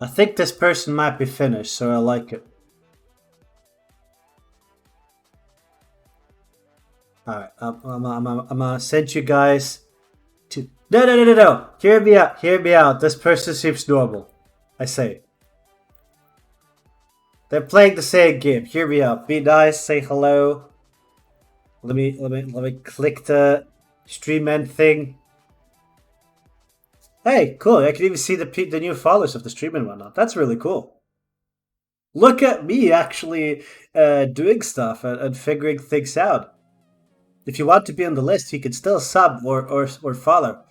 I think this person might be finished, so I like it. Alright, I'm gonna send you guys to... No. Hear me out, hear me out. This person seems normal. I say. They're playing the same game. Hear me out. Be nice, say hello. Let me click the stream end thing. Hey, cool. I can even see the new followers of the stream and whatnot. That's really cool. Look at me actually doing stuff and figuring things out. If you want to be on the list, you can still sub or follow.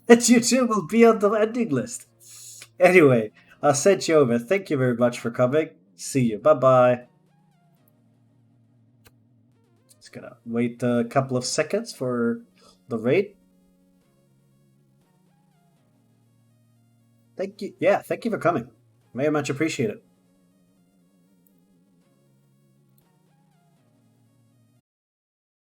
And YouTube will be on the ending list. Anyway, I'll send you over. Thank you very much for coming. See you. Bye-bye. Just gonna wait a couple of seconds for the raid. Thank you. Yeah, thank you for coming. Very much appreciate it.